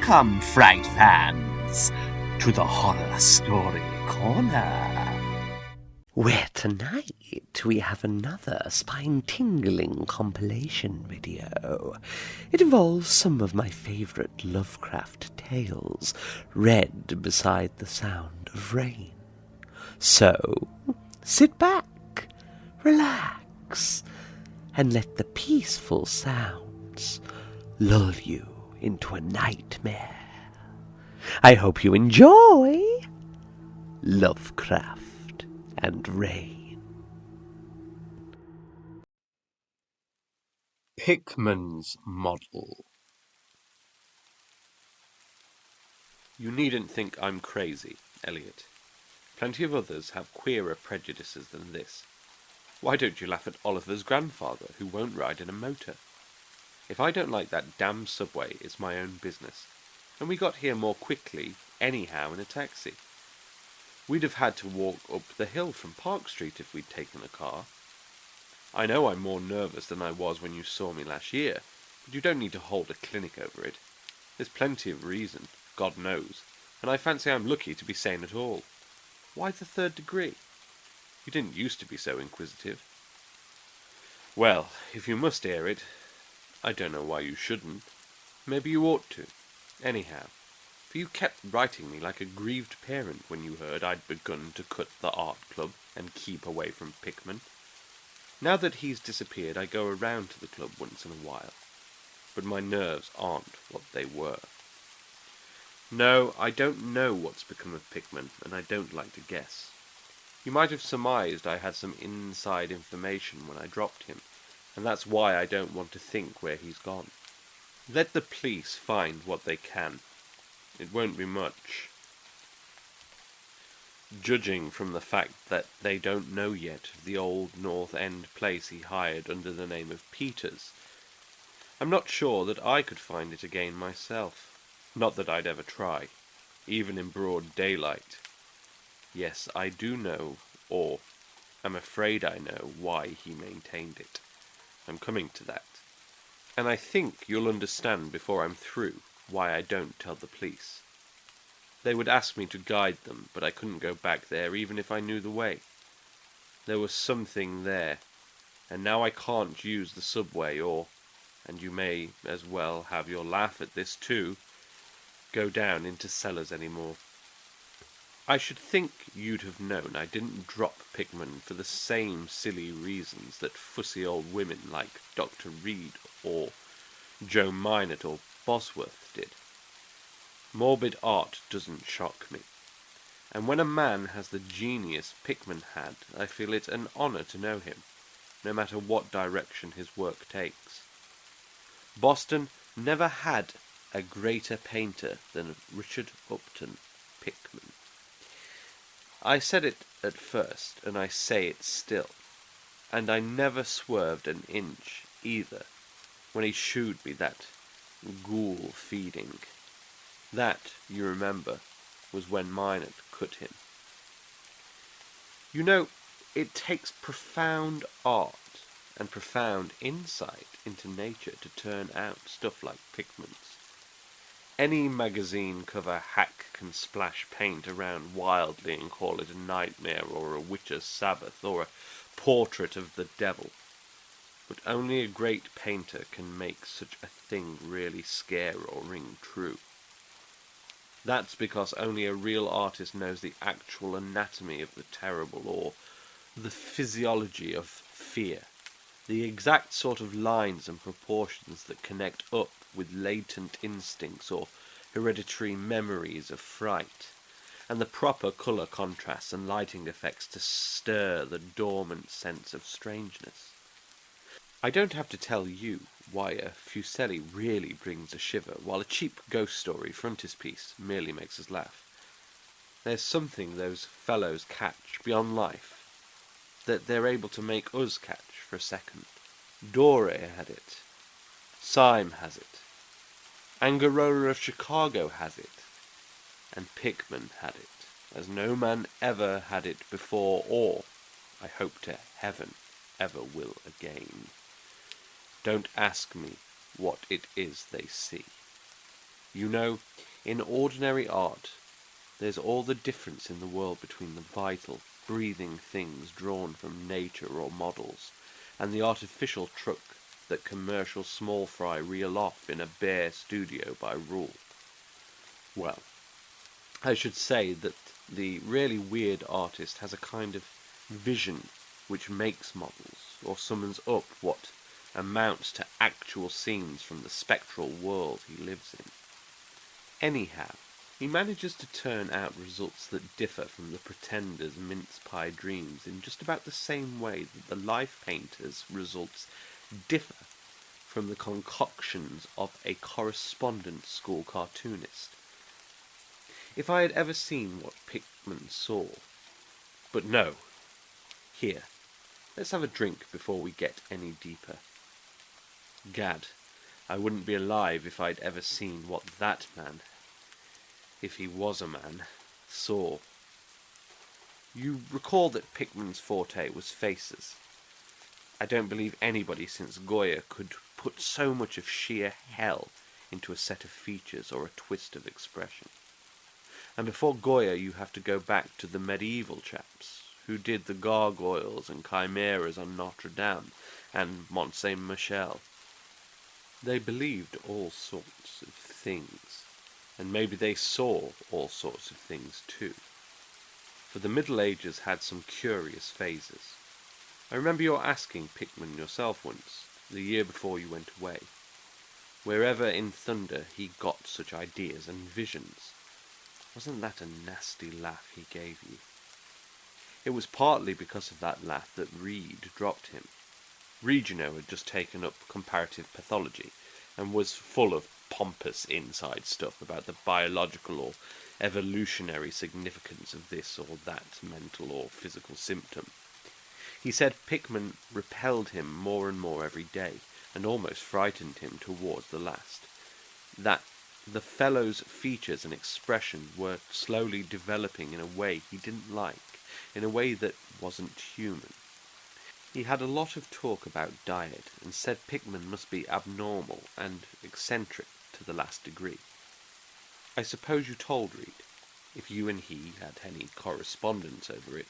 Welcome, Fright fans, to the Horror Story Corner. Where tonight we have another spine-tingling compilation video. It involves some of my favourite Lovecraft tales, read beside the sound of rain. So, sit back, relax, and let the peaceful sounds lull you into a nightmare. I hope you enjoy Lovecraft and Rain. Pickman's model. You needn't think I'm crazy, Elliot. Plenty of others have queerer prejudices than this. Why don't you laugh at Oliver's grandfather, who won't ride in a motor? If I don't like that damn subway, it's my own business. And we got here more quickly, anyhow, in a taxi. We'd have had to walk up the hill from Park Street if we'd taken a car. I know I'm more nervous than I was when you saw me last year, but you don't need to hold a clinic over it. There's plenty of reason, God knows, and I fancy I'm lucky to be sane at all. Why the third degree? You didn't used to be so inquisitive. Well, if you must hear it, I don't know why you shouldn't. Maybe you ought to. Anyhow, for you kept writing me like a grieved parent when you heard I'd begun to cut the art club and keep away from Pickman. Now that he's disappeared, I go around to the club once in a while, but my nerves aren't what they were. No, I don't know what's become of Pickman, and I don't like to guess. You might have surmised I had some inside information when I dropped him, and that's why I don't want to think where he's gone. Let the police find what they can. It won't be much, judging from the fact that they don't know yet of the old North End place he hired under the name of Peters. I'm not sure that I could find it again myself. Not that I'd ever try, even in broad daylight. Yes, I do know, or I'm afraid I know, why he maintained it. I'm coming to that. And I think you'll understand before I'm through why I don't tell the police. They would ask me to guide them, but I couldn't go back there even if I knew the way. There was something there, and now I can't use the subway or, and you may as well have your laugh at this too, go down into cellars anymore. I should think you'd have known I didn't drop Pickman for the same silly reasons that fussy old women like Dr. Reed or Joe Minot or Bosworth did. Morbid art doesn't shock me, and when a man has the genius Pickman had, I feel it an honour to know him, no matter what direction his work takes. Boston never had a greater painter than Richard Upton Pickman. I said it at first, and I say it still, and I never swerved an inch either when he shewed me that ghoul feeding. That, you remember, was when Minot cut him. You know, it takes profound art and profound insight into nature to turn out stuff like Pickman's. Any magazine cover hack can splash paint around wildly and call it a nightmare or a witcher's sabbath or a portrait of the devil. But only a great painter can make such a thing really scare or ring true. That's because only a real artist knows the actual anatomy of the terrible or the physiology of fear, the exact sort of lines and proportions that connect up with latent instincts or hereditary memories of fright, and the proper colour contrasts and lighting effects to stir the dormant sense of strangeness. I don't have to tell you why a Fuseli really brings a shiver, while a cheap ghost story frontispiece merely makes us laugh. There's something those fellows catch beyond life that they're able to make us catch for a second. Doré had it. Syme has it. Angarola of Chicago has it. And Pickman had it, as no man ever had it before or, I hope to heaven, ever will again. Don't ask me what it is they see. You know, in ordinary art, there's all the difference in the world between the vital, breathing things drawn from nature or models, and the artificial truck that commercial small fry reel off in a bare studio by rule. Well, I should say that the really weird artist has a kind of vision which makes models, or summons up what amounts to actual scenes from the spectral world he lives in. Anyhow, he manages to turn out results that differ from the pretender's mince-pie dreams in just about the same way that the life painter's results differ from the concoctions of a correspondence school cartoonist. If I had ever seen what Pickman saw... But no. Here, let's have a drink before we get any deeper. Gad, I wouldn't be alive if I'd ever seen what that man, if he was a man, saw. You recall that Pickman's forte was faces. I don't believe anybody since Goya could put so much of sheer hell into a set of features or a twist of expression. And before Goya you have to go back to the medieval chaps, who did the gargoyles and chimeras on Notre Dame and Mont Saint-Michel. They believed all sorts of things, and maybe they saw all sorts of things too. For the Middle Ages had some curious phases. I remember your asking Pickman yourself once, the year before you went away, wherever in thunder he got such ideas and visions. Wasn't that a nasty laugh he gave you? It was partly because of that laugh that Reed dropped him. Reed, you know, had just taken up comparative pathology, and was full of pompous inside stuff about the biological or evolutionary significance of this or that mental or physical symptom. He said Pickman repelled him more and more every day, and almost frightened him towards the last. That the fellow's features and expression were slowly developing in a way he didn't like, in a way that wasn't human. He had a lot of talk about diet, and said Pickman must be abnormal and eccentric to the last degree. I suppose you told Reed, if you and he had any correspondence over it,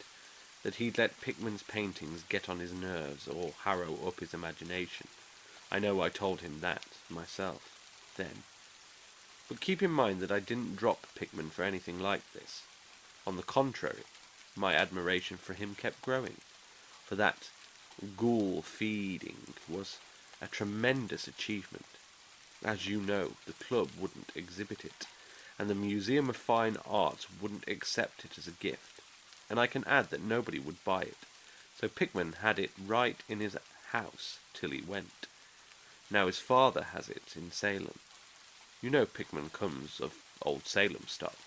that he'd let Pickman's paintings get on his nerves or harrow up his imagination. I know I told him that myself, then. But keep in mind that I didn't drop Pickman for anything like this. On the contrary, my admiration for him kept growing, for that ghoul feeding was a tremendous achievement. As you know, the club wouldn't exhibit it, and the Museum of Fine Arts wouldn't accept it as a gift, and I can add that nobody would buy it, so Pickman had it right in his house till he went. Now his father has it in Salem. You know Pickman comes of old Salem stock,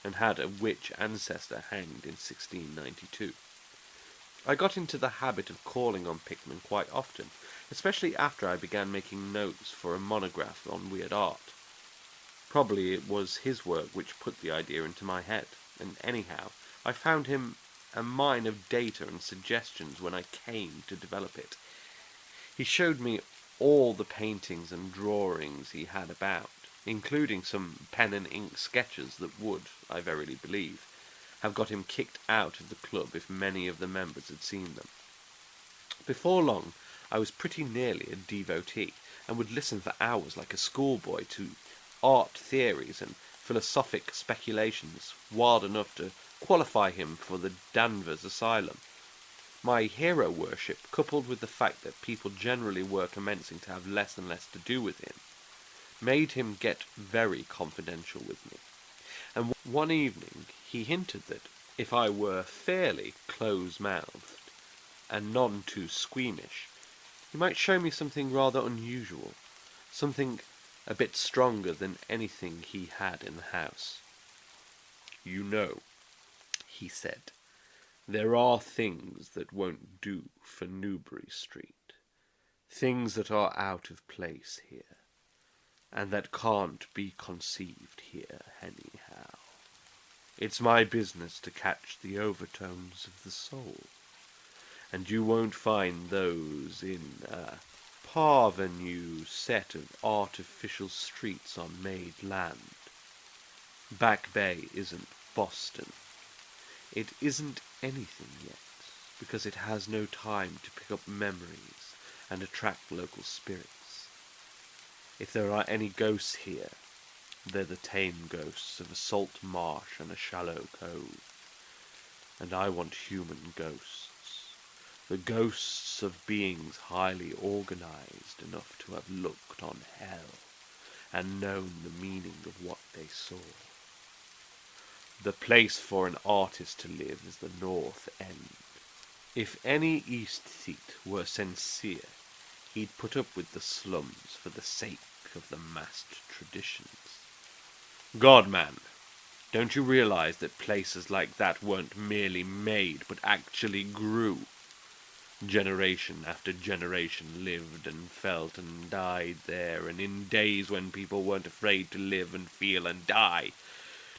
and had a witch ancestor hanged in 1692. I got into the habit of calling on Pickman quite often, especially after I began making notes for a monograph on weird art. Probably it was his work which put the idea into my head, and anyhow, I found him a mine of data and suggestions when I came to develop it. He showed me all the paintings and drawings he had about, including some pen and ink sketches that would, I verily believe, have got him kicked out of the club if many of the members had seen them. Before long, I was pretty nearly a devotee, and would listen for hours like a schoolboy to art theories and philosophic speculations wild enough to qualify him for the Danvers Asylum. My hero worship, coupled with the fact that people generally were commencing to have less and less to do with him, made him get very confidential with me. And one evening he hinted that if I were fairly close-mouthed and none too squeamish, he might show me something rather unusual, something a bit stronger than anything he had in the house. You know, he said, there are things that won't do for Newbury Street, things that are out of place here, and that can't be conceived here anyhow. It's my business to catch the overtones of the soul, and you won't find those in carve a new set of artificial streets on made land. Back Bay isn't Boston. It isn't anything yet, because it has no time to pick up memories and attract local spirits. If there are any ghosts here, they're the tame ghosts of a salt marsh and a shallow cove. And I want human ghosts. The ghosts of beings highly organized enough to have looked on hell and known the meaning of what they saw. The place for an artist to live is the North End. If any aesthete were sincere, he'd put up with the slums for the sake of the massed traditions. God, man, don't you realize that places like that weren't merely made, but actually grew? Generation after generation lived and felt and died there, and in days when people weren't afraid to live and feel and die.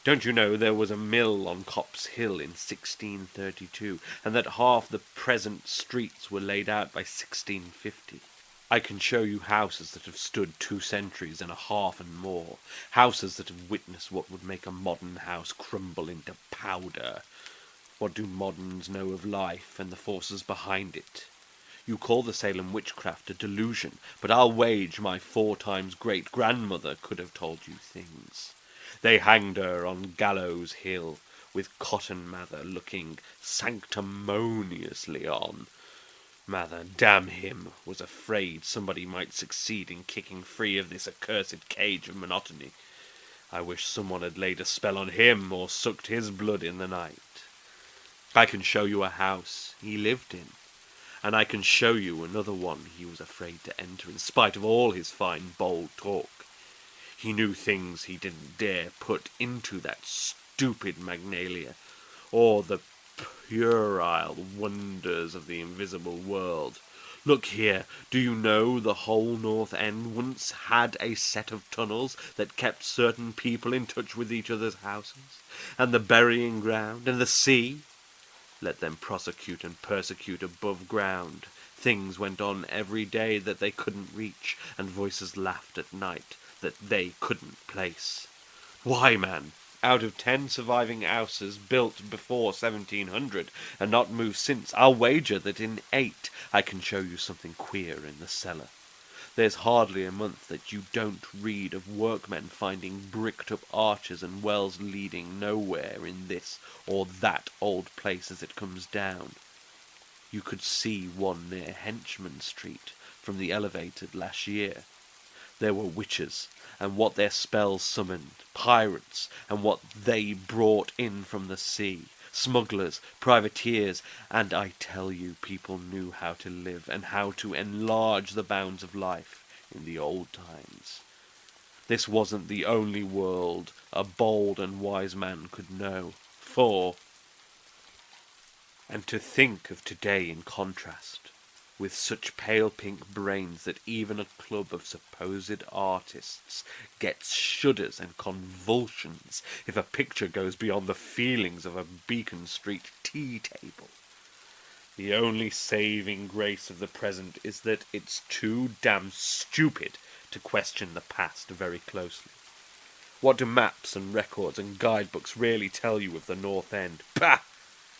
Don't you know there was a mill on Copp's Hill in 1632, and that half the present streets were laid out by 1650? I can show you houses that have stood 2 centuries and a half and more, houses that have witnessed what would make a modern house crumble into powder. What do moderns know of life and the forces behind it? You call the Salem witchcraft a delusion, but I'll wage my 4 times great-grandmother could have told you things. They hanged her on Gallows Hill, with Cotton Mather looking sanctimoniously on. Mather, damn him, was afraid somebody might succeed in kicking free of this accursed cage of monotony. I wish someone had laid a spell on him, or sucked his blood in the night. I can show you a house he lived in, and I can show you another one he was afraid to enter in spite of all his fine, bold talk. He knew things he didn't dare put into that stupid Magnalia, or the puerile wonders of the invisible world. Look here, do you know the whole North End once had a set of tunnels that kept certain people in touch with each other's houses, and the burying ground, and the sea? Let them prosecute and persecute above ground. Things went on every day that they couldn't reach, and voices laughed at night that they couldn't place. Why, man, out of 10 surviving houses built before 1700 and not moved since, I'll wager that in 8 I can show you something queer in the cellar. There's hardly a month that you don't read of workmen finding bricked-up arches and wells leading nowhere in this or that old place as it comes down. You could see one near Henchman Street from the elevated last year. There were witches, and what their spells summoned, pirates, and what they brought in from the sea, smugglers, privateers, and I tell you, people knew how to live and how to enlarge the bounds of life in the old times. This wasn't the only world a bold and wise man could know, and to think of today in contrast, with such pale pink brains that even a club of supposed artists gets shudders and convulsions if a picture goes beyond the feelings of a Beacon Street tea table. The only saving grace of the present is that it's too damn stupid to question the past very closely. What do maps and records and guidebooks really tell you of the North End? Bah!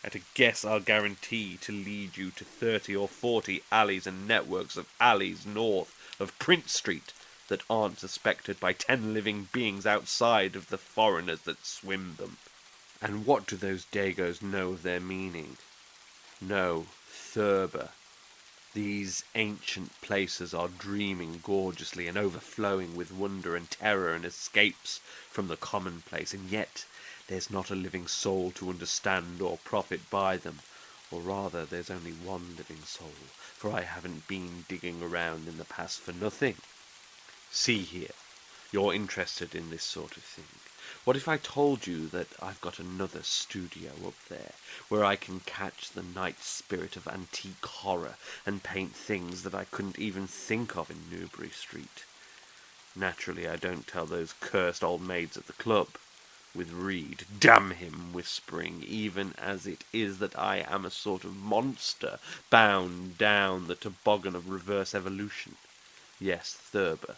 At a guess, I'll guarantee to lead you to 30 or 40 alleys and networks of alleys north of Prince Street that aren't suspected by 10 living beings outside of the foreigners that swim them. And what do those Dagos know of their meaning? No, Thurber. These ancient places are dreaming gorgeously and overflowing with wonder and terror and escapes from the commonplace, and yet there's not a living soul to understand or profit by them, or rather there's only one living soul, for I haven't been digging around in the past for nothing. See here, you're interested in this sort of thing. What if I told you that I've got another studio up there, where I can catch the night spirit of antique horror and paint things that I couldn't even think of in Newbury Street? Naturally, I don't tell those cursed old maids at the club, with Reed, damn him, whispering, even as it is that I am a sort of monster bound down the toboggan of reverse evolution. Yes, Thurber.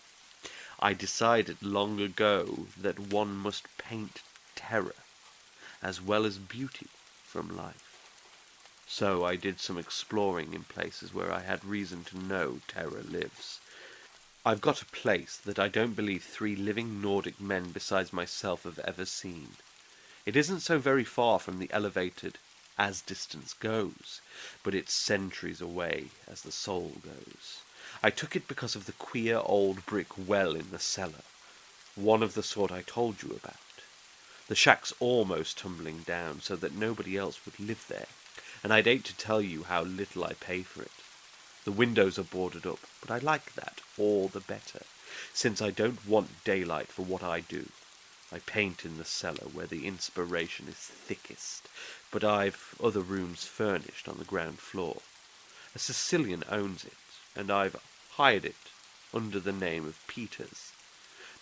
I decided long ago that one must paint terror as well as beauty from life. So I did some exploring in places where I had reason to know terror lives. I've got a place that I don't believe 3 living Nordic men besides myself have ever seen. It isn't so very far from the elevated as distance goes, but it's centuries away as the soul goes. I took it because of the queer old brick well in the cellar, one of the sort I told you about. The shack's almost tumbling down so that nobody else would live there, and I'd hate to tell you how little I pay for it. The windows are boarded up, but I like that all the better, since I don't want daylight for what I do. I paint in the cellar where the inspiration is thickest, but I've other rooms furnished on the ground floor. A Sicilian owns it, and I've hired it under the name of Peter's.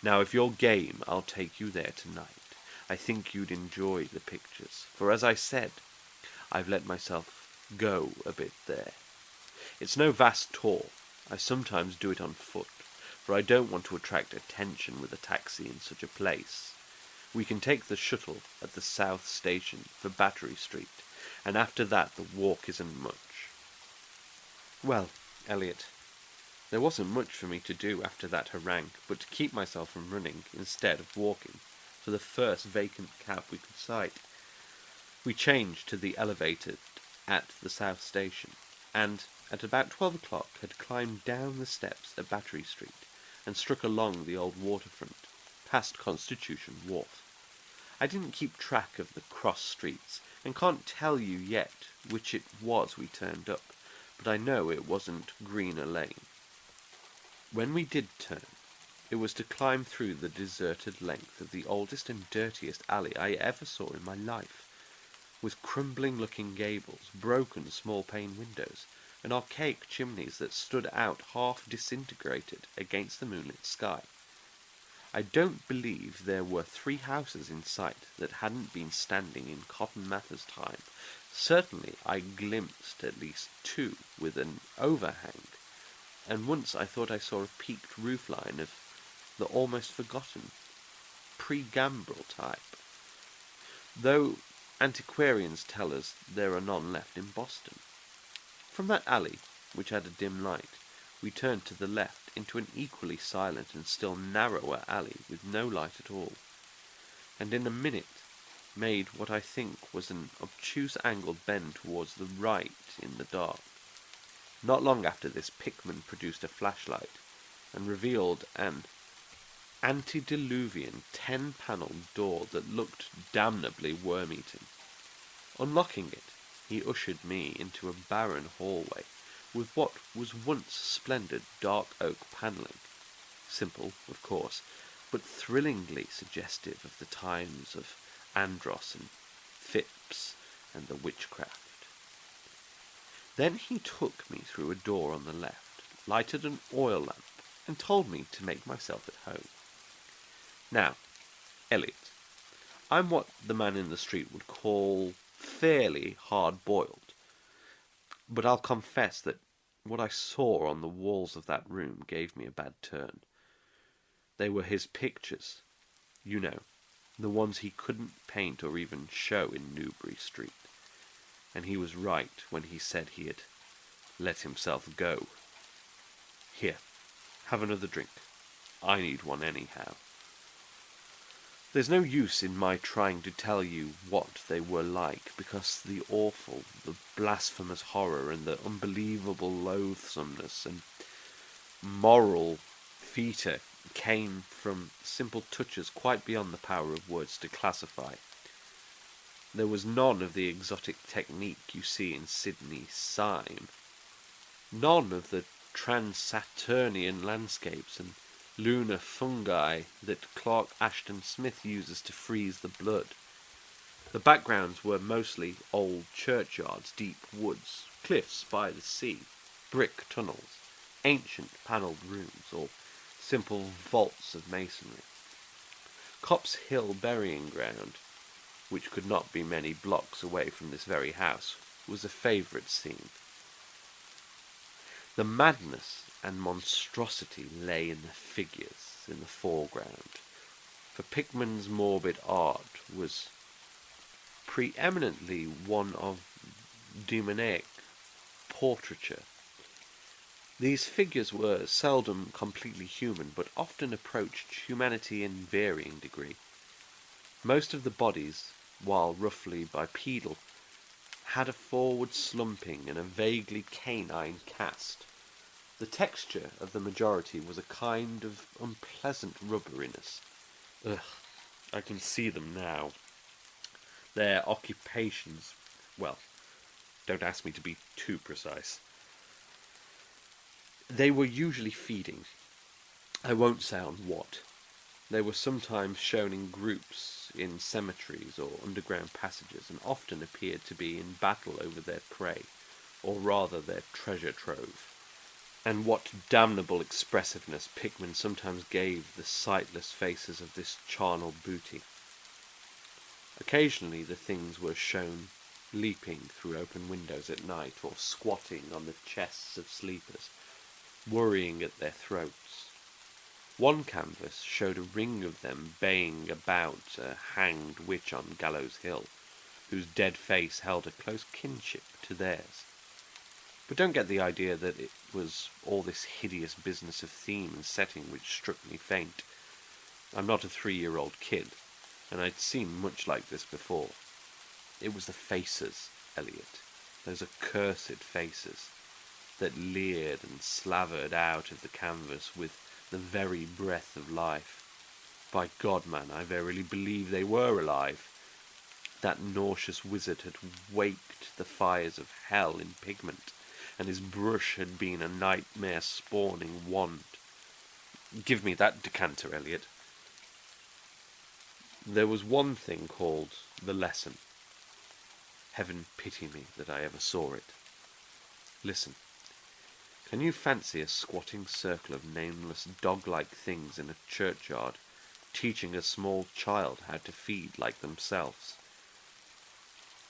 Now, if you're game, I'll take you there tonight. I think you'd enjoy the pictures, for as I said, I've let myself go a bit there. It's no vast tour. I sometimes do it on foot, for I don't want to attract attention with a taxi in such a place. We can take the shuttle at the South Station for Battery Street, and after that the walk isn't much. Well, Elliot, there wasn't much for me to do after that harangue but to keep myself from running instead of walking for the first vacant cab we could sight. We changed to the elevated at the South Station, and at about 12 o'clock had climbed down the steps at Battery Street and struck along the old waterfront, past Constitution Wharf. I didn't keep track of the cross streets, and can't tell you yet which it was we turned up, but I know it wasn't Greener Lane. When we did turn, it was to climb through the deserted length of the oldest and dirtiest alley I ever saw in my life, with crumbling-looking gables, broken small-pane windows, and archaic chimneys that stood out half-disintegrated against the moonlit sky. I don't believe there were 3 houses in sight that hadn't been standing in Cotton Mather's time. Certainly I glimpsed at least 2 with an overhang, and once I thought I saw a peaked roofline of the almost forgotten pre-gambrel type, though antiquarians tell us there are none left in Boston. From that alley, which had a dim light, we turned to the left into an equally silent and still narrower alley with no light at all, and in a minute made what I think was an obtuse angled bend towards the right in the dark. Not long after this, Pickman produced a flashlight and revealed an antediluvian 10-panelled door that looked damnably worm-eaten. Unlocking it, he ushered me into a barren hallway with what was once splendid dark oak panelling. Simple, of course, but thrillingly suggestive of the times of Andros and Phipps and the witchcraft. Then he took me through a door on the left, lighted an oil lamp, and told me to make myself at home. Now, Elliot, I'm what the man in the street would call fairly hard-boiled, but I'll confess that what I saw on the walls of that room gave me a bad turn. They were his pictures, you know, the ones he couldn't paint or even show in Newbury Street. And he was right when he said he had let himself go. Here, have another drink. I need one anyhow. There's no use in my trying to tell you what they were like, because the awful, the blasphemous horror, and the unbelievable loathsomeness and moral theatre came from simple touches quite beyond the power of words to classify. There was none of the exotic technique you see in Sidney Syme, none of the trans-Saturnian landscapes and lunar fungi that Clark Ashton Smith uses to freeze the blood. The backgrounds were mostly old churchyards, deep woods, cliffs by the sea, brick tunnels, ancient panelled rooms, or simple vaults of masonry. Copp's Hill burying ground, which could not be many blocks away from this very house, was a favourite scene. The madness and monstrosity lay in the figures in the foreground, for Pickman's morbid art was preeminently one of demoniac portraiture. These figures were seldom completely human, but often approached humanity in varying degree. Most of the bodies, while roughly bipedal, had a forward slumping and a vaguely canine cast. The texture of the majority was a kind of unpleasant rubberiness. Ugh, I can see them now. Their occupations, well, don't ask me to be too precise. They were usually feeding. I won't say on what. They were sometimes shown in groups in cemeteries or underground passages, and often appeared to be in battle over their prey, or rather their treasure trove. And what damnable expressiveness Pickman sometimes gave the sightless faces of this charnel booty. Occasionally the things were shown leaping through open windows at night, or squatting on the chests of sleepers, worrying at their throats. One canvas showed a ring of them baying about a hanged witch on Gallows Hill, whose dead face held a close kinship to theirs. But don't get the idea that it was all this hideous business of theme and setting which struck me faint. I'm not a 3-year-old kid, and I'd seen much like this before. It was the faces, Elliot, those accursed faces, that leered and slavered out of the canvas with the very breath of life. By God, man, I verily believe they were alive. That nauseous wizard had waked the fires of hell in pigment, and his brush had been a nightmare-spawning wand. Give me that decanter, Elliot. There was one thing called the lesson. Heaven pity me that I ever saw it. Listen. Can you fancy a squatting circle of nameless dog-like things in a churchyard, teaching a small child how to feed like themselves?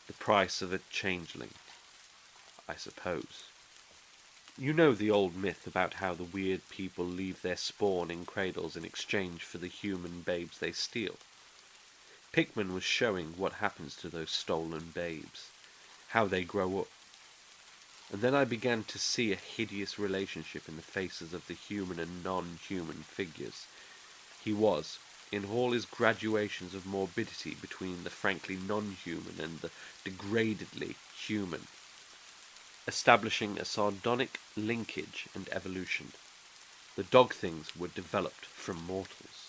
The price of a changeling, I suppose. You know the old myth about how the weird people leave their spawn in cradles in exchange for the human babes they steal. Pickman was showing what happens to those stolen babes, how they grow up. And then I began to see a hideous relationship in the faces of the human and non-human figures. He was, in all his gradations of morbidity between the frankly non-human and the degradedly human, establishing a sardonic linkage and evolution. The dog things were developed from mortals.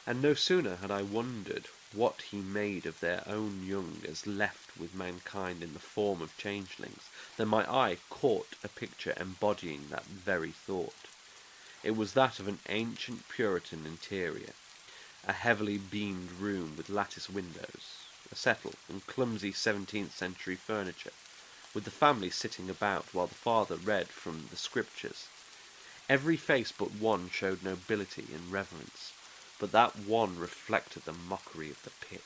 And no sooner had I wondered what he made of their own young as left with mankind in the form of changelings, than my eye caught a picture embodying that very thought. It was that of an ancient Puritan interior, a heavily beamed room with lattice windows, a settle and clumsy 17th century furniture, with the family sitting about while the father read from the scriptures. Every face but one showed nobility and reverence, but that one reflected the mockery of the pit.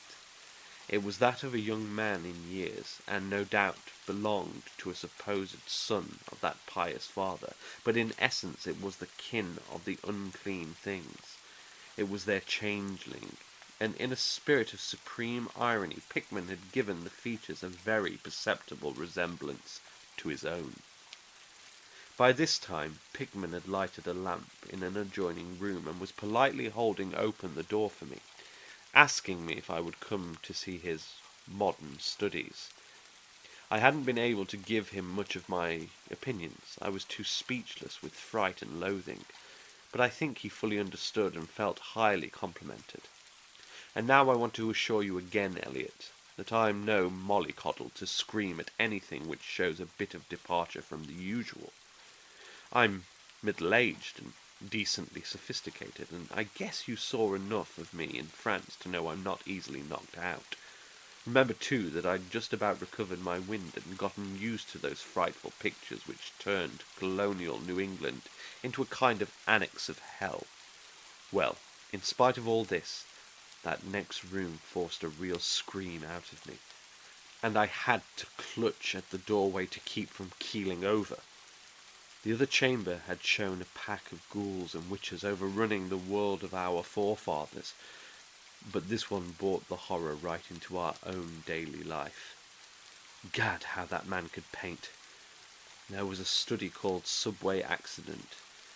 It was that of a young man in years, and no doubt belonged to a supposed son of that pious father, but in essence it was the kin of the unclean things. It was their changeling, and in a spirit of supreme irony Pickman had given the features a very perceptible resemblance to his own. By this time Pickman had lighted a lamp in an adjoining room and was politely holding open the door for me, asking me if I would come to see his modern studies. I hadn't been able to give him much of my opinions. I was too speechless with fright and loathing, but I think he fully understood and felt highly complimented. And now I want to assure you again, Elliot, that I am no mollycoddle to scream at anything which shows a bit of departure from the usual. I'm middle-aged and decently sophisticated, and I guess you saw enough of me in France to know I'm not easily knocked out. Remember, too, that I'd just about recovered my wind and gotten used to those frightful pictures which turned colonial New England into a kind of annex of hell. Well, in spite of all this, that next room forced a real scream out of me, and I had to clutch at the doorway to keep from keeling over. The other chamber had shown a pack of ghouls and witches overrunning the world of our forefathers, but this one brought the horror right into our own daily life. Gad, how that man could paint! There was a study called Subway Accident,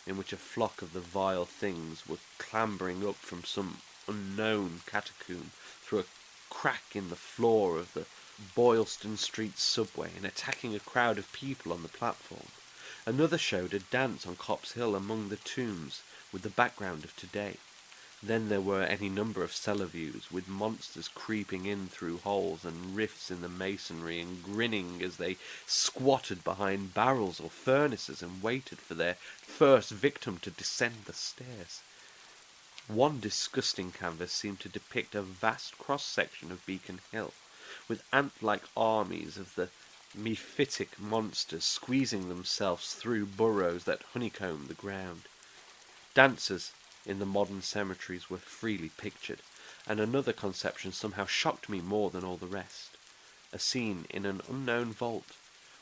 in which a flock of the vile things were clambering up from some unknown catacomb through a crack in the floor of the Boylston Street subway and attacking a crowd of people on the platform. Another showed a dance on Copp's Hill among the tombs with the background of today. Then there were any number of cellar views, with monsters creeping in through holes and rifts in the masonry and grinning as they squatted behind barrels or furnaces and waited for their first victim to descend the stairs. One disgusting canvas seemed to depict a vast cross-section of Beacon Hill, with ant-like armies of the mephitic monsters squeezing themselves through burrows that honeycomb the ground. Dancers in the modern cemeteries were freely pictured, and another conception somehow shocked me more than all the rest. A scene in an unknown vault,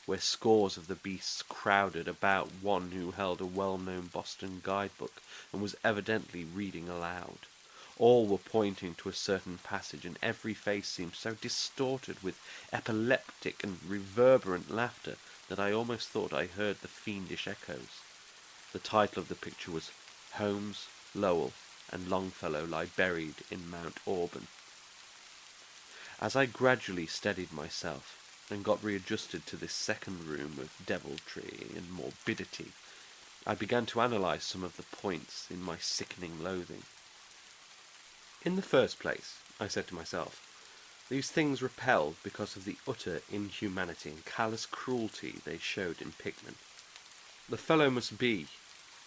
where scores of the beasts crowded about one who held a well-known Boston guidebook and was evidently reading aloud. All were pointing to a certain passage, and every face seemed so distorted with epileptic and reverberant laughter that I almost thought I heard the fiendish echoes. The title of the picture was Holmes, Lowell, and Longfellow Lie Buried in Mount Auburn. As I gradually steadied myself and got readjusted to this second room of deviltry and morbidity, I began to analyse some of the points in my sickening loathing. In the first place, I said to myself, these things repelled because of the utter inhumanity and callous cruelty they showed in Pickman. The fellow must be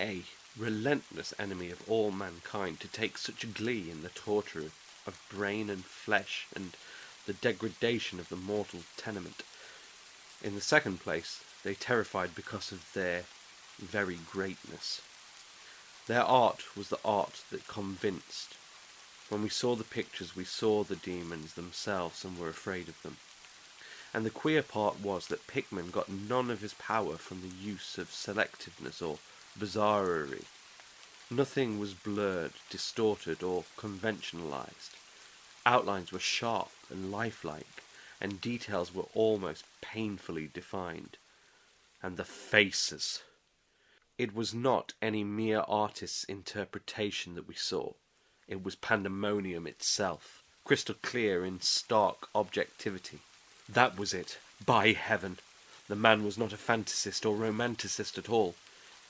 a relentless enemy of all mankind to take such glee in the torture of brain and flesh and the degradation of the mortal tenement. In the second place, they terrified because of their very greatness. Their art was the art that convinced. When we saw the pictures, we saw the demons themselves and were afraid of them. And the queer part was that Pickman got none of his power from the use of selectiveness or bizarrerie. Nothing was blurred, distorted, or conventionalized. Outlines were sharp and lifelike, and details were almost painfully defined. And the faces! It was not any mere artist's interpretation that we saw. It was pandemonium itself, crystal clear in stark objectivity. That was it, by heaven! The man was not a fantasist or romanticist at all.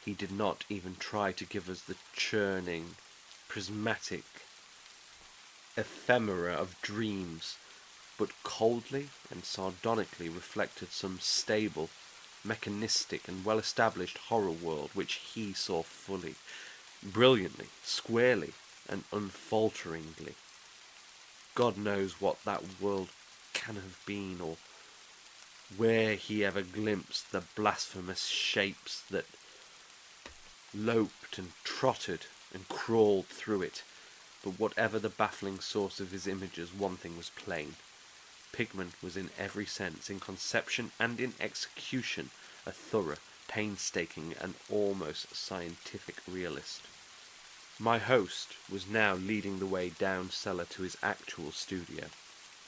He did not even try to give us the churning, prismatic ephemera of dreams, but coldly and sardonically reflected some stable, mechanistic and well-established horror world which he saw fully, brilliantly, squarely, and unfalteringly. God knows what that world can have been, or where he ever glimpsed the blasphemous shapes that loped and trotted and crawled through it. But whatever the baffling source of his images, one thing was plain. Pickman was in every sense, in conception and in execution, a thorough, painstaking, and almost scientific realist. My host was now leading the way down cellar to his actual studio,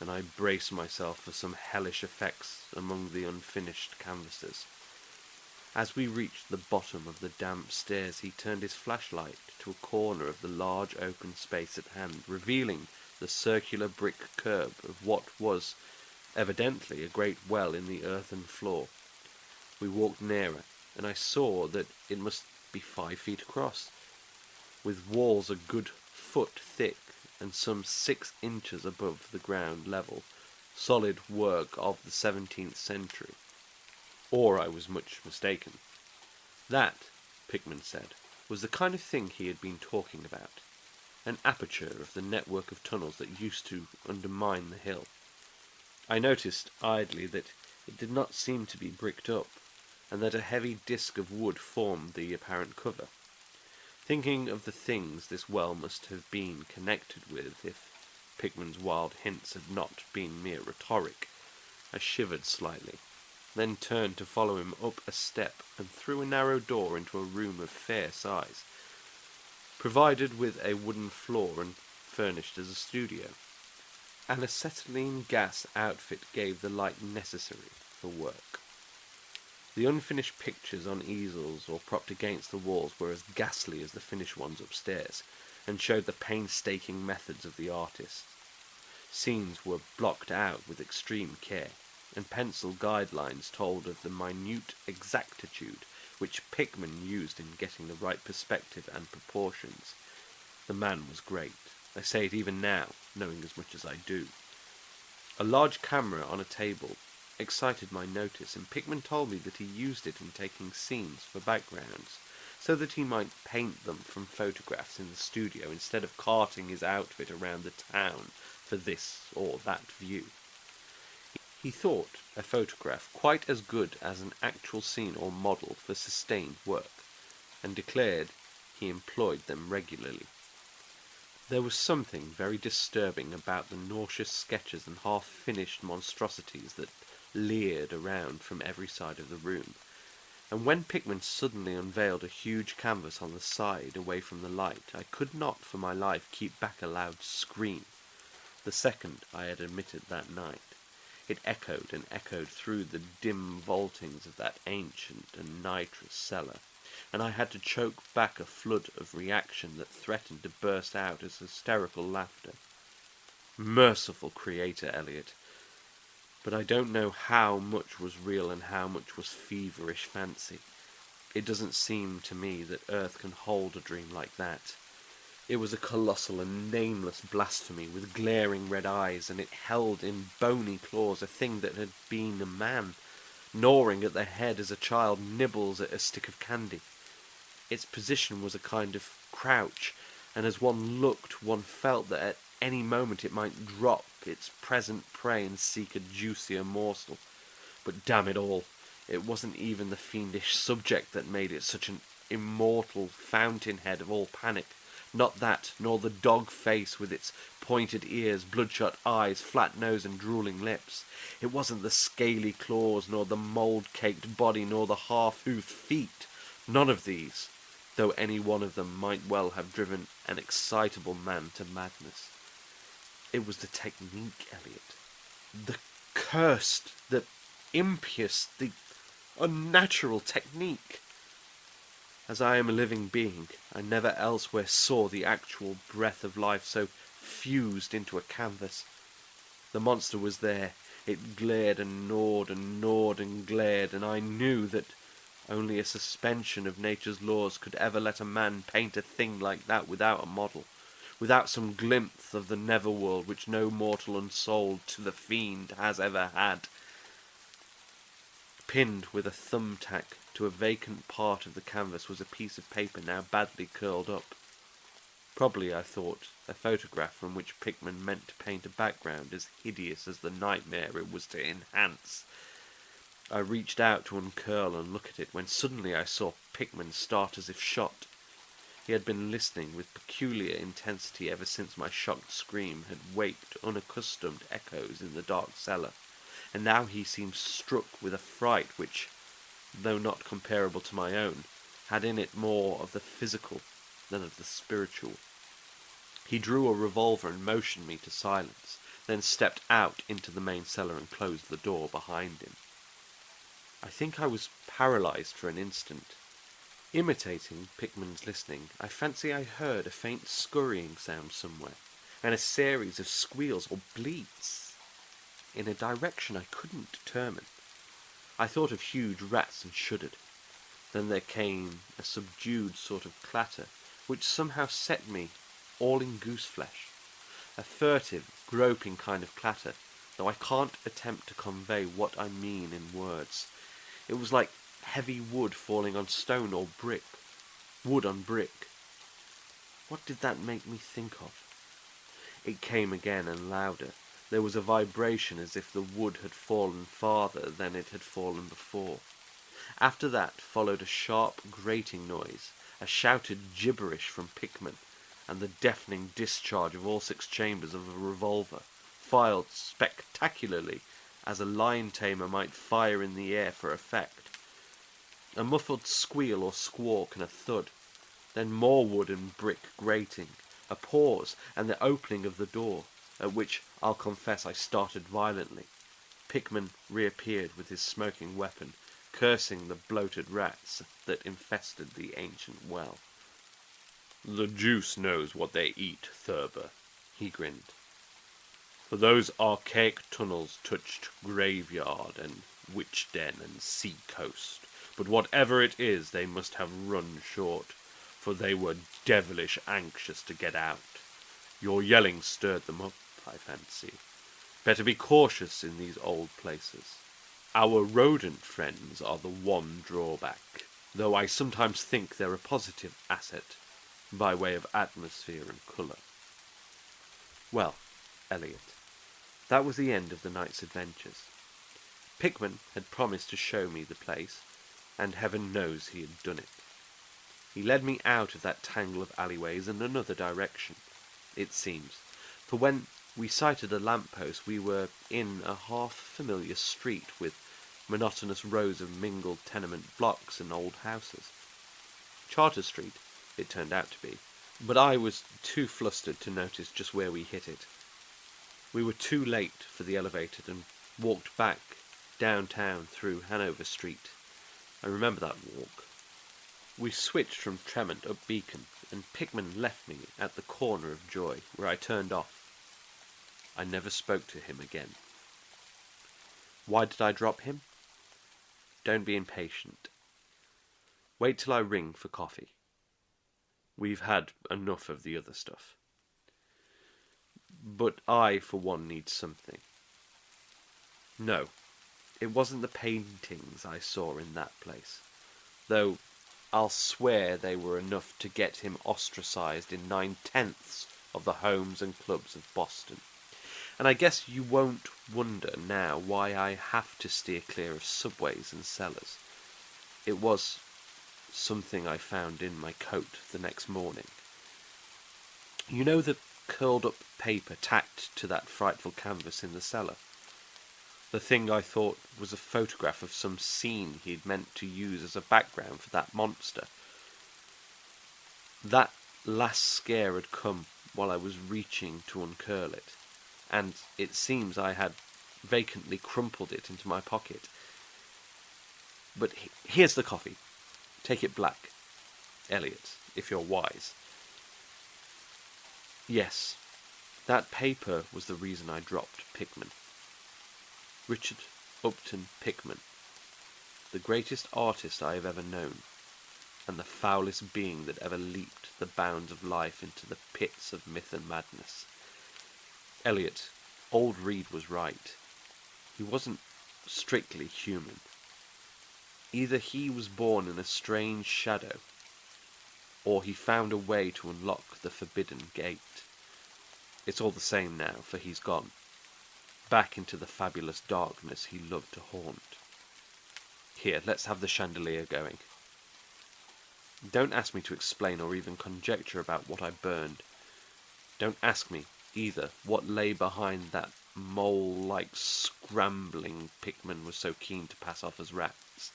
and I braced myself for some hellish effects among the unfinished canvases. As we reached the bottom of the damp stairs, he turned his flashlight to a corner of the large open space at hand, revealing the circular brick curb of what was evidently a great well in the earthen floor. We walked nearer, and I saw that it must be 5 feet across, with walls a good foot thick and some 6 inches above the ground level, solid work of the 17th century. Or I was much mistaken. That, Pickman said, was the kind of thing he had been talking about, an aperture of the network of tunnels that used to undermine the hill. I noticed idly that it did not seem to be bricked up, and that a heavy disc of wood formed the apparent cover. Thinking of the things this well must have been connected with, if Pickman's wild hints had not been mere rhetoric, I shivered slightly. then turned to follow him up a step and through a narrow door into a room of fair size, provided with a wooden floor and furnished as a studio. An acetylene gas outfit gave the light necessary for work. The unfinished pictures on easels or propped against the walls were as ghastly as the finished ones upstairs, and showed the painstaking methods of the artist. Scenes were blocked out with extreme care, and pencil guidelines told of the minute exactitude which Pickman used in getting the right perspective and proportions. The man was great. I say it even now, knowing as much as I do. A large camera on a table excited my notice, and Pickman told me that he used it in taking scenes for backgrounds, so that he might paint them from photographs in the studio instead of carting his outfit around the town for this or that view. He thought a photograph quite as good as an actual scene or model for sustained work, and declared he employed them regularly. There was something very disturbing about the nauseous sketches and half-finished monstrosities that leered around from every side of the room, and when Pickman suddenly unveiled a huge canvas on the side away from the light, I could not for my life keep back a loud scream, the second I had admitted that night. It echoed and echoed through the dim vaultings of that ancient and nitrous cellar, and I had to choke back a flood of reaction that threatened to burst out as hysterical laughter. Merciful Creator, Eliot! But I don't know how much was real and how much was feverish fancy. It doesn't seem to me that Earth can hold a dream like that. It was a colossal and nameless blasphemy with glaring red eyes, and it held in bony claws a thing that had been a man, gnawing at the head as a child nibbles at a stick of candy. Its position was a kind of crouch, and as one looked, one felt that at any moment it might drop its present prey and seek a juicier morsel. But damn it all, it wasn't even the fiendish subject that made it such an immortal fountainhead of all panic. Not that, nor the dog face with its pointed ears, bloodshot eyes, flat nose and drooling lips. It wasn't the scaly claws, nor the mould-caked body, nor the half-hoofed feet. None of these, though any one of them might well have driven an excitable man to madness. It was the technique, Eliot. The cursed, the impious, the unnatural technique. As I am a living being, I never elsewhere saw the actual breath of life so fused into a canvas. The monster was there. It glared and gnawed and gnawed and glared, and I knew that only a suspension of nature's laws could ever let a man paint a thing like that without a model, without some glimpse of the netherworld which no mortal unsouled to the fiend has ever had. Pinned with a thumbtack to a vacant part of the canvas was a piece of paper now badly curled up. Probably, I thought, a photograph from which Pickman meant to paint a background as hideous as the nightmare it was to enhance. I reached out to uncurl and look at it, when suddenly I saw Pickman start as if shot. He had been listening with peculiar intensity ever since my shocked scream had waked unaccustomed echoes in the dark cellar, and now he seemed struck with a fright which, though not comparable to my own, had in it more of the physical than of the spiritual. He drew a revolver and motioned me to silence, then stepped out into the main cellar and closed the door behind him. I think I was paralyzed for an instant. Imitating Pickman's listening, I fancy I heard a faint scurrying sound somewhere, and a series of squeals or bleats, in a direction I couldn't determine. I thought of huge rats and shuddered. Then there came a subdued sort of clatter, which somehow set me all in goose-flesh. A furtive, groping kind of clatter, though I can't attempt to convey what I mean in words. It was like heavy wood falling on stone or brick. Wood on brick. What did that make me think of? It came again and louder. There was a vibration as if the wood had fallen farther than it had fallen before. After that followed a sharp grating noise, a shouted gibberish from Pickman, and the deafening discharge of all 6 chambers of a revolver, fired spectacularly as a lion tamer might fire in the air for effect. A muffled squeal or squawk and a thud, then more wood and brick grating, a pause and the opening of the door, at which I'll confess I started violently. Pickman reappeared with his smoking weapon, cursing the bloated rats that infested the ancient well. "The juice knows what they eat, Thurber," he grinned. "For those archaic tunnels touched graveyard and witch den and sea coast. But whatever it is, they must have run short, for they were devilish anxious to get out. Your yelling stirred them up, I fancy. Better be cautious in these old places. Our rodent friends are the one drawback, though I sometimes think they're a positive asset, by way of atmosphere and colour." Well, Elliot, that was the end of the night's adventures. Pickman had promised to show me the place, and heaven knows he had done it. He led me out of that tangle of alleyways in another direction, it seems, for when we sighted a lamp-post we were in a half-familiar street with monotonous rows of mingled tenement blocks and old houses. Charter Street, it turned out to be, but I was too flustered to notice just where we hit it. We were too late for the elevator and walked back downtown through Hanover Street. I remember that walk. We switched from Tremont up Beacon, and Pickman left me at the corner of Joy, where I turned off. I never spoke to him again. Why did I drop him? Don't be impatient. Wait till I ring for coffee. We've had enough of the other stuff. But I, for one, need something. No, it wasn't the paintings I saw in that place, though I'll swear they were enough to get him ostracized in 9/10 of the homes and clubs of Boston. And I guess you won't wonder now why I have to steer clear of subways and cellars. It was something I found in my coat the next morning. You know the curled up paper tacked to that frightful canvas in the cellar? The thing I thought was a photograph of some scene he'd meant to use as a background for that monster. That last scare had come while I was reaching to uncurl it, and it seems I had vacantly crumpled it into my pocket. But here's the coffee. Take it black, Elliot, if you're wise. Yes, that paper was the reason I dropped Pickman. Richard Upton Pickman, the greatest artist I have ever known, and the foulest being that ever leaped the bounds of life into the pits of myth and madness. Elliot, old Reed was right. He wasn't strictly human. Either he was born in a strange shadow, or he found a way to unlock the forbidden gate. It's all the same now, for he's gone, back into the fabulous darkness he loved to haunt. Here, let's have the chandelier going. Don't ask me to explain or even conjecture about what I burned. Don't ask me, either, what lay behind that mole-like scrambling Pickman was so keen to pass off as rats.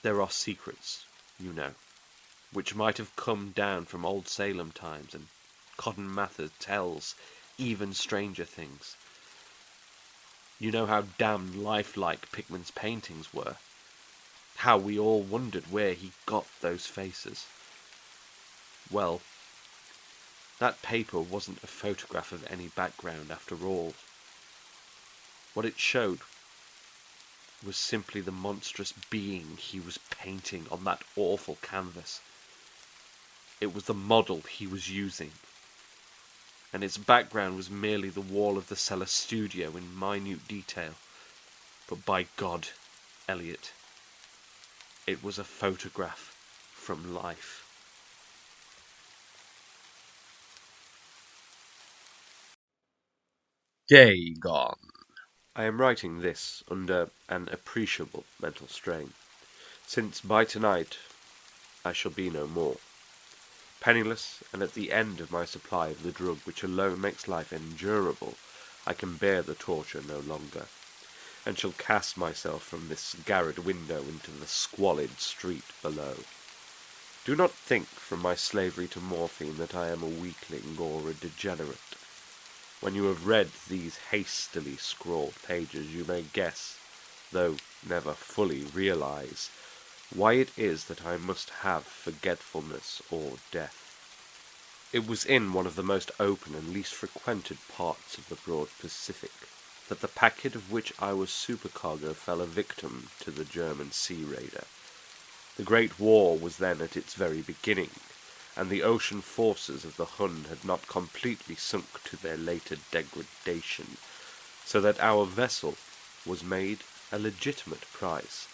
There are secrets, you know, which might have come down from old Salem times, and Cotton Mather tells even stranger things. You know how damned lifelike Pickman's paintings were, how we all wondered where he got those faces. Well, that paper wasn't a photograph of any background after all. What it showed was simply the monstrous being he was painting on that awful canvas. It was the model he was using, and its background was merely the wall of the cellar studio in minute detail. But by God, Elliot, it was a photograph from life. Dagon. I am writing this under an appreciable mental strain, since by tonight I shall be no more. Penniless, and at the end of my supply of the drug which alone makes life endurable, I can bear the torture no longer, and shall cast myself from this garret window into the squalid street below. Do not think from my slavery to morphine that I am a weakling or a degenerate. When you have read these hastily scrawled pages, you may guess, though never fully realize, why it is that I must have forgetfulness or death. It was in one of the most open and least frequented parts of the broad Pacific that the packet of which I was supercargo fell a victim to the German sea raider. The Great War was then at its very beginning, and the ocean forces of the Hun had not completely sunk to their later degradation, so that our vessel was made a legitimate prize,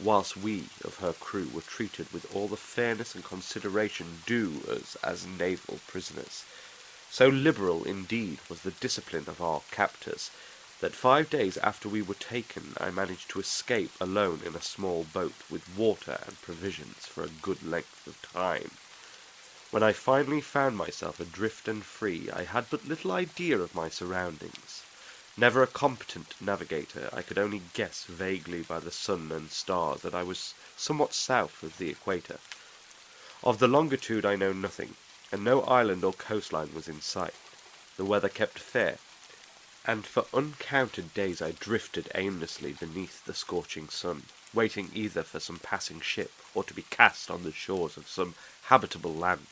whilst we of her crew were treated with all the fairness and consideration due us as naval prisoners. So liberal, indeed, was the discipline of our captors, that 5 days after we were taken I managed to escape alone in a small boat with water and provisions for a good length of time. When I finally found myself adrift and free, I had but little idea of my surroundings. Never a competent navigator, I could only guess vaguely by the sun and stars that I was somewhat south of the equator. Of the longitude I know nothing, and no island or coastline was in sight. The weather kept fair, and for uncounted days I drifted aimlessly beneath the scorching sun, waiting either for some passing ship or to be cast on the shores of some habitable land.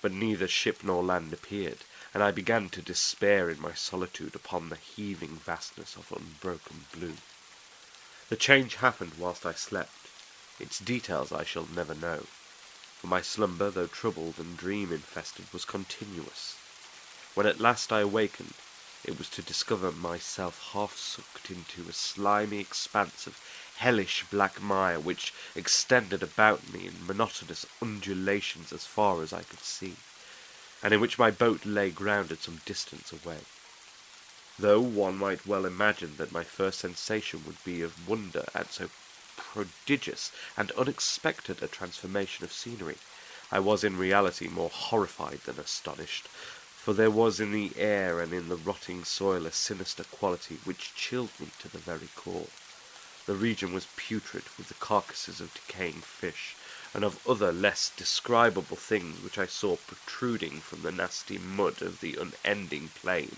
But neither ship nor land appeared, and I began to despair in my solitude upon the heaving vastness of unbroken blue. The change happened whilst I slept. Its details I shall never know, for my slumber, though troubled and dream-infested, was continuous. When at last I awakened, it was to discover myself half sucked into a slimy expanse of hellish black mire which extended about me in monotonous undulations as far as I could see, and in which my boat lay grounded some distance away. Though one might well imagine that my first sensation would be of wonder at so prodigious and unexpected a transformation of scenery, I was in reality more horrified than astonished, for there was in the air and in the rotting soil a sinister quality which chilled me to the very core. The region was putrid with the carcasses of decaying fish, and of other less describable things which I saw protruding from the nasty mud of the unending plain.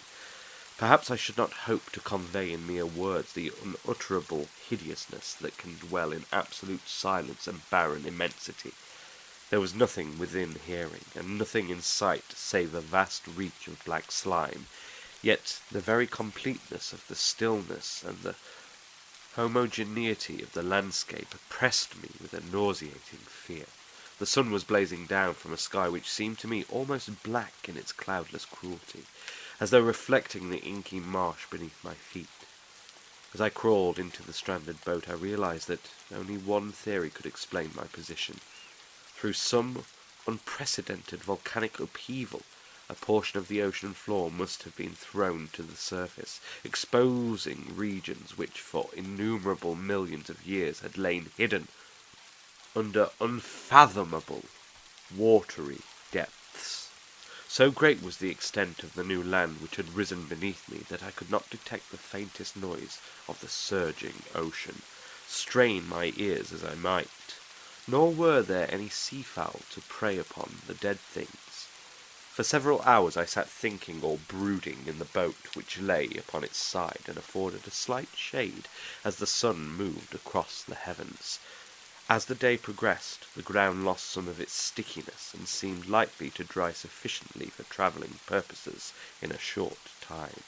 Perhaps I should not hope to convey in mere words the unutterable hideousness that can dwell in absolute silence and barren immensity. There was nothing within hearing, and nothing in sight save a vast reach of black slime, yet the very completeness of the stillness and the homogeneity of the landscape oppressed me with a nauseating fear. The sun was blazing down from a sky which seemed to me almost black in its cloudless cruelty, as though reflecting the inky marsh beneath my feet. As I crawled into the stranded boat, I realized that only one theory could explain my position. Through some unprecedented volcanic upheaval, a portion of the ocean floor must have been thrown to the surface, exposing regions which for innumerable millions of years had lain hidden under unfathomable watery depths. So great was the extent of the new land which had risen beneath me that I could not detect the faintest noise of the surging ocean, strain my ears as I might. Nor were there any seafowl to prey upon the dead things. For several hours I sat thinking or brooding in the boat, which lay upon its side and afforded a slight shade as the sun moved across the heavens. As the day progressed, the ground lost some of its stickiness and seemed likely to dry sufficiently for travelling purposes in a short time.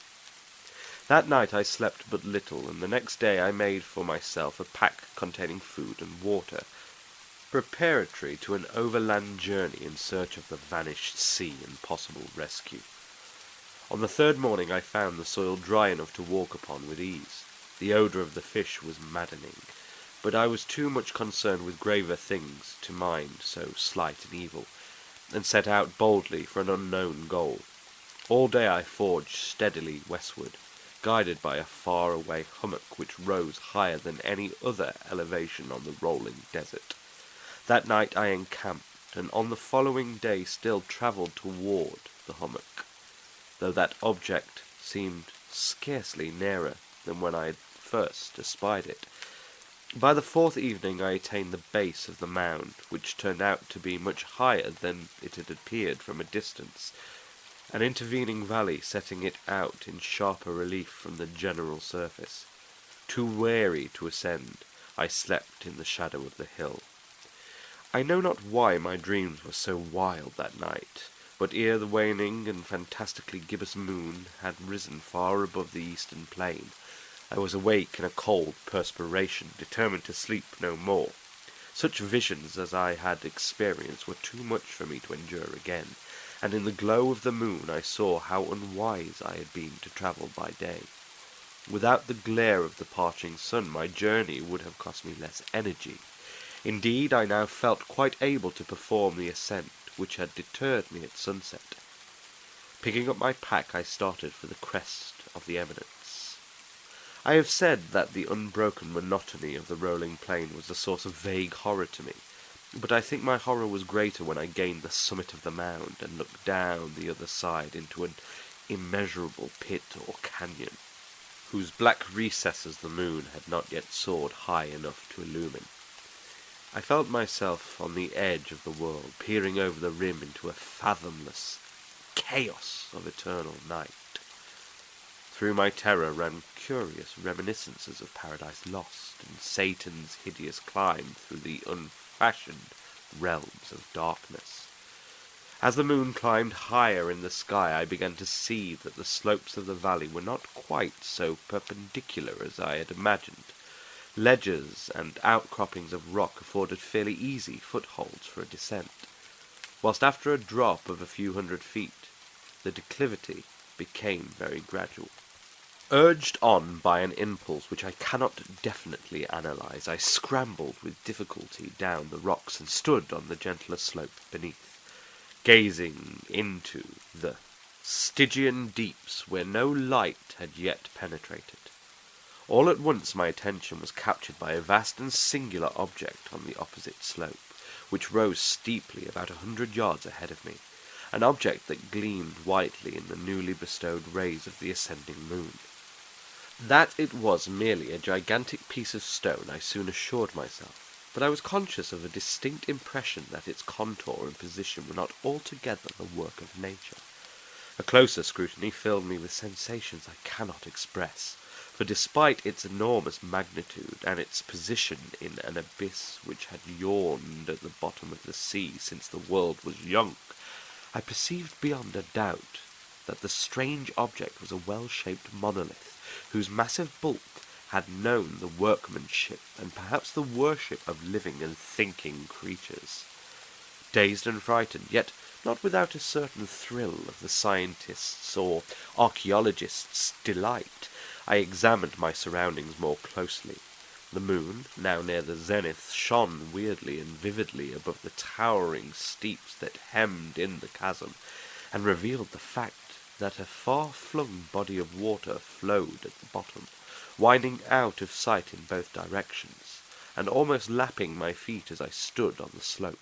That night I slept but little, and the next day I made for myself a pack containing food and water, preparatory to an overland journey in search of the vanished sea and possible rescue. On the third morning I found the soil dry enough to walk upon with ease. The odour of the fish was maddening, but I was too much concerned with graver things to mind so slight an evil, and set out boldly for an unknown goal. All day I forged steadily westward, guided by a far-away hummock which rose higher than any other elevation on the rolling desert. That night I encamped, and on the following day still travelled toward the hummock, though that object seemed scarcely nearer than when I had first espied it. By the fourth evening I attained the base of the mound, which turned out to be much higher than it had appeared from a distance, an intervening valley setting it out in sharper relief from the general surface. Too weary to ascend, I slept in the shadow of the hill. I know not why my dreams were so wild that night, but ere the waning and fantastically gibbous moon had risen far above the eastern plain, I was awake in a cold perspiration, determined to sleep no more. Such visions as I had experienced were too much for me to endure again, and in the glow of the moon I saw how unwise I had been to travel by day. Without the glare of the parching sun, my journey would have cost me less energy. Indeed, I now felt quite able to perform the ascent which had deterred me at sunset. Picking up my pack, I started for the crest of the eminence. I have said that the unbroken monotony of the rolling plain was a source of vague horror to me, but I think my horror was greater when I gained the summit of the mound and looked down the other side into an immeasurable pit or canyon, whose black recesses the moon had not yet soared high enough to illumine. I felt myself on the edge of the world, peering over the rim into a fathomless chaos of eternal night. Through my terror ran curious reminiscences of Paradise Lost and Satan's hideous climb through the unfashioned realms of darkness. As the moon climbed higher in the sky, I began to see that the slopes of the valley were not quite so perpendicular as I had imagined. Ledges and outcroppings of rock afforded fairly easy footholds for a descent, whilst after a drop of a few hundred feet, the declivity became very gradual. Urged on by an impulse which I cannot definitely analyze, I scrambled with difficulty down the rocks and stood on the gentler slope beneath, gazing into the Stygian deeps where no light had yet penetrated. All at once my attention was captured by a vast and singular object on the opposite slope, which rose steeply about 100 yards ahead of me, an object that gleamed whitely in the newly bestowed rays of the ascending moon. That it was merely a gigantic piece of stone I soon assured myself, but I was conscious of a distinct impression that its contour and position were not altogether the work of nature. A closer scrutiny filled me with sensations I cannot express, for despite its enormous magnitude and its position in an abyss which had yawned at the bottom of the sea since the world was young, I perceived beyond a doubt that the strange object was a well-shaped monolith, whose massive bulk had known the workmanship and perhaps the worship of living and thinking creatures. Dazed and frightened, yet not without a certain thrill of the scientist's or archaeologist's delight, I examined my surroundings more closely. The moon, now near the zenith, shone weirdly and vividly above the towering steeps that hemmed in the chasm, and revealed the fact that a far-flung body of water flowed at the bottom, winding out of sight in both directions, and almost lapping my feet as I stood on the slope.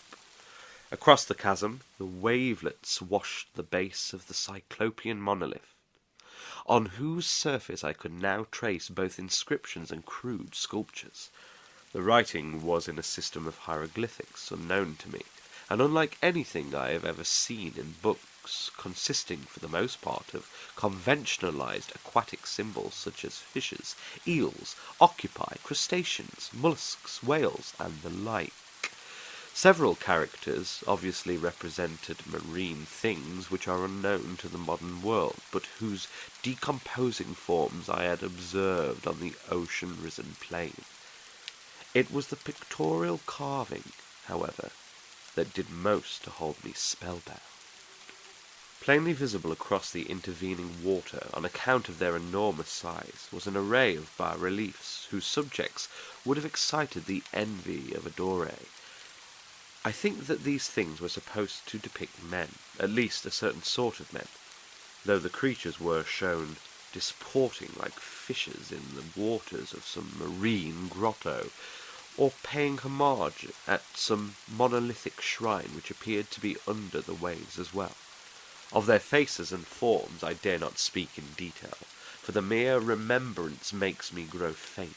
Across the chasm, the wavelets washed the base of the cyclopean monolith, on whose surface I could now trace both inscriptions and crude sculptures. The writing was in a system of hieroglyphics unknown to me, and unlike anything I have ever seen in books, consisting for the most part of conventionalized aquatic symbols such as fishes, eels, octopi, crustaceans, mollusks, whales, and the like. Several characters obviously represented marine things which are unknown to the modern world, but whose decomposing forms I had observed on the ocean-risen plain. It was the pictorial carving, however, that did most to hold me spellbound. Plainly visible across the intervening water, on account of their enormous size, was an array of bas-reliefs whose subjects would have excited the envy of a Doré. I think that these things were supposed to depict men, at least a certain sort of men, though the creatures were shown disporting like fishes in the waters of some marine grotto, or paying homage at some monolithic shrine which appeared to be under the waves as well. Of their faces and forms I dare not speak in detail, for the mere remembrance makes me grow faint,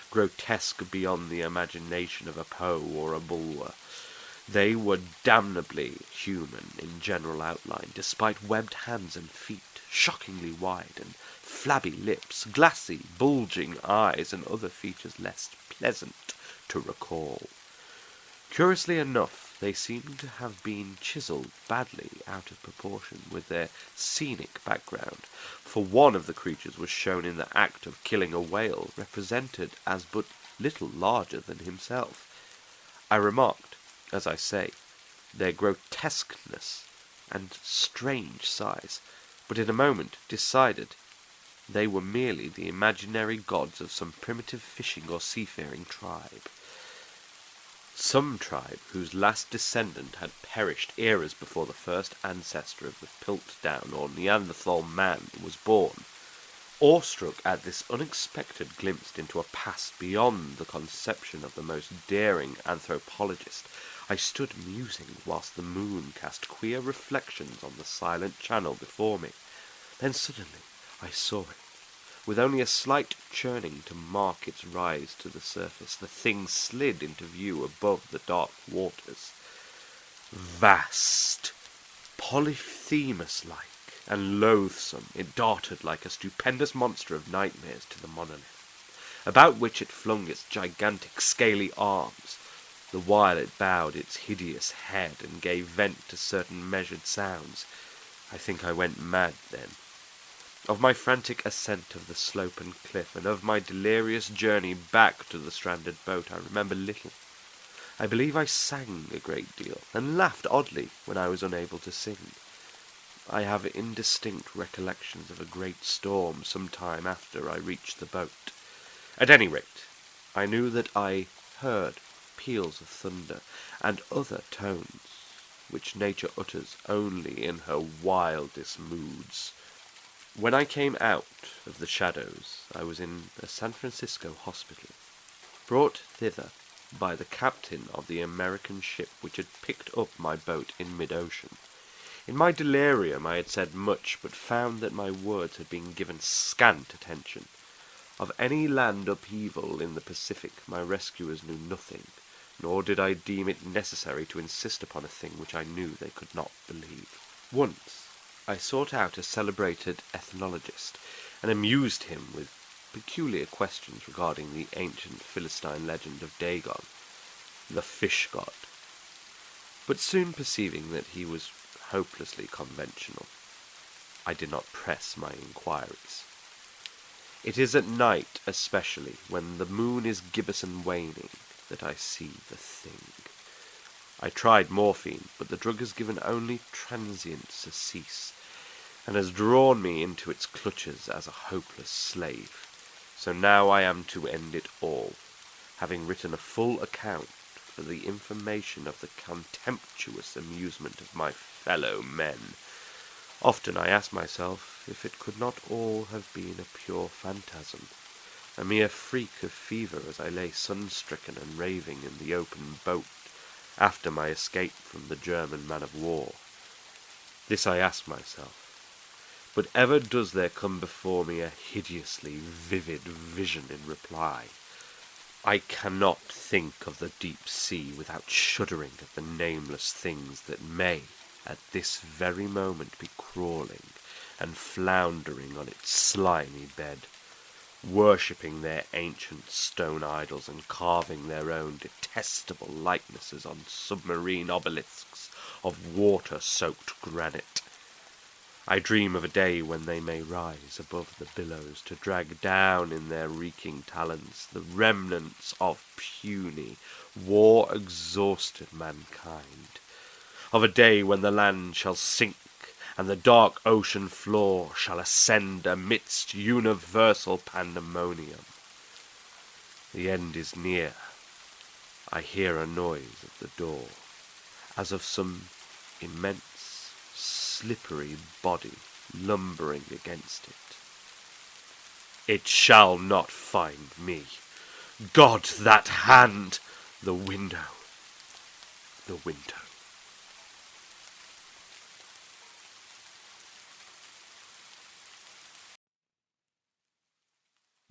grotesque beyond the imagination of a Poe or a Bulwer. They were damnably human in general outline, despite webbed hands and feet, shockingly wide, and flabby lips, glassy, bulging eyes, and other features less pleasant to recall. Curiously enough, they seemed to have been chiselled badly out of proportion with their scenic background, for one of the creatures was shown in the act of killing a whale, represented as but little larger than himself. I remarked, as I say, their grotesqueness and strange size, but in a moment decided they were merely the imaginary gods of some primitive fishing or seafaring tribe. Some tribe whose last descendant had perished eras before the first ancestor of the Piltdown or Neanderthal man was born. Awestruck at this unexpected glimpse into a past beyond the conception of the most daring anthropologist, I stood musing whilst the moon cast queer reflections on the silent channel before me. Then suddenly I saw it. With only a slight churning to mark its rise to the surface, the thing slid into view above the dark waters. Vast, Polyphemus-like, and loathsome, it darted like a stupendous monster of nightmares to the monolith, about which it flung its gigantic scaly arms, the while it bowed its hideous head and gave vent to certain measured sounds. I think I went mad then. Of my frantic ascent of the slope and cliff, and of my delirious journey back to the stranded boat, I remember little. I believe I sang a great deal, and laughed oddly when I was unable to sing. I have indistinct recollections of a great storm some time after I reached the boat. At any rate, I knew that I heard peals of thunder, and other tones, which nature utters only in her wildest moods. When I came out of the shadows, I was in a San Francisco hospital, brought thither by the captain of the American ship which had picked up my boat in mid-ocean. In my delirium I had said much, but found that my words had been given scant attention. Of any land upheaval in the Pacific my rescuers knew nothing, nor did I deem it necessary to insist upon a thing which I knew they could not believe. Once I sought out a celebrated ethnologist, and amused him with peculiar questions regarding the ancient Philistine legend of Dagon, the fish god. But soon perceiving that he was hopelessly conventional, I did not press my inquiries. It is at night, especially, when the moon is gibbous and waning, that I see the thing. I tried morphine, but the drug has given only transient surcease, and has drawn me into its clutches as a hopeless slave. So now I am to end it all, having written a full account for the information of the contemptuous amusement of my fellow men. Often I ask myself if it could not all have been a pure phantasm, a mere freak of fever as I lay sun-stricken and raving in the open boat after my escape from the German man-of-war. This I ask myself, but ever does there come before me a hideously vivid vision in reply. I cannot think of the deep sea without shuddering at the nameless things that may, at this very moment, be crawling and floundering on its slimy bed, worshipping their ancient stone idols and carving their own detestable likenesses on submarine obelisks of water-soaked granite. I dream of a day when they may rise above the billows to drag down in their reeking talons the remnants of puny, war-exhausted mankind. Of a day when the land shall sink and the dark ocean floor shall ascend amidst universal pandemonium. The end is near. I hear a noise at the door, as of some immense, slippery body lumbering against it. It shall not find me. God, that hand! The window. The window.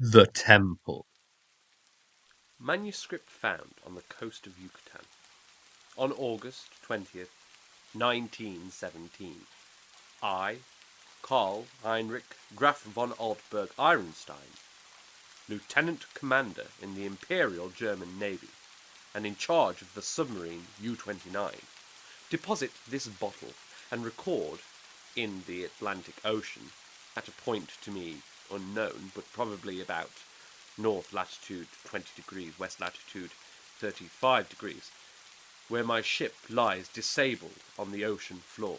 The Temple. Manuscript found on the coast of Yucatan. On August 20th, 1917. I, Karl Heinrich Graf von Altberg-Eirenstein, Lieutenant Commander in the Imperial German Navy, and in charge of the submarine U-29, deposit this bottle and record in the Atlantic Ocean, at a point to me unknown, but probably about north latitude 20 degrees, west latitude 35 degrees, where my ship lies disabled on the ocean floor.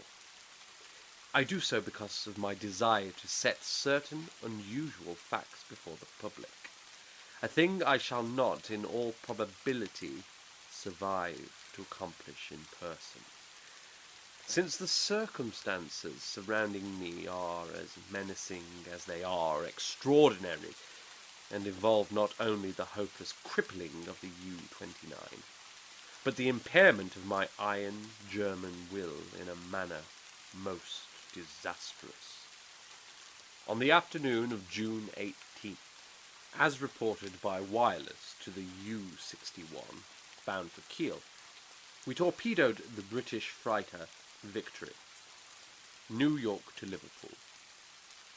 I do so because of my desire to set certain unusual facts before the public, a thing I shall not, in all probability, survive to accomplish in person. Since the circumstances surrounding me are as menacing as they are extraordinary, and involve not only the hopeless crippling of the U-29, but the impairment of my iron German will in a manner most disastrous. On the afternoon of June 18th, as reported by wireless to the U-61, bound for Kiel, we torpedoed the British freighter Victory, New York to Liverpool,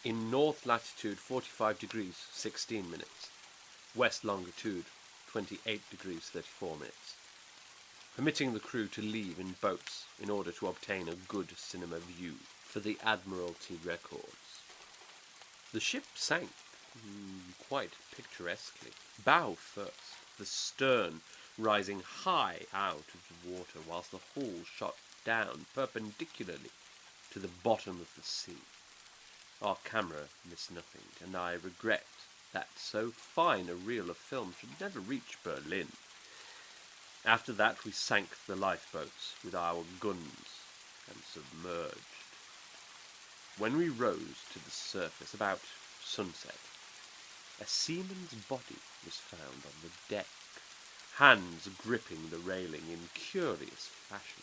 in north latitude 45 degrees 16 minutes, west longitude 28 degrees 34 minutes, permitting the crew to leave in boats in order to obtain a good cinema view for the Admiralty records. The ship sank quite picturesquely, bow first, the stern rising high out of the water whilst the hull shot down perpendicularly to the bottom of the sea. Our camera missed nothing, and I regret that so fine a reel of film should never reach Berlin. After that we sank the lifeboats with our guns and submerged. When we rose to the surface about sunset, a seaman's body was found on the deck, hands gripping the railing in curious fashion.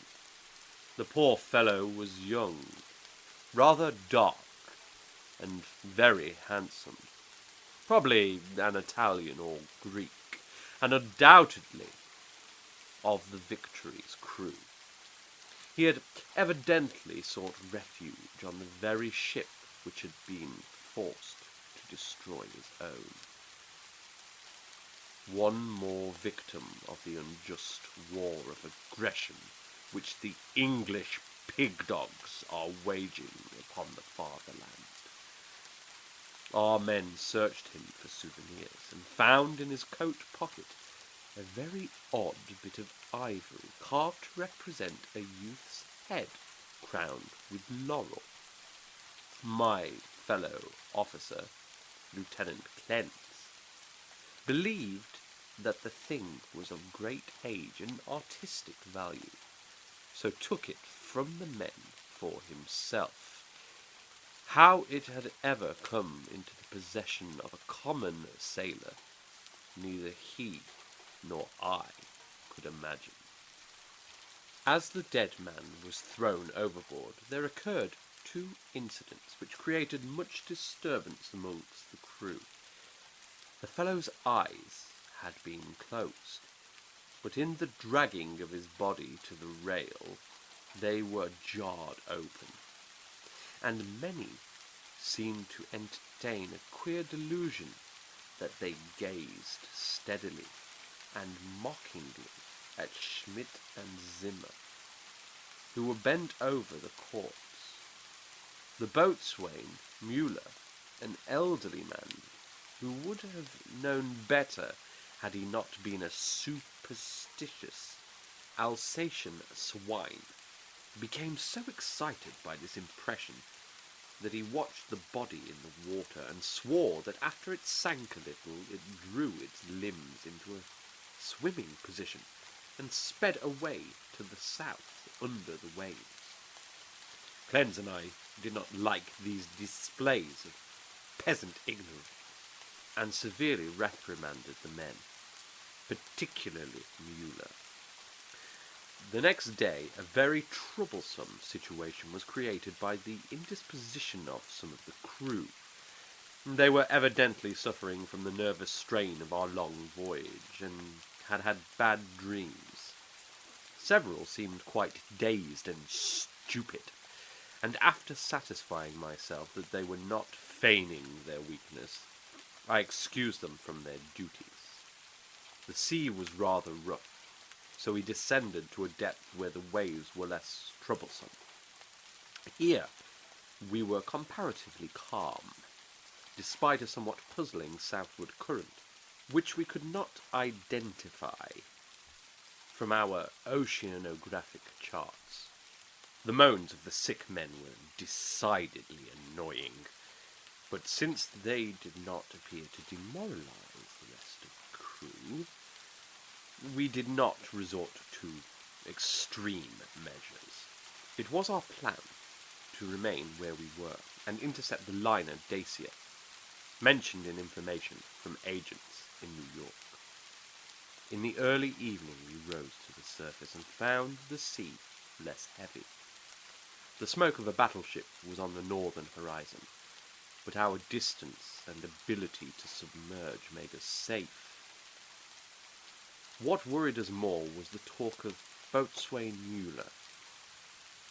The poor fellow was young, rather dark, and very handsome, probably an Italian or Greek, and undoubtedly of the Victory's crew. He had evidently sought refuge on the very ship which had been forced to destroy his own. One more victim of the unjust war of aggression which the English pig dogs are waging upon the fatherland. Our men searched him for souvenirs, and found in his coat pocket a very odd bit of ivory carved to represent a youth's head crowned with laurel. My fellow officer, Lieutenant Clens, believed that the thing was of great age and artistic value, so took it from the men for himself. How it had ever come into the possession of a common sailor, neither he nor I could imagine. As the dead man was thrown overboard, there occurred two incidents which created much disturbance amongst the crew. The fellow's eyes had been closed, but in the dragging of his body to the rail, they were jarred open, and many seemed to entertain a queer delusion that they gazed steadily and mockingly at Schmidt and Zimmer, who were bent over the corpse. The boatswain, Müller, an elderly man, who would have known better had he not been a superstitious Alsatian swine, became so excited by this impression that he watched the body in the water and swore that after it sank a little it drew its limbs into a swimming position and sped away to the south under the waves. Clens and I did not like these displays of peasant ignorance, and severely reprimanded the men, particularly Müller. The next day a very troublesome situation was created by the indisposition of some of the crew. They were evidently suffering from the nervous strain of our long voyage, and had had bad dreams. Several seemed quite dazed and stupid, and after satisfying myself that they were not feigning their weakness, I excused them from their duties. The sea was rather rough, so we descended to a depth where the waves were less troublesome. Here we were comparatively calm, despite a somewhat puzzling southward current, which we could not identify from our oceanographic charts. The moans of the sick men were decidedly annoying, but since they did not appear to demoralize the rest of the crew, we did not resort to extreme measures. It was our plan to remain where we were and intercept the liner Dacia, mentioned in information from agents in New York. In the early evening we rose to the surface and found the sea less heavy. The smoke of a battleship was on the northern horizon, but our distance and ability to submerge made us safe. What worried us more was the talk of Boatswain Mueller,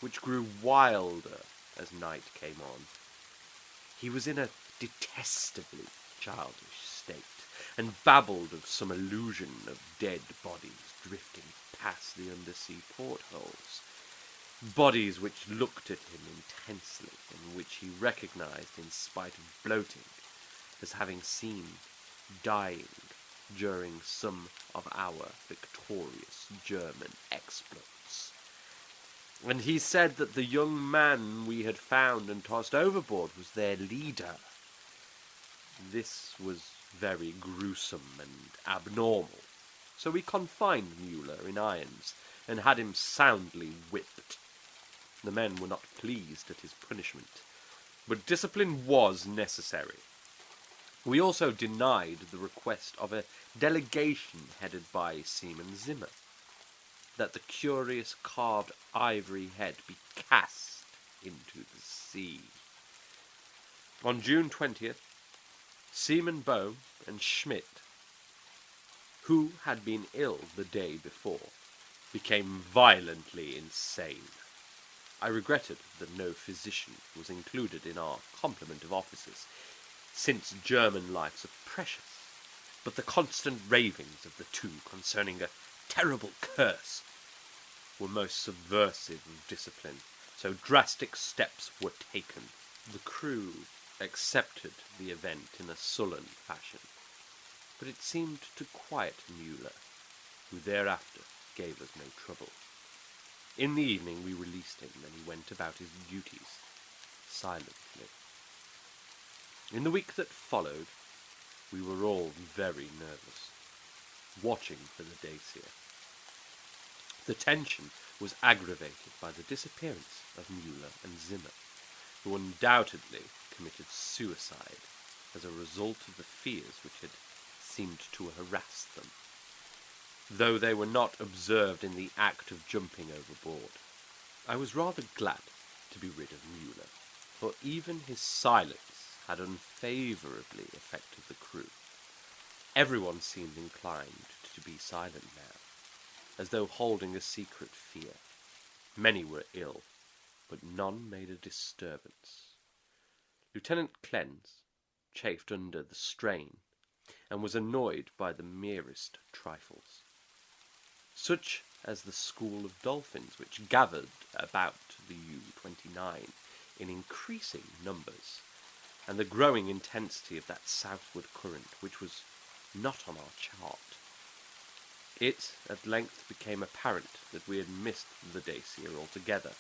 which grew wilder as night came on. He was in a detestably childish state, and babbled of some illusion of dead bodies drifting past the undersea portholes. Bodies which looked at him intensely, and which he recognized in spite of bloating as having seen dying during some of our victorious German exploits. And he said that the young man we had found and tossed overboard was their leader. This was very gruesome and abnormal, so we confined Mueller in irons and had him soundly whipped. The men were not pleased at his punishment, but discipline was necessary. We also denied the request of a delegation headed by Seaman Zimmer, that the curious carved ivory head be cast into the sea. On June 20th, Seaman Bohm and Schmidt, who had been ill the day before, became violently insane. I regretted that no physician was included in our complement of officers, since German lives are precious, but the constant ravings of the two concerning a terrible curse were most subversive of discipline, so drastic steps were taken. The crew accepted the event in a sullen fashion, but it seemed to quiet Mueller, who thereafter gave us no trouble. In the evening we released him, and he went about his duties silently. In the week that followed, we were all very nervous, watching for the Dacia. The tension was aggravated by the disappearance of Mueller and Zimmer, who undoubtedly committed suicide as a result of the fears which had seemed to harass them, though they were not observed in the act of jumping overboard. I was rather glad to be rid of Mueller, for even his silence had unfavourably affected the crew. Everyone seemed inclined to be silent now, as though holding a secret fear. Many were ill, but none made a disturbance. Lieutenant Clens chafed under the strain, and was annoyed by the merest trifles, such as the school of dolphins which gathered about the U-29 in increasing numbers, and the growing intensity of that southward current which was not on our chart. It at length became apparent that we had missed the Dacia altogether.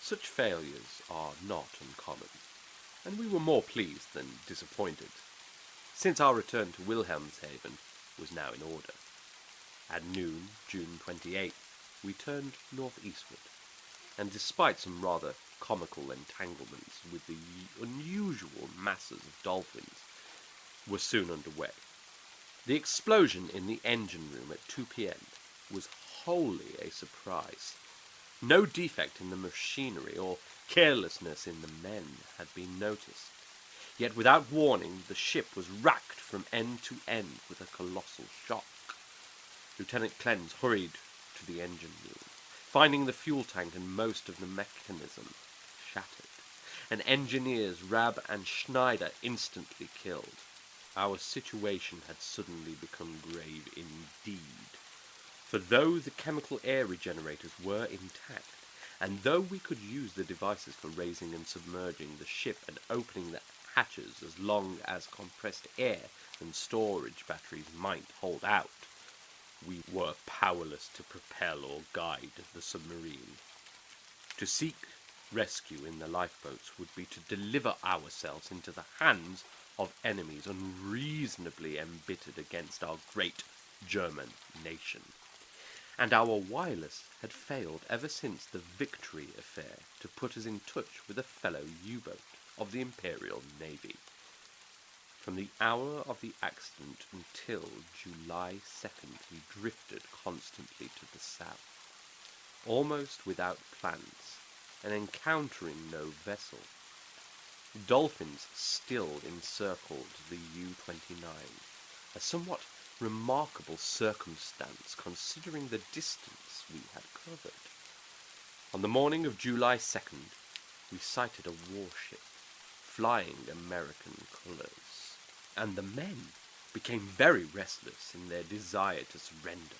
Such failures are not uncommon, and we were more pleased than disappointed, since our return to Wilhelmshaven was now in order. At noon, June 28th, we turned northeastward, and despite some rather comical entanglements with the unusual masses of dolphins, were soon underway. The explosion in the engine room at 2 p.m. was wholly a surprise. No defect in the machinery or carelessness in the men had been noticed. Yet without warning, the ship was racked from end to end with a colossal shock. Lieutenant Clens hurried to the engine room, finding the fuel tank and most of the mechanism shattered, and engineers Rab and Schneider instantly killed. Our situation had suddenly become grave indeed. For though the chemical air regenerators were intact, and though we could use the devices for raising and submerging the ship and opening the hatches as long as compressed air and storage batteries might hold out, we were powerless to propel or guide the submarine. To seek rescue in the lifeboats would be to deliver ourselves into the hands of enemies unreasonably embittered against our great German nation. And our wireless had failed ever since the Victory affair to put us in touch with a fellow U-boat of the Imperial Navy. From the hour of the accident until July 2nd, we drifted constantly to the south, almost without plans, and encountering no vessel. Dolphins still encircled the U-29, a somewhat remarkable circumstance considering the distance we had covered. On the morning of July 2nd, we sighted a warship, flying American colors, and the men became very restless in their desire to surrender.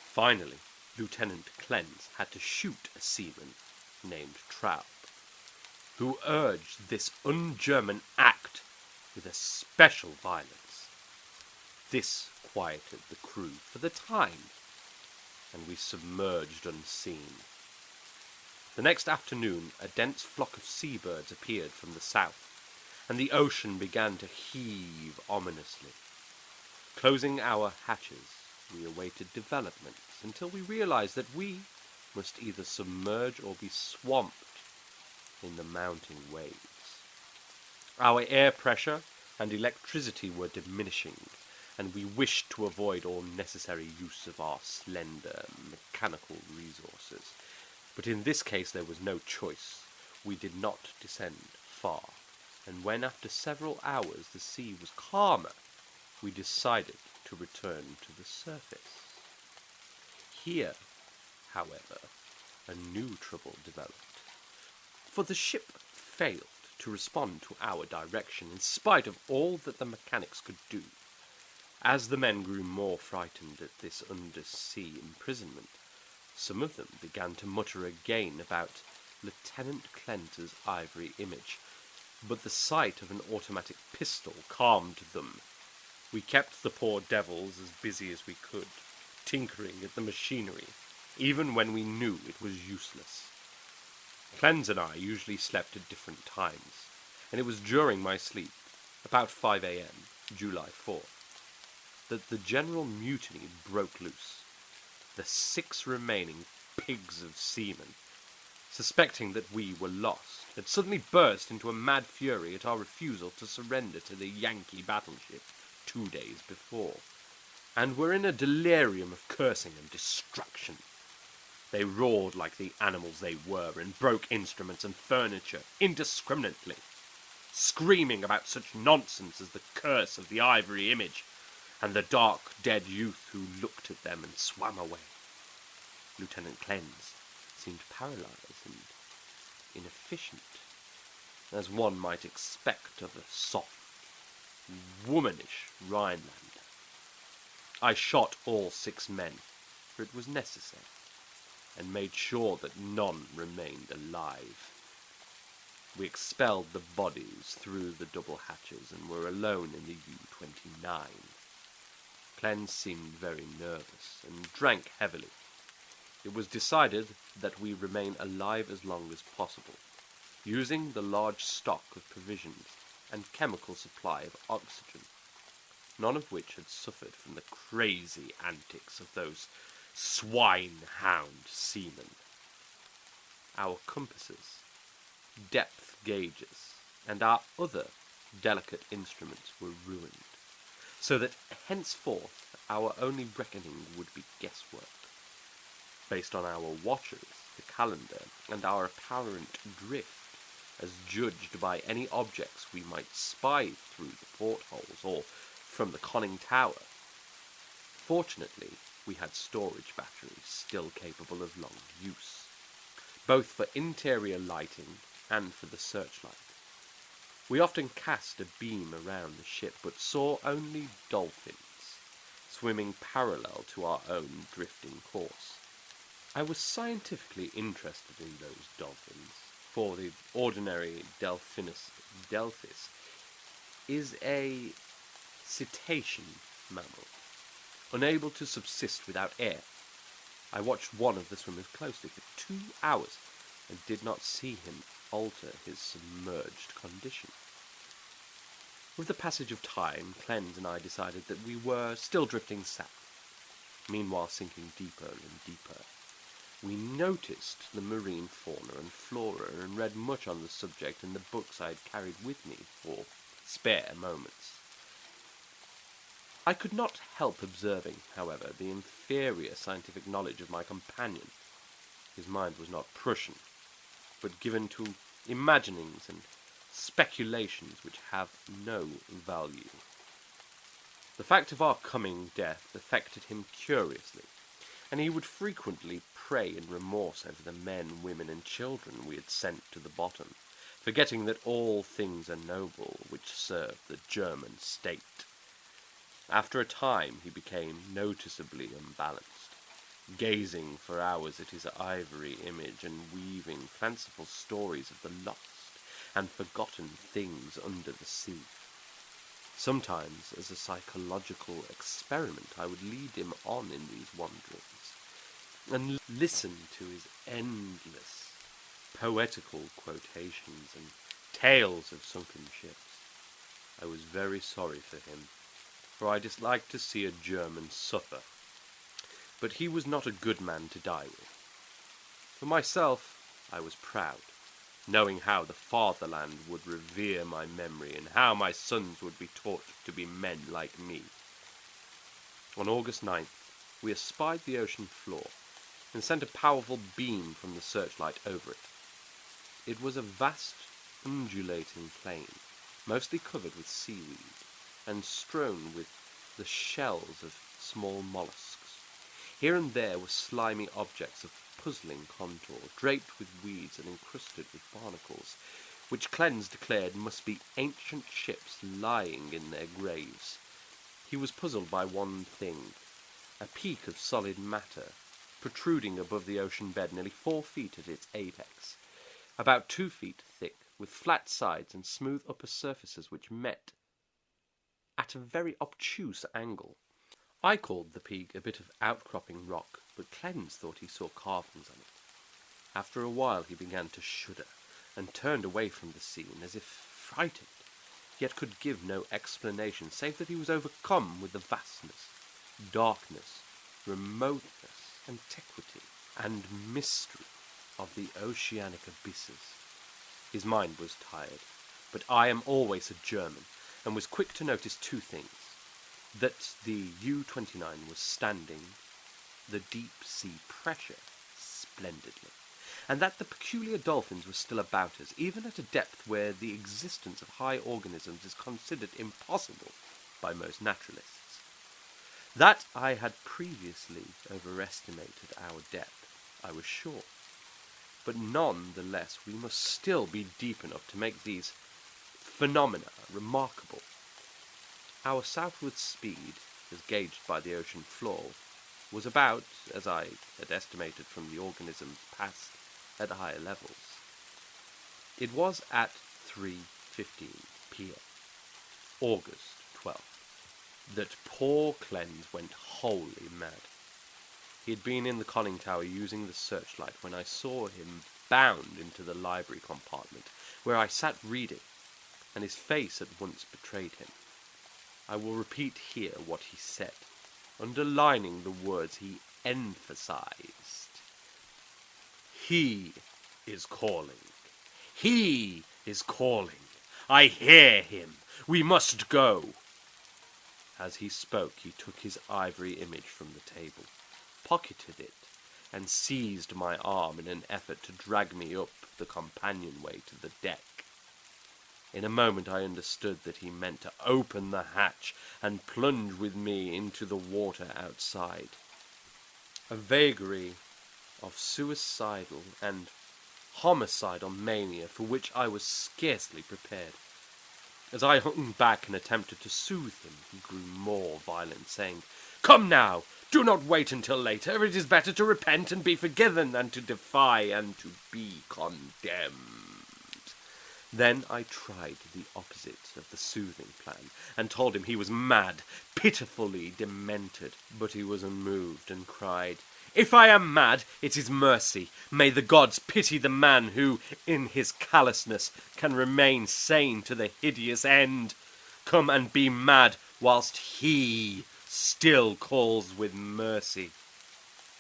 Finally, Lieutenant Clens had to shoot a seaman named Traub, who urged this un-German act with especial violence. This quieted the crew for the time, and we submerged unseen. The next afternoon, a dense flock of seabirds appeared from the south, and the ocean began to heave ominously. Closing our hatches, we awaited developments until we realized that we must either submerge or be swamped in the mounting waves. Our air pressure and electricity were diminishing, and we wished to avoid all necessary use of our slender mechanical resources. But in this case there was no choice. We did not descend far, and when after several hours the sea was calmer, we decided to return to the surface. Here, however, a new trouble developed. For the ship failed to respond to our direction in spite of all that the mechanics could do. As the men grew more frightened at this undersea imprisonment, some of them began to mutter again about Lieutenant Clens's ivory image, but the sight of an automatic pistol calmed them. We kept the poor devils as busy as we could, tinkering at the machinery, even when we knew it was useless. Clens and I usually slept at different times, and it was during my sleep, about 5 a.m., July 4th, that the general mutiny broke loose. The 6 remaining pigs of seamen, suspecting that we were lost, had suddenly burst into a mad fury at our refusal to surrender to the Yankee battleship 2 days before, and were in a delirium of cursing and destruction. They roared like the animals they were, and broke instruments and furniture indiscriminately, screaming about such nonsense as the curse of the ivory image, and the dark, dead youth who looked at them and swam away. Lieutenant Clens seemed paralyzed and inefficient, as one might expect of a soft, womanish Rhinelander. I shot all 6 men, for it was necessary, and made sure that none remained alive. We expelled the bodies through the double hatches and were alone in the U-29. Clens seemed very nervous and drank heavily. It was decided that we remain alive as long as possible, using the large stock of provisions and chemical supply of oxygen, none of which had suffered from the crazy antics of those swine-hound seamen. Our compasses, depth gauges, and our other delicate instruments were ruined, so that henceforth our only reckoning would be guesswork, based on our watches, the calendar, and our apparent drift as judged by any objects we might spy through the portholes or from the conning tower. Fortunately, we had storage batteries still capable of long use, both for interior lighting and for the searchlight. We often cast a beam around the ship, but saw only dolphins, swimming parallel to our own drifting course. I was scientifically interested in those dolphins, for the ordinary delphis is a cetacean mammal, unable to subsist without air. I watched one of the swimmers closely for 2 hours and did not see him alter his submerged condition. With the passage of time, Cleanse and I decided that we were still drifting south, meanwhile sinking deeper and deeper. We noticed the marine fauna and flora and read much on the subject in the books I had carried with me for spare moments. I could not help observing, however, the inferior scientific knowledge of my companion. His mind was not Prussian, but given to imaginings and speculations which have no value. The fact of our coming death affected him curiously, and he would frequently pray in remorse over the men, women, and children we had sent to the bottom, forgetting that all things are noble which serve the German state. After a time he became noticeably unbalanced, gazing for hours at his ivory image and weaving fanciful stories of the lost and forgotten things under the sea. Sometimes, as a psychological experiment, I would lead him on in these wanderings, and listen to his endless poetical quotations and tales of sunken ships. I was very sorry for him, for I disliked to see a German suffer, but he was not a good man to die with. For myself, I was proud, knowing how the fatherland would revere my memory and how my sons would be taught to be men like me. On August 9th, we espied the ocean floor and sent a powerful beam from the searchlight over it. It was a vast, undulating plain, mostly covered with seaweed and strewn with the shells of small mollusks. Here and there were slimy objects of puzzling contour, draped with weeds and encrusted with barnacles, which Cleanse declared must be ancient ships lying in their graves. He was puzzled by one thing, a peak of solid matter, protruding above the ocean bed nearly 4 feet at its apex, about 2 feet thick, with flat sides and smooth upper surfaces which met at a very obtuse angle. I called the peak a bit of outcropping rock, but Cleanse thought he saw carvings on it. After a while he began to shudder, and turned away from the scene as if frightened, yet could give no explanation, save that he was overcome with the vastness, darkness, remoteness, antiquity, and mystery of the oceanic abysses. His mind was tired, but I am always a German, and was quick to notice 2 things. That the U-29 was standing the deep-sea pressure splendidly, and that the peculiar dolphins were still about us, even at a depth where the existence of high organisms is considered impossible by most naturalists. That I had previously overestimated our depth, I was sure, but none the less we must still be deep enough to make these phenomena remarkable. Our southward speed, as gauged by the ocean floor, was about, as I had estimated from the organisms passed at higher levels. It was at 3:15 p.m., August 12th, that poor Cleanse went wholly mad. He had been in the conning tower using the searchlight when I saw him bound into the library compartment, where I sat reading, and his face at once betrayed him. I will repeat here what he said, underlining the words he emphasized. "He is calling. He is calling. I hear him. We must go." As he spoke, he took his ivory image from the table, pocketed it, and seized my arm in an effort to drag me up the companionway to the deck. In a moment I understood that he meant to open the hatch and plunge with me into the water outside. A vagary of suicidal and homicidal mania for which I was scarcely prepared. As I hung back and attempted to soothe him, he grew more violent, saying, "Come now, do not wait until later. It is better to repent and be forgiven than to defy and to be condemned." Then I tried the opposite of the soothing plan, and told him he was mad, pitifully demented. But he was unmoved, and cried, "If I am mad, it is mercy. May the gods pity the man who, in his callousness, can remain sane to the hideous end. Come and be mad, whilst he still calls with mercy."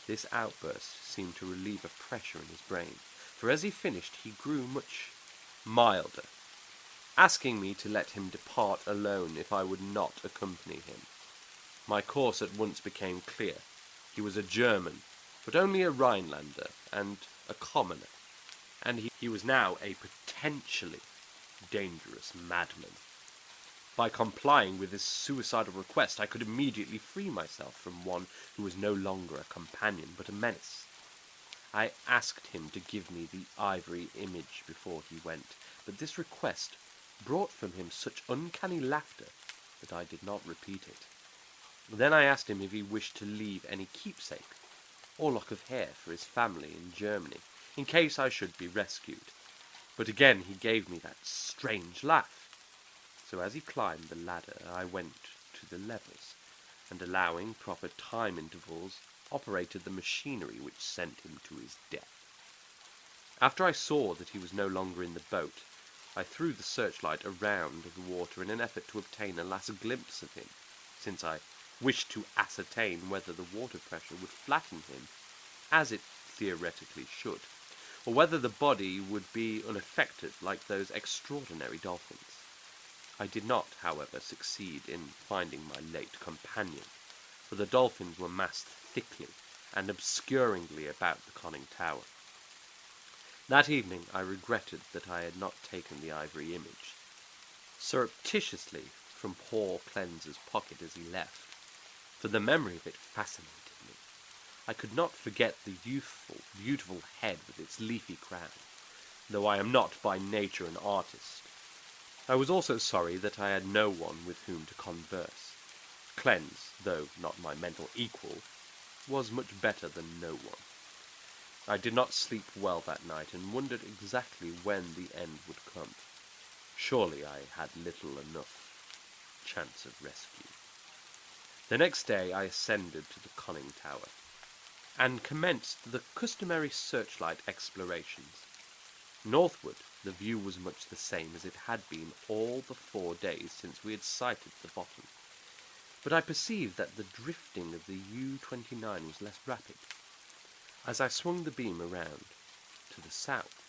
This outburst seemed to relieve a pressure in his brain, for as he finished he grew much milder, asking me to let him depart alone if I would not accompany him. My course at once became clear. He was a German, but only a Rhinelander and a commoner, and he was now a potentially dangerous madman. By complying with his suicidal request, I could immediately free myself from one who was no longer a companion, but a menace. I asked him to give me the ivory image before he went, but this request brought from him such uncanny laughter that I did not repeat it. Then I asked him if he wished to leave any keepsake or lock of hair for his family in Germany, in case I should be rescued. But again he gave me that strange laugh. So as he climbed the ladder, I went to the levers, and allowing proper time intervals, operated the machinery which sent him to his death. After I saw that he was no longer in the boat, I threw the searchlight around the water in an effort to obtain a last glimpse of him, since I wished to ascertain whether the water pressure would flatten him, as it theoretically should, or whether the body would be unaffected like those extraordinary dolphins. I did not, however, succeed in finding my late companion, for the dolphins were massed thickly and obscuringly about the conning tower. That evening I regretted that I had not taken the ivory image surreptitiously from poor Cleanser's pocket as he left, for the memory of it fascinated me. I could not forget the youthful, beautiful head with its leafy crown, though I am not by nature an artist. I was also sorry that I had no one with whom to converse. Cleanse, though not my mental equal, was much better than no one. I did not sleep well that night, and wondered exactly when the end would come. Surely I had little enough chance of rescue. The next day I ascended to the conning tower, and commenced the customary searchlight explorations. Northward, the view was much the same as it had been all the 4 days since we had sighted the bottom, but I perceived that the drifting of the U-29 was less rapid. As I swung the beam around to the south,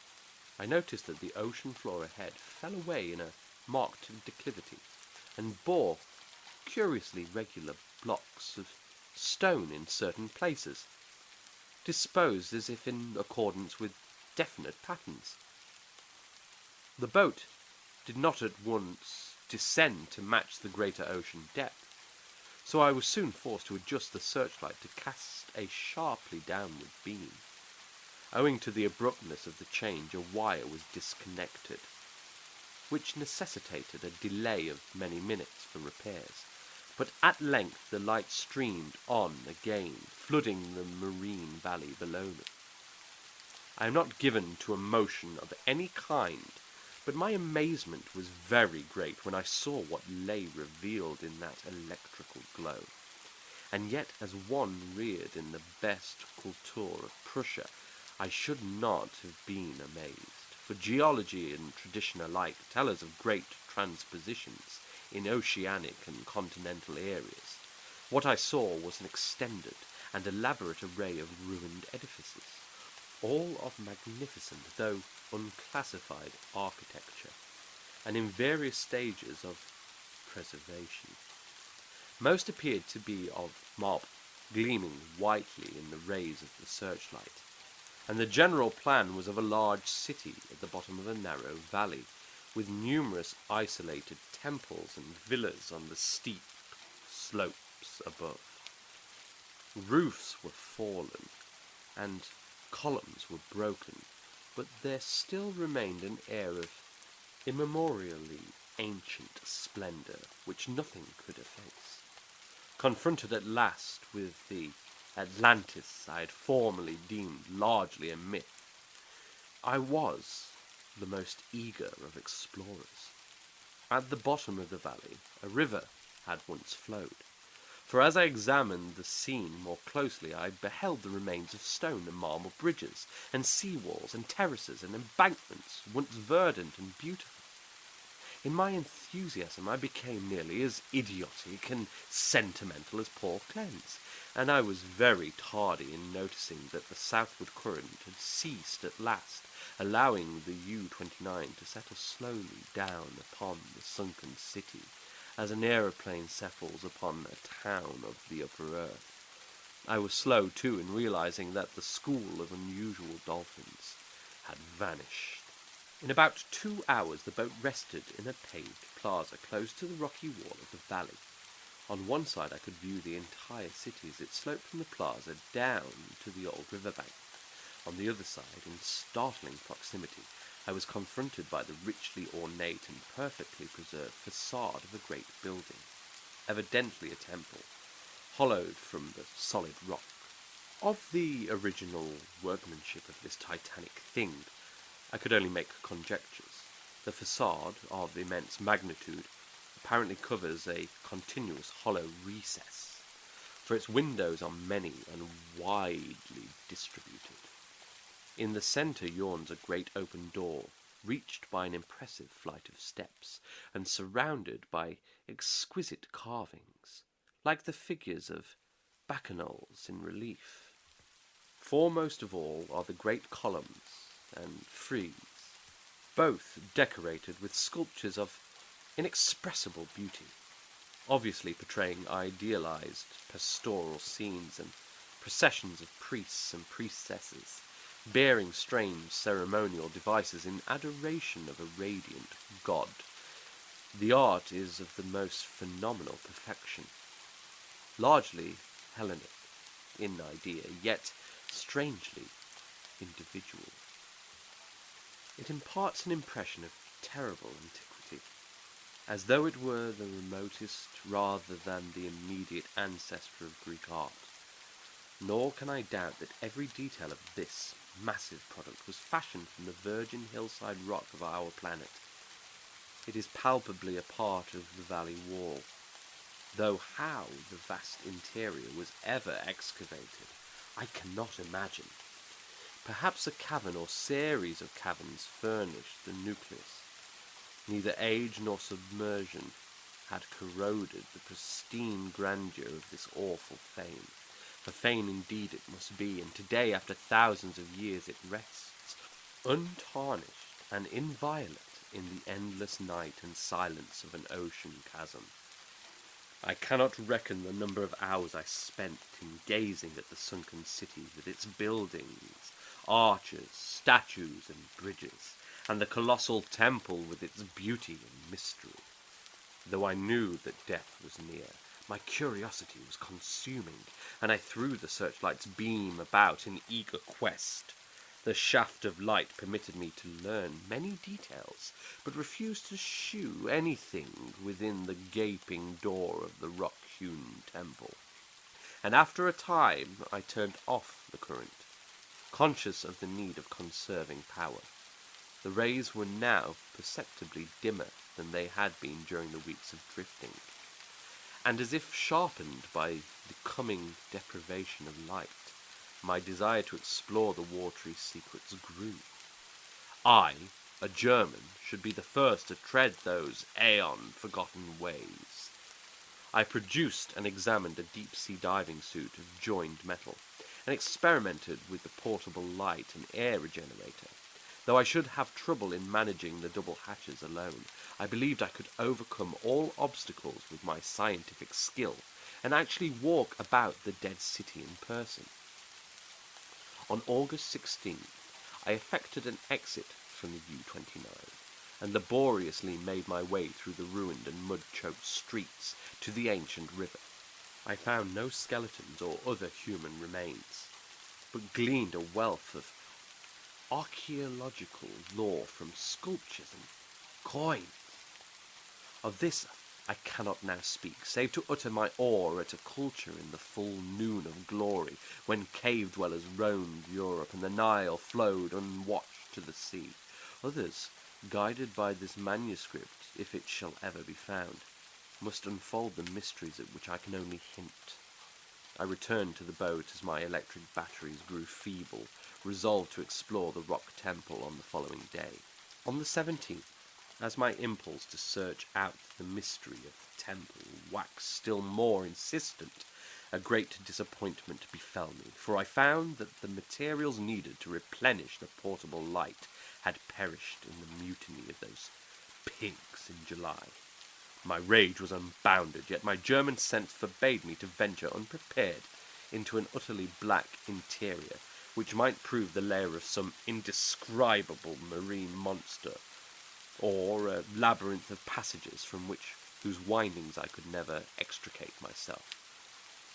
I noticed that the ocean floor ahead fell away in a marked declivity, and bore curiously regular blocks of stone in certain places, disposed as if in accordance with definite patterns. The boat did not at once descend to match the greater ocean depth, so I was soon forced to adjust the searchlight to cast a sharply downward beam. Owing to the abruptness of the change, a wire was disconnected, which necessitated a delay of many minutes for repairs. But at length the light streamed on again, flooding the marine valley below me. I am not given to emotion of any kind, but my amazement was very great when I saw what lay revealed in that electrical glow. And yet, as one reared in the best culture of Prussia, I should not have been amazed, for geology and tradition alike tell us of great transpositions in oceanic and continental areas. What I saw was an extended and elaborate array of ruined edifices, all of magnificent though unclassified architecture, and in various stages of preservation. Most appeared to be of marble, gleaming whitely in the rays of the searchlight. And the general plan was of a large city at the bottom of a narrow valley, with numerous isolated temples and villas on the steep slopes above. Roofs were fallen, and columns were broken, but there still remained an air of immemorially ancient splendor which nothing could efface. Confronted at last with the Atlantis I had formerly deemed largely a myth, I was the most eager of explorers. At the bottom of the valley, a river had once flowed, for as I examined the scene more closely, I beheld the remains of stone and marble bridges, and sea walls, and terraces, and embankments, once verdant and beautiful. In my enthusiasm, I became nearly as idiotic and sentimental as Paul Cleanse, and I was very tardy in noticing that the southward current had ceased at last, allowing the U-29 to settle slowly down upon the sunken city, as an aeroplane settles upon a town of the upper earth. I was slow, too, in realizing that the school of unusual dolphins had vanished. In about 2 hours the boat rested in a paved plaza close to the rocky wall of the valley. On one side I could view the entire city as it sloped from the plaza down to the old riverbank. On the other side, in startling proximity, I was confronted by the richly ornate and perfectly preserved facade of a great building, evidently a temple, hollowed from the solid rock. Of the original workmanship of this titanic thing, I could only make conjectures. The facade, of immense magnitude, apparently covers a continuous hollow recess, for its windows are many and widely distributed. In the centre yawns a great open door, reached by an impressive flight of steps, and surrounded by exquisite carvings, like the figures of bacchanals in relief. Foremost of all are the great columns and frieze, both decorated with sculptures of inexpressible beauty, obviously portraying idealized pastoral scenes and processions of priests and priestesses, bearing strange ceremonial devices in adoration of a radiant god. The art is of the most phenomenal perfection, largely Hellenic in idea, yet strangely individual. It imparts an impression of terrible antiquity, as though it were the remotest rather than the immediate ancestor of Greek art. Nor can I doubt that every detail of this massive product was fashioned from the virgin hillside rock of our planet. It is palpably a part of the valley wall, though how the vast interior was ever excavated, I cannot imagine. Perhaps a cavern or series of caverns furnished the nucleus. Neither age nor submersion had corroded the pristine grandeur of this awful fane. For fane indeed it must be, and today, after thousands of years, it rests, untarnished and inviolate, in the endless night and silence of an ocean chasm. I cannot reckon the number of hours I spent in gazing at the sunken city with its buildings, arches, statues, and bridges, and the colossal temple with its beauty and mystery. Though I knew that death was near, my curiosity was consuming, and I threw the searchlight's beam about in eager quest. The shaft of light permitted me to learn many details, but refused to shew anything within the gaping door of the rock-hewn temple. And after a time I turned off the current, conscious of the need of conserving power. The rays were now perceptibly dimmer than they had been during the weeks of drifting, and as if sharpened by the coming deprivation of light, my desire to explore the watery secrets grew. I, a German, should be the first to tread those aeon-forgotten ways. I produced and examined a deep-sea diving suit of joined metal, and experimented with the portable light and air regenerator. Though I should have trouble in managing the double hatches alone, I believed I could overcome all obstacles with my scientific skill, and actually walk about the dead city in person. On August 16th, I effected an exit from the U-29 and laboriously made my way through the ruined and mud-choked streets to the ancient river. I found no skeletons or other human remains, but gleaned a wealth of archaeological lore from sculptures and coins. Of this I cannot now speak, save to utter my awe at a culture in the full noon of glory, when cave dwellers roamed Europe and the Nile flowed unwatched to the sea. Others, guided by this manuscript, if it shall ever be found, must unfold the mysteries at which I can only hint. I returned to the boat as my electric batteries grew feeble, resolved to explore the rock temple on the following day. On the 17th, as my impulse to search out the mystery of the temple waxed still more insistent, a great disappointment befell me, for I found that the materials needed to replenish the portable light had perished in the mutiny of those pigs in July. My rage was unbounded, yet my German sense forbade me to venture unprepared into an utterly black interior, which might prove the lair of some indescribable marine monster, or a labyrinth of passages from whose windings I could never extricate myself.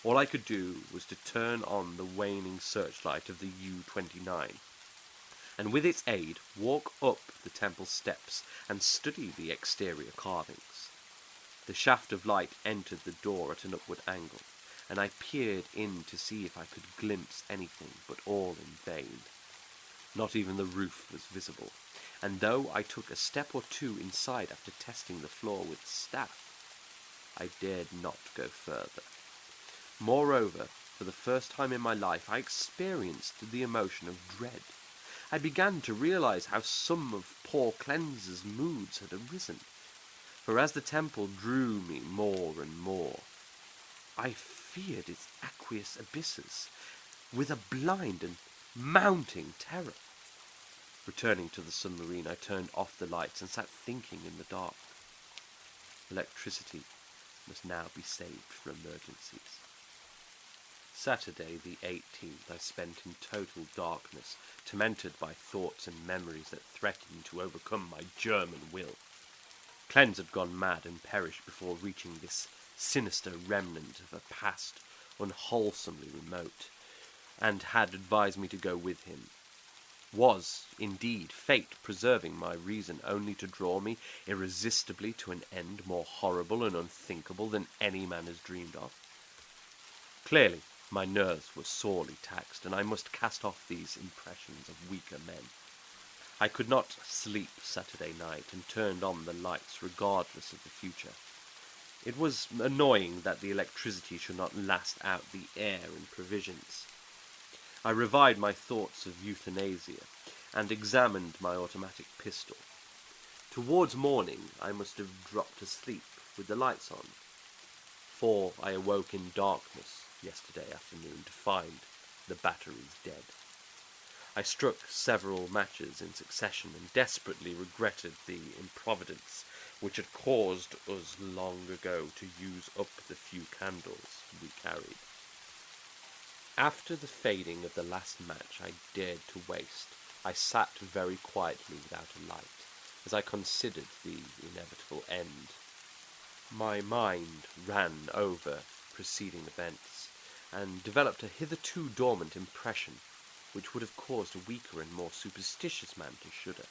All I could do was to turn on the waning searchlight of the U-29, and with its aid walk up the temple steps and study the exterior carvings. The shaft of light entered the door at an upward angle, and I peered in to see if I could glimpse anything, but all in vain. Not even the roof was visible, and though I took a step or two inside after testing the floor with the staff, I dared not go further. Moreover, for the first time in my life, I experienced the emotion of dread. I began to realize how some of poor Cleanse's moods had arisen, for as the temple drew me more and more, I feared its aqueous abysses with a blind and mounting terror. Returning to the submarine, I turned off the lights and sat thinking in the dark. Electricity must now be saved for emergencies. Saturday the 18th I spent in total darkness, tormented by thoughts and memories that threatened to overcome my German will. Cleanse had gone mad and perished before reaching this sinister remnant of a past unwholesomely remote, and had advised me to go with him. Was, indeed, fate preserving my reason only to draw me irresistibly to an end more horrible and unthinkable than any man has dreamed of? Clearly, my nerves were sorely taxed, and I must cast off these impressions of weaker men. I could not sleep Saturday night, and turned on the lights regardless of the future. It was annoying that the electricity should not last out the air and provisions. I revived my thoughts of euthanasia, and examined my automatic pistol. Towards morning I must have dropped asleep with the lights on, for I awoke in darkness yesterday afternoon to find the batteries dead. I struck several matches in succession and desperately regretted the improvidence which had caused us long ago to use up the few candles we carried. After the fading of the last match I dared to waste, I sat very quietly without a light, as I considered the inevitable end. My mind ran over preceding events, and developed a hitherto dormant impression which would have caused a weaker and more superstitious man to shudder.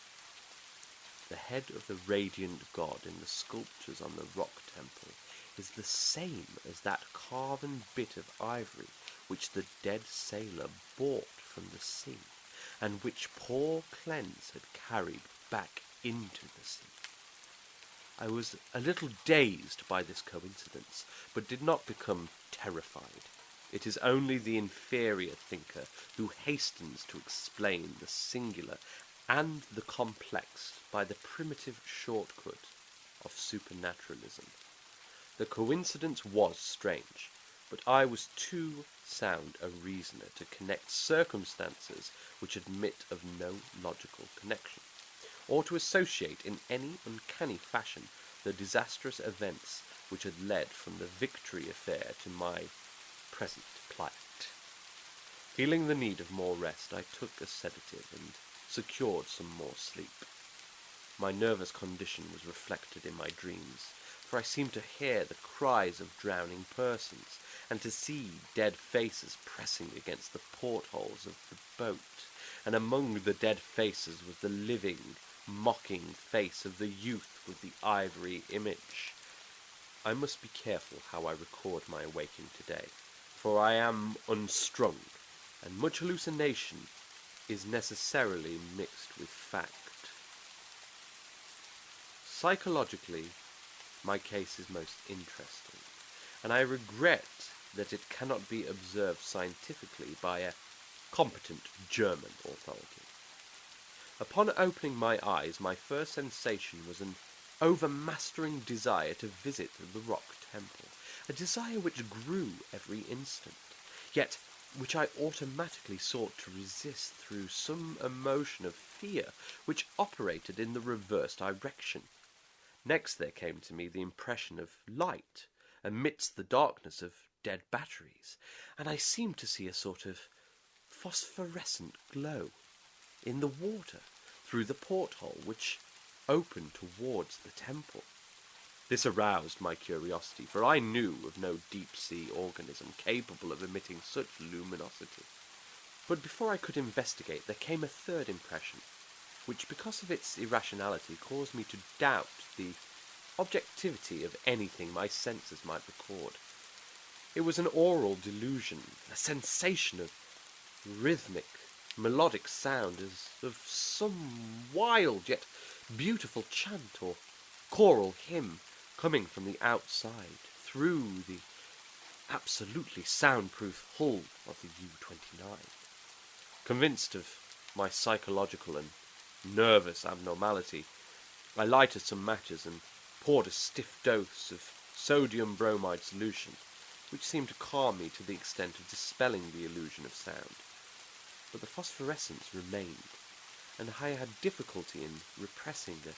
The head of the radiant god in the sculptures on the rock temple is the same as that carven bit of ivory which the dead sailor brought from the sea, and which poor Cleanse had carried back into the sea. I was a little dazed by this coincidence, but did not become terrified. It is only the inferior thinker who hastens to explain the singular and the complex by the primitive shortcut of supernaturalism. The coincidence was strange, but I was too sound a reasoner to connect circumstances which admit of no logical connection, or to associate in any uncanny fashion the disastrous events which had led from the Victory affair to my present plight. Feeling the need of more rest, I took a sedative and secured some more sleep. My nervous condition was reflected in my dreams, for I seemed to hear the cries of drowning persons, and to see dead faces pressing against the portholes of the boat, and among the dead faces was the living, mocking face of the youth with the ivory image. I must be careful how I record my awaking today, for I am unstrung, and much hallucination is necessarily mixed with fact. Psychologically, my case is most interesting, and I regret that it cannot be observed scientifically by a competent German authority. Upon opening my eyes, my first sensation was an overmastering desire to visit the rock temple, a desire which grew every instant, yet which I automatically sought to resist through some emotion of fear which operated in the reverse direction. Next there came to me the impression of light amidst the darkness of dead batteries, and I seemed to see a sort of phosphorescent glow in the water through the porthole which opened towards the temple. This aroused my curiosity, for I knew of no deep-sea organism capable of emitting such luminosity. But before I could investigate, there came a third impression, which, because of its irrationality, caused me to doubt the objectivity of anything my senses might record. It was an aural delusion, a sensation of rhythmic, melodic sound, as of some wild yet beautiful chant or choral hymn coming from the outside through the absolutely soundproof hull of the U-29. Convinced of my psychological and nervous abnormality, I lighted some matches and poured a stiff dose of sodium bromide solution, which seemed to calm me to the extent of dispelling the illusion of sound. But the phosphorescence remained, and I had difficulty in repressing a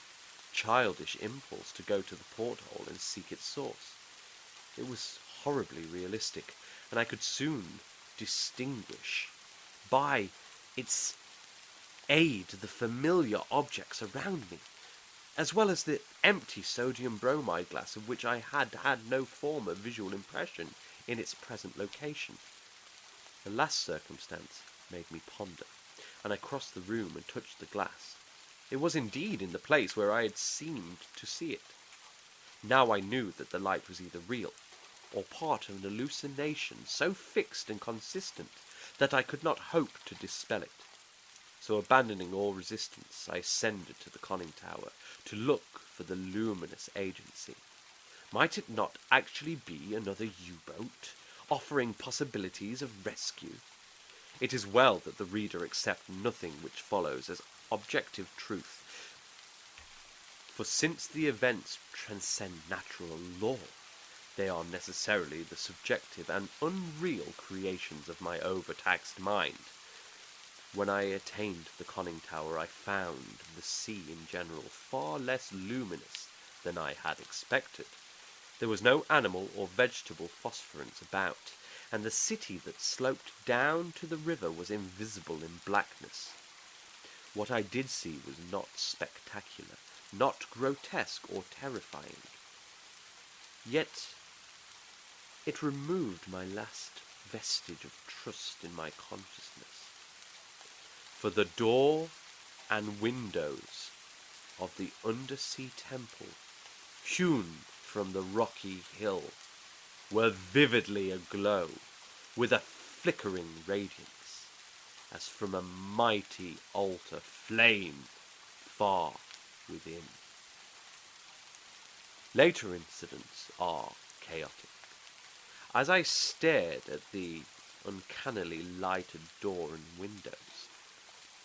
childish impulse to go to the porthole and seek its source. It was horribly realistic, and I could soon distinguish by its aid the familiar objects around me, as well as the empty sodium bromide glass of which I had had no former visual impression in its present location. The last circumstance made me ponder, and I crossed the room and touched the glass. It was indeed in the place where I had seemed to see it. Now I knew that the light was either real, or part of an hallucination so fixed and consistent that I could not hope to dispel it. So abandoning all resistance, I ascended to the conning tower to look for the luminous agency. Might it not actually be another U-boat, offering possibilities of rescue? It is well that the reader accept nothing which follows as objective truth, for since the events transcend natural law, they are necessarily the subjective and unreal creations of my overtaxed mind. When I attained the conning tower, I found the sea in general far less luminous than I had expected. There was no animal or vegetable phosphorescence about, and the city that sloped down to the river was invisible in blackness. What I did see was not spectacular, not grotesque or terrifying. Yet it removed my last vestige of trust in my consciousness. For the door and windows of the undersea temple, hewn from the rocky hill, were vividly aglow with a flickering radiance, as from a mighty altar flame far within. Later incidents are chaotic. As I stared at the uncannily lighted door and windows,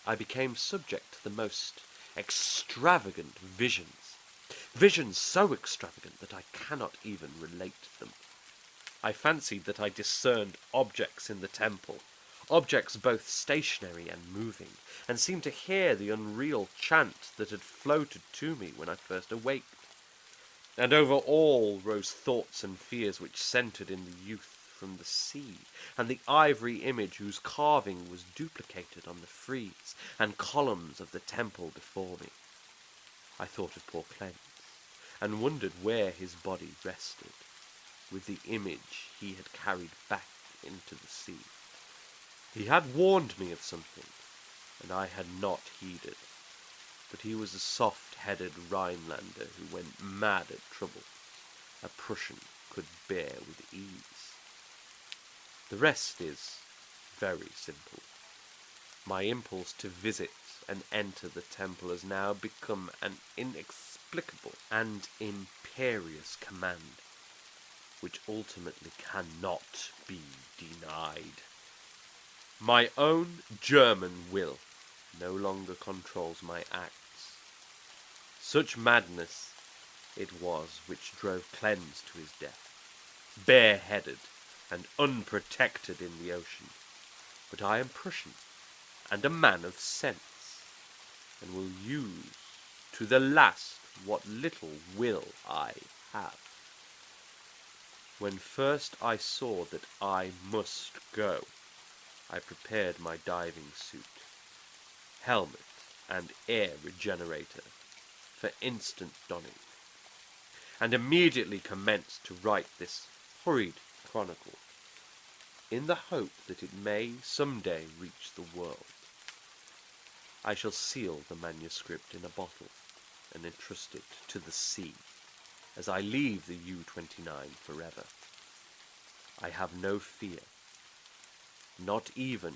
I became subject to the most extravagant visions. Visions so extravagant that I cannot even relate them. I fancied that I discerned objects in the temple, objects both stationary and moving, and seemed to hear the unreal chant that had floated to me when I first awaked. and over all rose thoughts and fears which centred in the youth from the sea, and the ivory image whose carving was duplicated on the frieze and columns of the temple before me. I thought of poor Clence, and wondered where his body rested, with the image he had carried back into the sea. He had warned me of something, and I had not heeded, but he was a soft-headed Rhinelander who went mad at trouble. A Prussian could bear with ease. The rest is very simple. My impulse to visit and enter the temple has now become an inexplicable and imperious command, which ultimately cannot be denied. My own German will no longer controls my acts. Such madness it was which drove Clence to his death, bareheaded and unprotected in the ocean. But I am Prussian, and a man of sense, and will use to the last what little will I have. When first I saw that I must go, I prepared my diving suit, helmet, and air regenerator for instant donning, and immediately commenced to write this hurried chronicle, in the hope that it may some day reach the world. I shall seal the manuscript in a bottle and entrust it to the sea, as I leave the U-29 forever. I have no fear, not even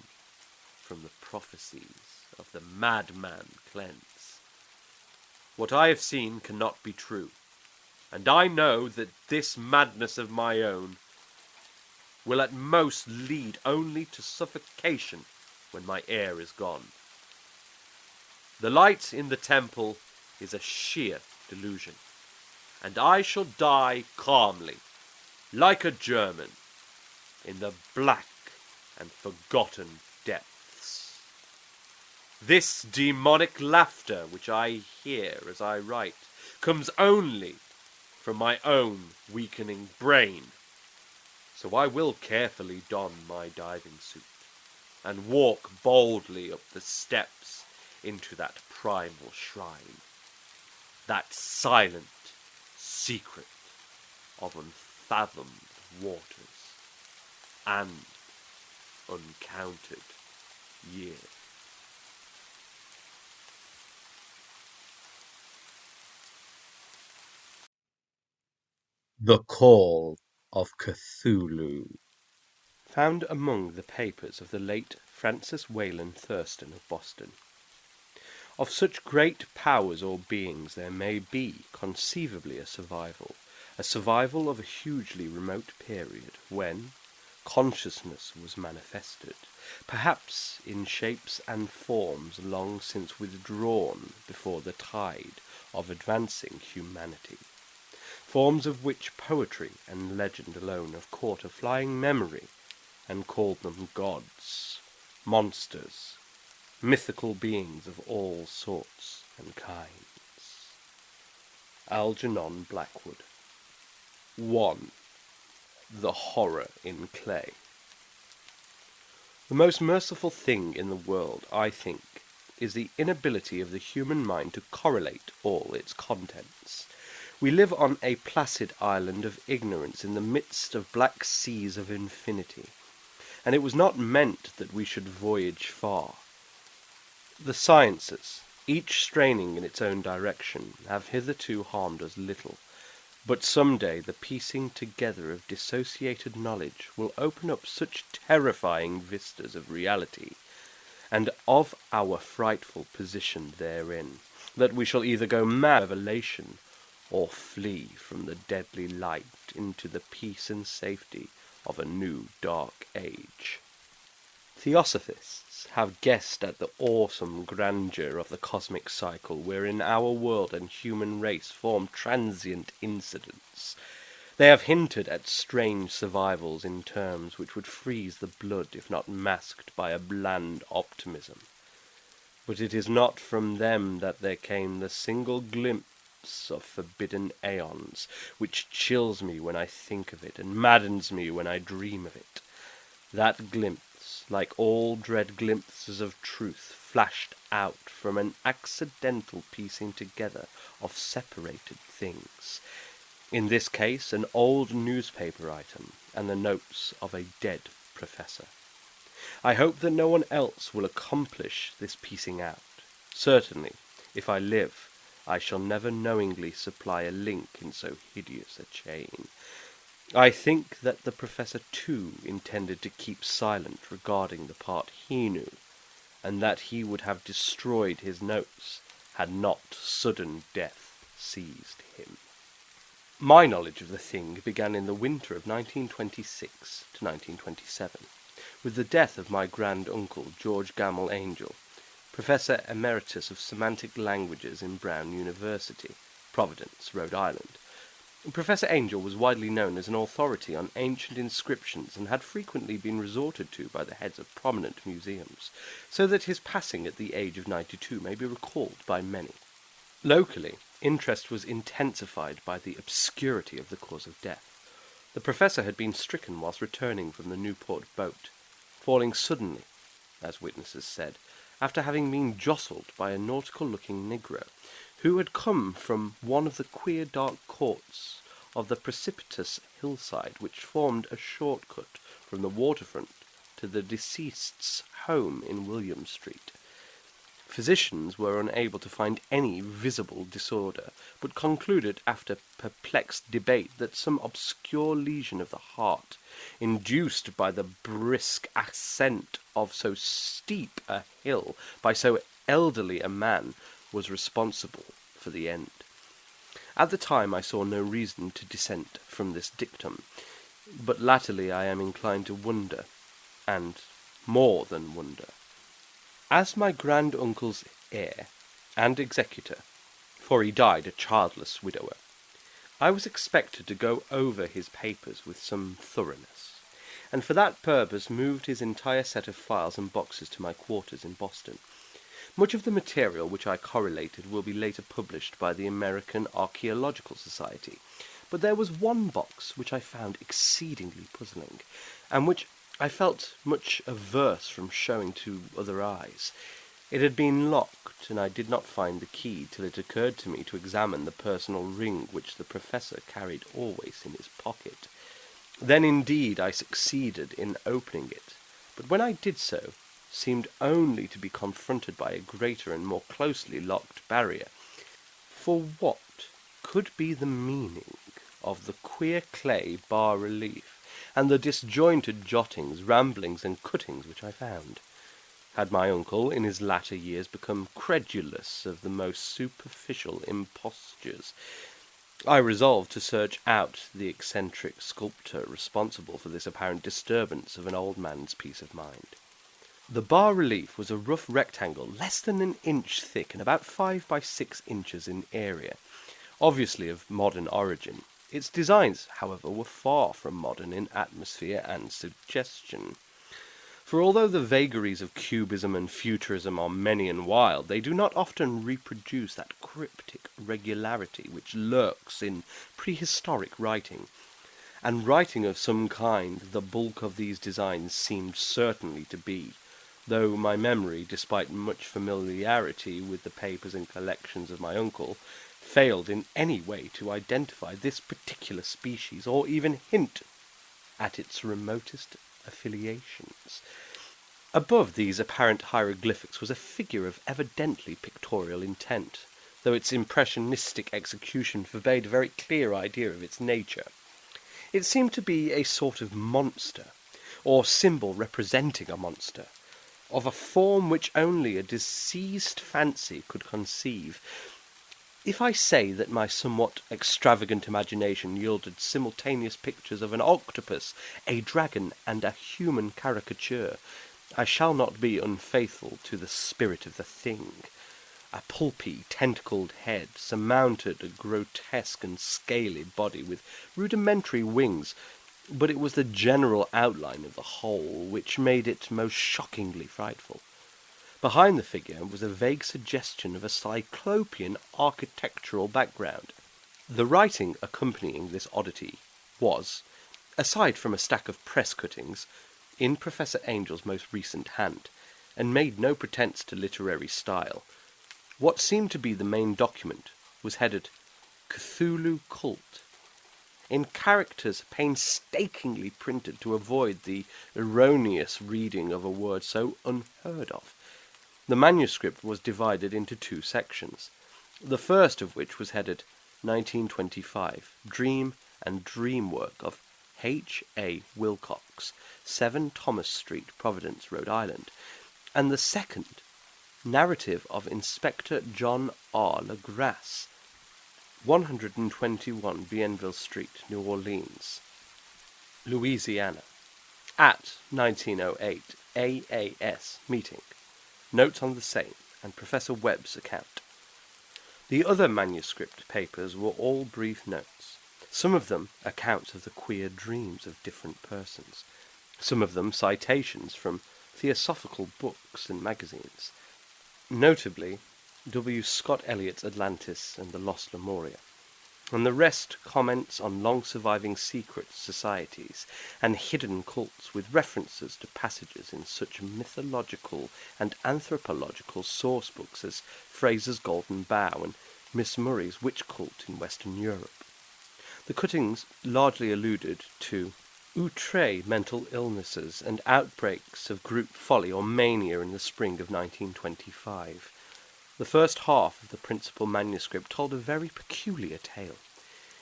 from the prophecies of the madman Clence. What I have seen cannot be true, and I know that this madness of my own will at most lead only to suffocation when my air is gone. The light in the temple is a sheer delusion, and I shall die calmly, like a German, in the black and forgotten depths. This demonic laughter which I hear as I write comes only from my own weakening brain. So I will carefully don my diving suit and walk boldly up the steps into that primal shrine, that silent secret of unfathomed waters and uncounted years. The Call of Cthulhu. Found among the papers of the late Francis Wayland Thurston of Boston. Of such great powers or beings there may be conceivably a survival of a hugely remote period when consciousness was manifested, perhaps in shapes and forms long since withdrawn before the tide of advancing humanity, forms of which poetry and legend alone have caught a flying memory and called them gods, monsters, mythical beings of all sorts and kinds. Algernon Blackwood. 1. The Horror in Clay. The most merciful thing in the world, I think, is the inability of the human mind to correlate all its contents. We live on a placid island of ignorance in the midst of black seas of infinity, and it was not meant that we should voyage far. The sciences, each straining in its own direction, have hitherto harmed us little, but some day the piecing together of dissociated knowledge will open up such terrifying vistas of reality, and of our frightful position therein, that we shall either go mad with revelation, or flee from the deadly light into the peace and safety of a new dark age. Theosophists have guessed at the awesome grandeur of the cosmic cycle wherein our world and human race form transient incidents. They have hinted at strange survivals in terms which would freeze the blood if not masked by a bland optimism. But it is not from them that there came the single glimpse depths of forbidden aeons, which chills me when I think of it, and maddens me when I dream of it. That glimpse, like all dread glimpses of truth, flashed out from an accidental piecing together of separated things. In this case, an old newspaper item and the notes of a dead professor. I hope that no one else will accomplish this piecing out. Certainly, if I live, I shall never knowingly supply a link in so hideous a chain. I think that the professor too intended to keep silent regarding the part he knew, and that he would have destroyed his notes had not sudden death seized him. My knowledge of the thing began in the winter of 1926 to 1927, with the death of my grand-uncle George Gamble Angel, Professor Emeritus of Semantic Languages in Brown University, Providence, Rhode Island. Professor Angel was widely known as an authority on ancient inscriptions and had frequently been resorted to by the heads of prominent museums, so that his passing at the age of 92 may be recalled by many. Locally, interest was intensified by the obscurity of the cause of death. The professor had been stricken whilst returning from the Newport boat, falling suddenly, as witnesses said, after having been jostled by a nautical-looking negro, who had come from one of the queer dark courts of the precipitous hillside which formed a shortcut from the waterfront to the deceased's home in William Street. Physicians were unable to find any visible disorder, but concluded after perplexed debate that some obscure lesion of the heart, induced by the brisk ascent of so steep a hill by so elderly a man, was responsible for the end. At the time I saw no reason to dissent from this dictum, but latterly I am inclined to wonder, and more than wonder. As my grand-uncle's heir and executor, for he died a childless widower, I was expected to go over his papers with some thoroughness, and for that purpose moved his entire set of files and boxes to my quarters in Boston. Much of the material which I correlated will be later published by the American Archaeological Society, but there was one box which I found exceedingly puzzling, and which I felt much averse from showing to other eyes. It had been locked, and I did not find the key till it occurred to me to examine the personal ring which the professor carried always in his pocket. Then indeed I succeeded in opening it, but when I did so, seemed only to be confronted by a greater and more closely locked barrier. For what could be the meaning of the queer clay bas-relief, and the disjointed jottings, ramblings, and cuttings which I found? Had my uncle, in his latter years, become credulous of the most superficial impostures? I resolved to search out the eccentric sculptor responsible for this apparent disturbance of an old man's peace of mind. The bas-relief was a rough rectangle less than an inch thick and about 5 by 6 inches in area, obviously of modern origin. Its designs, however, were far from modern in atmosphere and suggestion. For although the vagaries of cubism and futurism are many and wild, they do not often reproduce that cryptic regularity which lurks in prehistoric writing. And writing of some kind the bulk of these designs seemed certainly to be, though my memory, despite much familiarity with the papers and collections of my uncle, failed in any way to identify this particular species, or even hint at its remotest affiliations. Above these apparent hieroglyphics was a figure of evidently pictorial intent, though its impressionistic execution forbade a very clear idea of its nature. It seemed to be a sort of monster, or symbol representing a monster, of a form which only a diseased fancy could conceive. If I say that my somewhat extravagant imagination yielded simultaneous pictures of an octopus, a dragon, and a human caricature, I shall not be unfaithful to the spirit of the thing. A pulpy, tentacled head surmounted a grotesque and scaly body with rudimentary wings, but it was the general outline of the whole which made it most shockingly frightful. Behind the figure was a vague suggestion of a cyclopean architectural background. The writing accompanying this oddity was, aside from a stack of press cuttings, in Professor Angel's most recent hand, and made no pretence to literary style. What seemed to be the main document was headed Cthulhu Cult, in characters painstakingly printed to avoid the erroneous reading of a word so unheard of. The manuscript was divided into two sections, the first of which was headed 1925, Dream and Dream Work of H. A. Wilcox, 7 Thomas Street, Providence, Rhode Island, and the second, Narrative of Inspector John R. LeGrasse, 121 Bienville Street, New Orleans, Louisiana, at 1908 AAS meeting. Notes on the same, and Professor Webb's account. The other manuscript papers were all brief notes, some of them accounts of the queer dreams of different persons, some of them citations from theosophical books and magazines, notably W. Scott Eliot's Atlantis and the Lost Lemuria, and the rest comments on long-surviving secret societies and hidden cults with references to passages in such mythological and anthropological source books as Fraser's Golden Bough and Miss Murray's Witch Cult in Western Europe. The cuttings largely alluded to outre mental illnesses and outbreaks of group folly or mania in the spring of 1925. The first half of the principal manuscript told a very peculiar tale.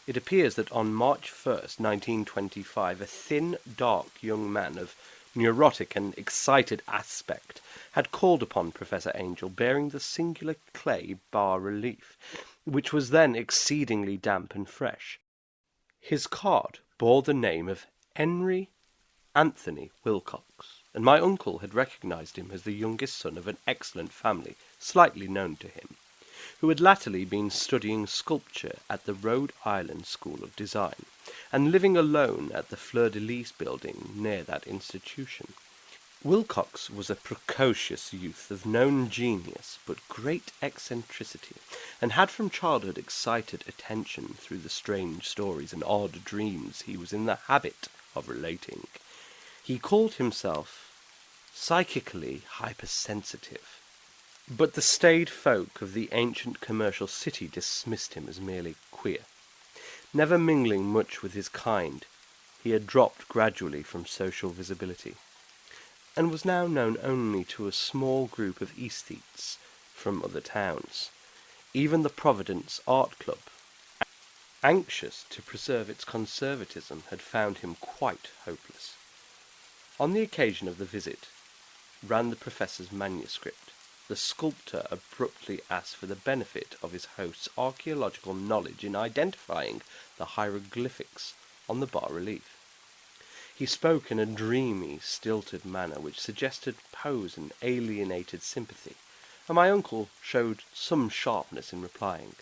It appears that on March 1st, 1925, a thin, dark young man of neurotic and excited aspect had called upon Professor Angel bearing the singular clay bas-relief, which was then exceedingly damp and fresh. His card bore the name of Henry Anthony Wilcox, and my uncle had recognized him as the youngest son of an excellent family, slightly known to him, who had latterly been studying sculpture at the Rhode Island School of Design, and living alone at the Fleur-de-Lis building near that institution. Wilcox was a precocious youth of known genius but great eccentricity, and had from childhood excited attention through the strange stories and odd dreams he was in the habit of relating. He called himself psychically hypersensitive, but the staid folk of the ancient commercial city dismissed him as merely queer. Never mingling much with his kind, he had dropped gradually from social visibility, and was now known only to a small group of aesthetes from other towns. Even the Providence Art Club, anxious to preserve its conservatism, had found him quite hopeless. On the occasion of the visit, ran the professor's manuscript. The sculptor abruptly asked for the benefit of his host's archaeological knowledge in identifying the hieroglyphics on the bas-relief. He spoke in a dreamy, stilted manner which suggested pose and alienated sympathy, and my uncle showed some sharpness in replying,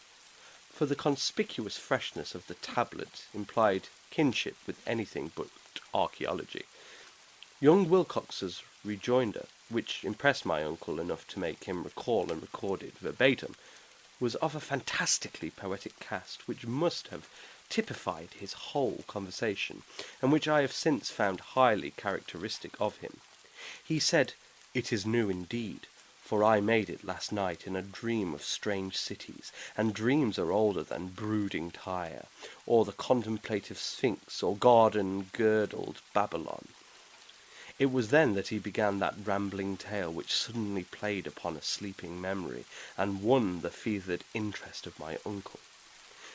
for the conspicuous freshness of the tablet implied kinship with anything but archaeology. Young Wilcox's rejoinder, which impressed my uncle enough to make him recall and record it verbatim, was of a fantastically poetic cast which must have typified his whole conversation, and which I have since found highly characteristic of him. He said, "It is new indeed, for I made it last night in a dream of strange cities, and dreams are older than brooding Tyre, or the contemplative Sphinx, or garden-girdled Babylon." It was then that he began that rambling tale which suddenly played upon a sleeping memory, and won the fevered interest of my uncle.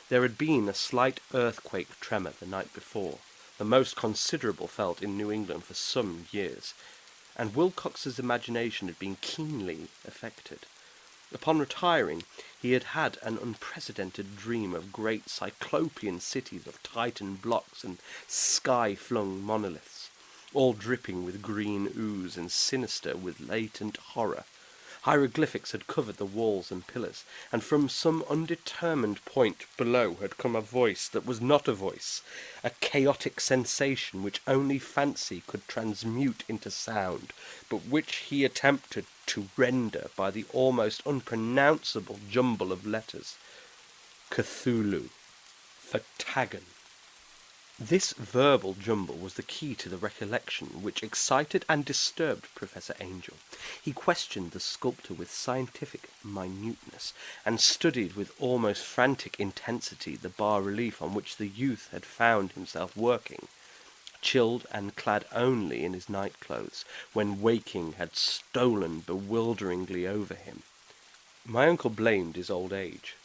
There had been a slight earthquake tremor the night before, the most considerable felt in New England for some years, and Wilcox's imagination had been keenly affected. Upon retiring, he had had an unprecedented dream of great cyclopean cities of Titan blocks and sky-flung monoliths, all dripping with green ooze and sinister with latent horror. Hieroglyphics had covered the walls and pillars, and from some undetermined point below had come a voice that was not a voice, a chaotic sensation which only fancy could transmute into sound, but which he attempted to render by the almost unpronounceable jumble of letters. Cthulhu. The Dagon. This verbal jumble was the key to the recollection which excited and disturbed Professor Angel. He questioned the sculptor with scientific minuteness, and studied with almost frantic intensity the bas-relief on which the youth had found himself working, chilled and clad only in his night-clothes, when waking had stolen bewilderingly over him. My uncle blamed his old age.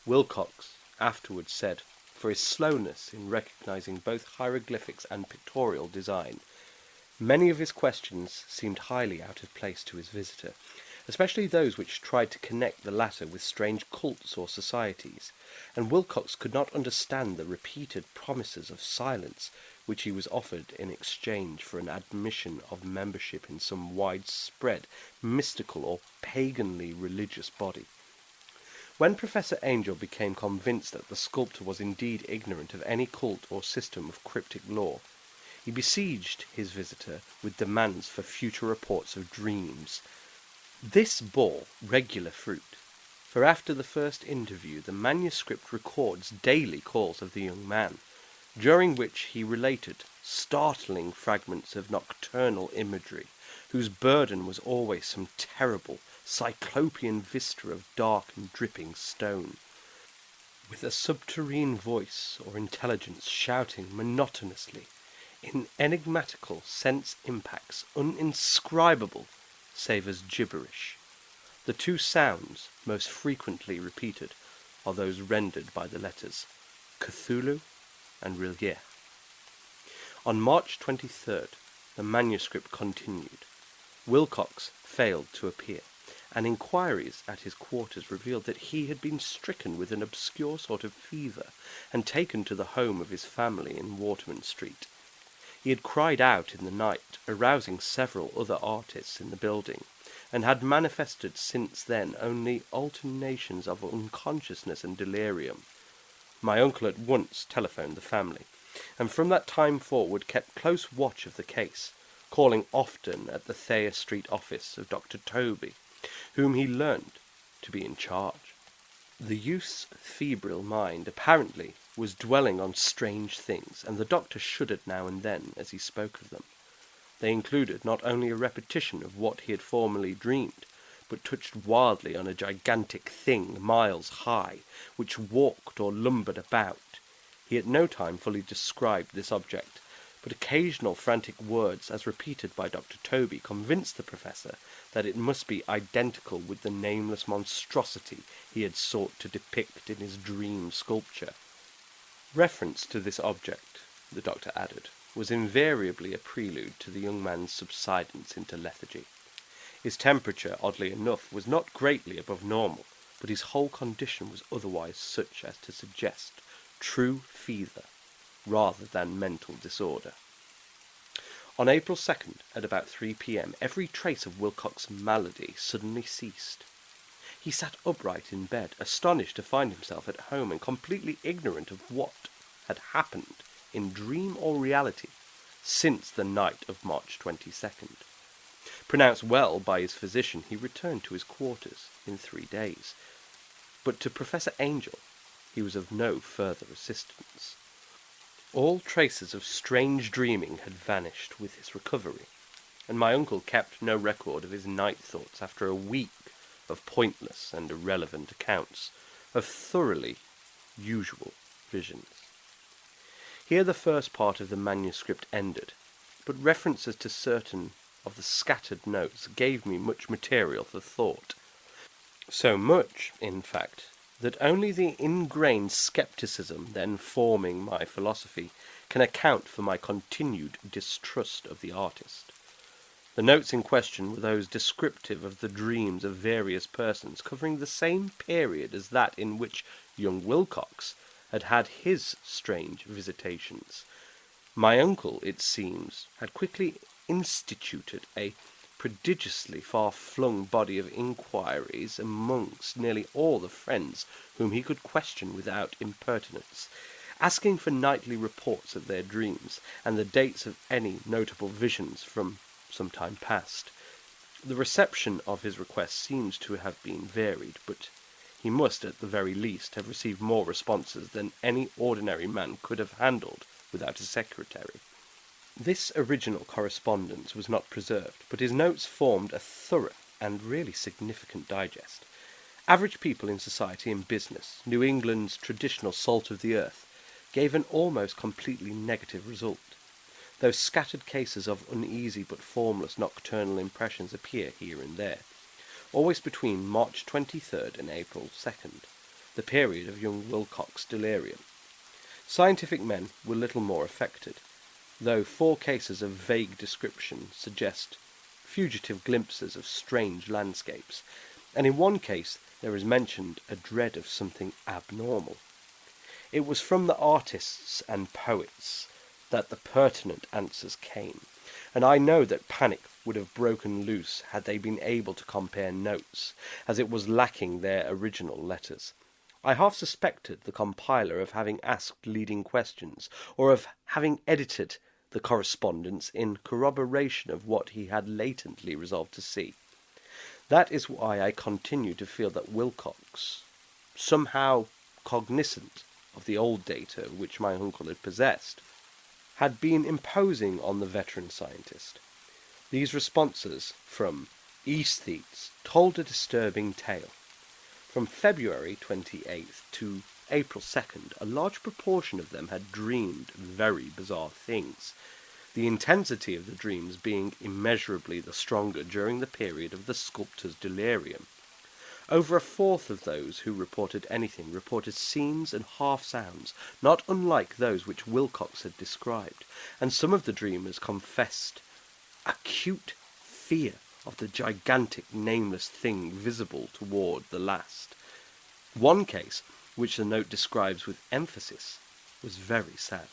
Wilcox afterwards said, for his slowness in recognizing both hieroglyphics and pictorial design. Many of his questions seemed highly out of place to his visitor, especially those which tried to connect the latter with strange cults or societies, and Wilcox could not understand the repeated promises of silence which he was offered in exchange for an admission of membership in some widespread mystical or paganly religious body. When Professor Angel became convinced that the sculptor was indeed ignorant of any cult or system of cryptic lore, he besieged his visitor with demands for future reports of dreams. This bore regular fruit, for after the first interview the manuscript records daily calls of the young man, during which he related startling fragments of nocturnal imagery, whose burden was always some terrible cyclopean vista of dark and dripping stone, with a subterrene voice or intelligence shouting monotonously, in enigmatical sense impacts uninscribable save as gibberish. The two sounds most frequently repeated are those rendered by the letters Cthulhu and Relief. On March 23rd, the manuscript continued. Wilcox failed to appear, and inquiries at his quarters revealed that he had been stricken with an obscure sort of fever and taken to the home of his family in Waterman Street. He had cried out in the night, arousing several other artists in the building, and had manifested since then only alternations of unconsciousness and delirium. My uncle at once telephoned the family, and from that time forward kept close watch of the case, calling often at the Thayer Street office of Dr. Toby, whom he learned to be in charge. The youth's febrile mind apparently was dwelling on strange things, and the doctor shuddered now and then as he spoke of them. They included not only a repetition of what he had formerly dreamed, but touched wildly on a gigantic thing miles high, which walked or lumbered about. He at no time fully described this object, but occasional frantic words, as repeated by Dr. Toby, convinced the professor that it must be identical with the nameless monstrosity he had sought to depict in his dream sculpture. Reference to this object, the doctor added, was invariably a prelude to the young man's subsidence into lethargy. His temperature, oddly enough, was not greatly above normal, but his whole condition was otherwise such as to suggest true fever rather than mental disorder. On April 2nd, at about 3 p.m., every trace of Wilcox's malady suddenly ceased. He sat upright in bed, astonished to find himself at home and completely ignorant of what had happened, in dream or reality, since the night of March 22nd. Pronounced well by his physician, he returned to his quarters in 3 days, but to Professor Angel he was of no further assistance. All traces of strange dreaming had vanished with his recovery, and my uncle kept no record of his night thoughts after a week of pointless and irrelevant accounts of thoroughly usual visions. Here the first part of the manuscript ended, but references to certain of the scattered notes gave me much material for thought. So much, in fact, that only the ingrained scepticism then forming my philosophy can account for my continued distrust of the artist. The notes in question were those descriptive of the dreams of various persons, covering the same period as that in which young Wilcox had had his strange visitations. My uncle, it seems, had quickly instituted a prodigiously far-flung body of inquiries amongst nearly all the friends whom he could question without impertinence, asking for nightly reports of their dreams and the dates of any notable visions from some time past. The reception of his request seems to have been varied, but he must at the very least have received more responses than any ordinary man could have handled without a secretary. This original correspondence was not preserved, but his notes formed a thorough and really significant digest. Average people in society and business, New England's traditional salt of the earth, gave an almost completely negative result. Though scattered cases of uneasy but formless nocturnal impressions appear here and there, always between March 23rd and April 2nd, the period of young Wilcox's delirium. Scientific men were little more affected, though 4 cases of vague description suggest fugitive glimpses of strange landscapes, and in one case there is mentioned a dread of something abnormal. It was from the artists and poets that the pertinent answers came, and I know that panic would have broken loose had they been able to compare notes, as it was lacking their original letters. I half suspected the compiler of having asked leading questions, or of having edited the correspondence in corroboration of what he had latently resolved to see. That is why I continue to feel that Wilcox, somehow cognizant of the old data which my uncle had possessed, had been imposing on the veteran scientist. These responses from aesthetes told a disturbing tale. From February 28th to April 2nd, a large proportion of them had dreamed very bizarre things, the intensity of the dreams being immeasurably the stronger during the period of the sculptor's delirium. Over a fourth of those who reported anything reported scenes and half-sounds not unlike those which Wilcox had described, and some of the dreamers confessed acute fear of the gigantic nameless thing visible toward the last. One case, which the note describes with emphasis, was very sad.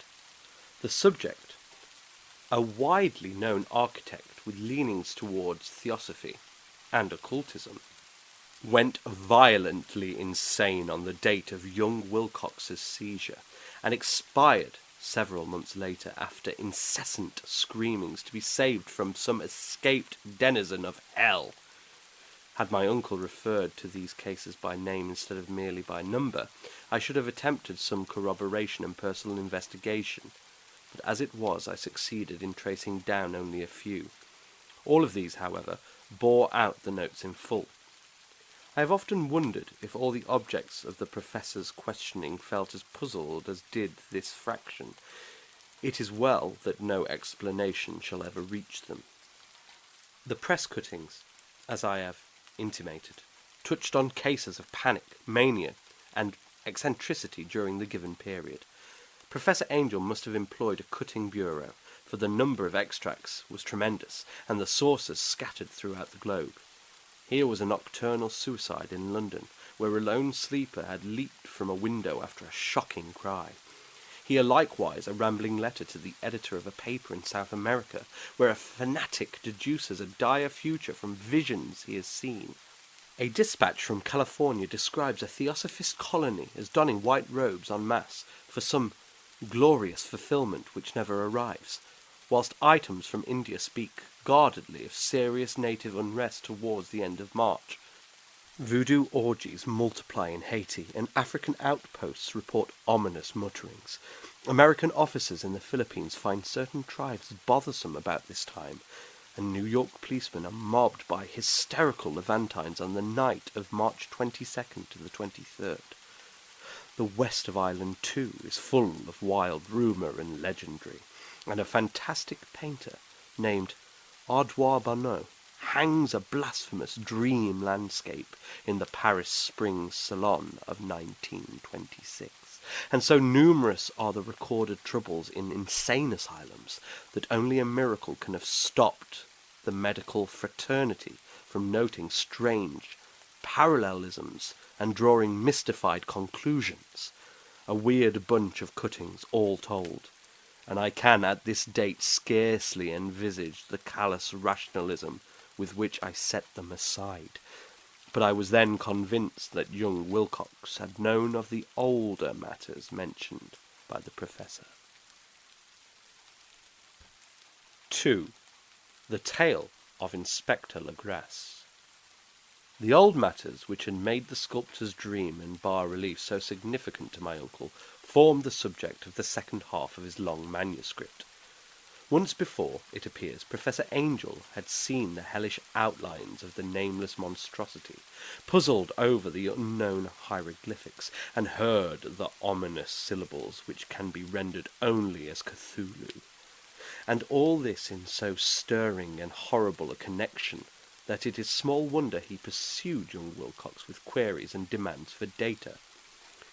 The subject, a widely known architect with leanings towards theosophy and occultism, went violently insane on the date of young Wilcox's seizure, and expired several months later after incessant screamings to be saved from some escaped denizen of hell. Had my uncle referred to these cases by name instead of merely by number, I should have attempted some corroboration and personal investigation, but as it was, I succeeded in tracing down only a few. All of these, however, bore out the notes in full. I have often wondered if all the objects of the professor's questioning felt as puzzled as did this fraction. It is well that no explanation shall ever reach them. The press cuttings, as I have intimated, touched on cases of panic, mania, and eccentricity during the given period. Professor Angel must have employed a cutting bureau, for the number of extracts was tremendous, and the sources scattered throughout the globe. Here was a nocturnal suicide in London, where a lone sleeper had leaped from a window after a shocking cry. Here likewise a rambling letter to the editor of a paper in South America, where a fanatic deduces a dire future from visions he has seen. A dispatch from California describes a theosophist colony as donning white robes en masse for some glorious fulfillment which never arrives, whilst items from India speak guardedly of serious native unrest towards the end of March. Voodoo orgies multiply in Haiti, and African outposts report ominous mutterings. American officers in the Philippines find certain tribes bothersome about this time, and New York policemen are mobbed by hysterical Levantines on the night of March 22nd to the 23rd. The west of Ireland, too, is full of wild rumour and legendary, and a fantastic painter named Audouin Bonneau hangs a blasphemous dream landscape in the Paris Spring Salon of 1926. And so numerous are the recorded troubles in insane asylums that only a miracle can have stopped the medical fraternity from noting strange parallelisms and drawing mystified conclusions. A weird bunch of cuttings, all told, and I can at this date scarcely envisage the callous rationalism with which I set them aside. But I was then convinced that young Wilcox had known of the older matters mentioned by the professor. 2. The tale of Inspector Legrasse. The old matters which had made the sculptor's dream and bas-relief so significant to my uncle formed the subject of the second half of his long manuscript. Once before, it appears, Professor Angel had seen the hellish outlines of the nameless monstrosity, puzzled over the unknown hieroglyphics, and heard the ominous syllables which can be rendered only as Cthulhu. And all this in so stirring and horrible a connection that it is small wonder he pursued young Wilcox with queries and demands for data.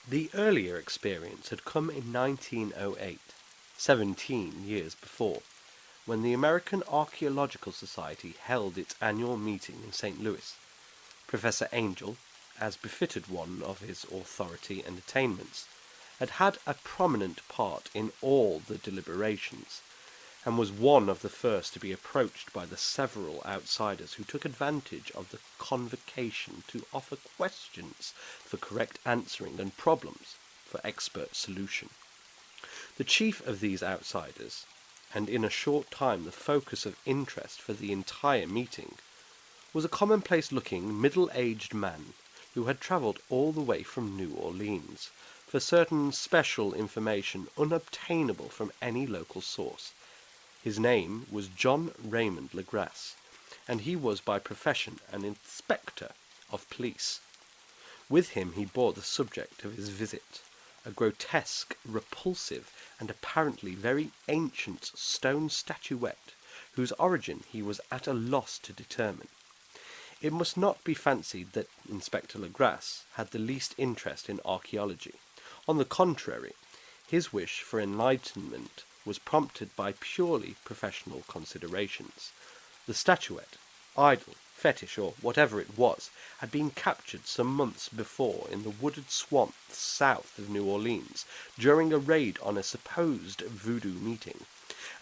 The earlier experience had come in 1908, 17 years before, when the American Archaeological Society held its annual meeting in St. Louis. Professor Angel, as befitted one of his authority and attainments, had had a prominent part in all the deliberations, and was one of the first to be approached by the several outsiders who took advantage of the convocation to offer questions for correct answering and problems for expert solution. The chief of these outsiders, and in a short time the focus of interest for the entire meeting, was a commonplace-looking, middle-aged man who had travelled all the way from New Orleans for certain special information unobtainable from any local source. His name was John Raymond Legrasse, and he was by profession an inspector of police. With him he bore the subject of his visit, a grotesque, repulsive, and apparently very ancient stone statuette, whose origin he was at a loss to determine. It must not be fancied that Inspector Legrasse had the least interest in archaeology. On the contrary, his wish for enlightenment was prompted by purely professional considerations. The statuette, idol, fetish, or whatever it was, had been captured some months before in the wooded swamps south of New Orleans during a raid on a supposed voodoo meeting,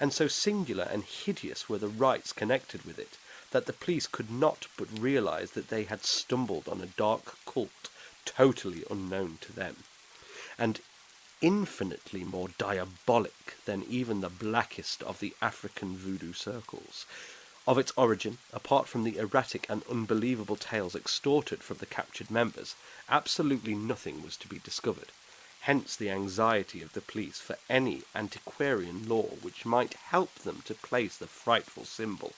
and so singular and hideous were the rites connected with it that the police could not but realize that they had stumbled on a dark cult totally unknown to them, and infinitely more diabolic than even the blackest of the African voodoo circles. Of its origin, apart from the erratic and unbelievable tales extorted from the captured members, absolutely nothing was to be discovered. Hence the anxiety of the police for any antiquarian lore which might help them to place the frightful symbol,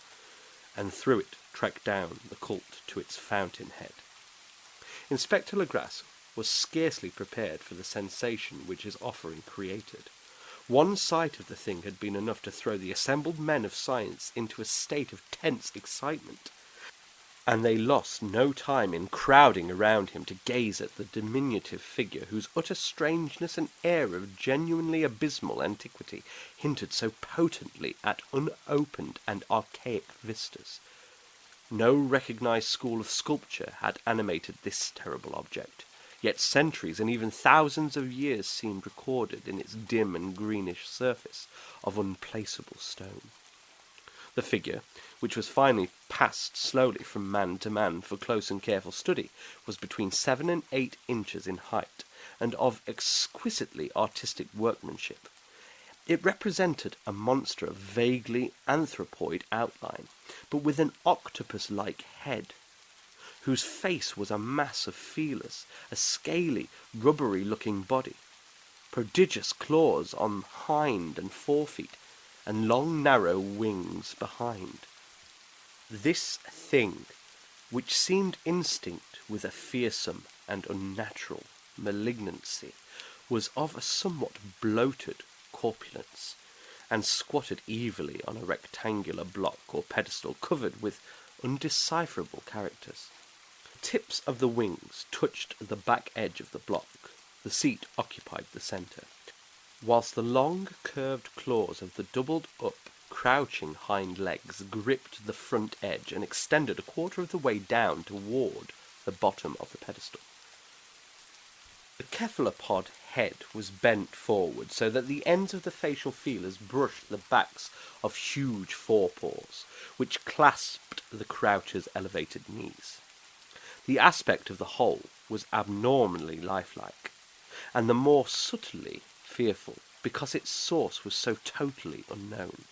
and through it track down the cult to its fountainhead. Inspector Legrasse was scarcely prepared for the sensation which his offering created. One sight of the thing had been enough to throw the assembled men of science into a state of tense excitement, and they lost no time in crowding around him to gaze at the diminutive figure whose utter strangeness and air of genuinely abysmal antiquity hinted so potently at unopened and archaic vistas. No recognized school of sculpture had animated this terrible object, yet centuries and even thousands of years seemed recorded in its dim and greenish surface of unplaceable stone. The figure, which was finally passed slowly from man to man for close and careful study, was between 7 and 8 inches in height, and of exquisitely artistic workmanship. It represented a monster of vaguely anthropoid outline, but with an octopus-like head, whose face was a mass of feelers, a scaly, rubbery-looking body, prodigious claws on hind and forefeet, and long narrow wings behind. This thing, which seemed instinct with a fearsome and unnatural malignancy, was of a somewhat bloated corpulence, and squatted evilly on a rectangular block or pedestal covered with undecipherable characters. The tips of the wings touched the back edge of the block. The seat occupied the centre, whilst the long curved claws of the doubled-up, crouching hind legs gripped the front edge and extended a quarter of the way down toward the bottom of the pedestal. The cephalopod head was bent forward so that the ends of the facial feelers brushed the backs of huge forepaws, which clasped the croucher's elevated knees. The aspect of the whole was abnormally lifelike, and the more subtly fearful because its source was so totally unknown.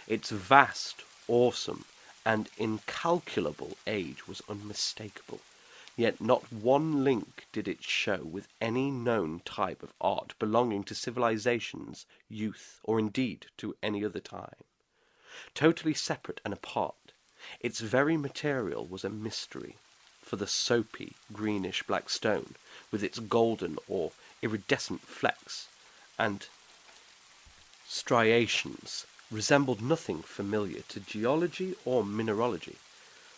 Its vast, awesome, and incalculable age was unmistakable. Yet not one link did it show with any known type of art belonging to civilization's youth, or indeed to any other time. Totally separate and apart, its very material was a mystery, for the soapy, greenish-black stone, with its golden or iridescent flecks and striations, resembled nothing familiar to geology or mineralogy.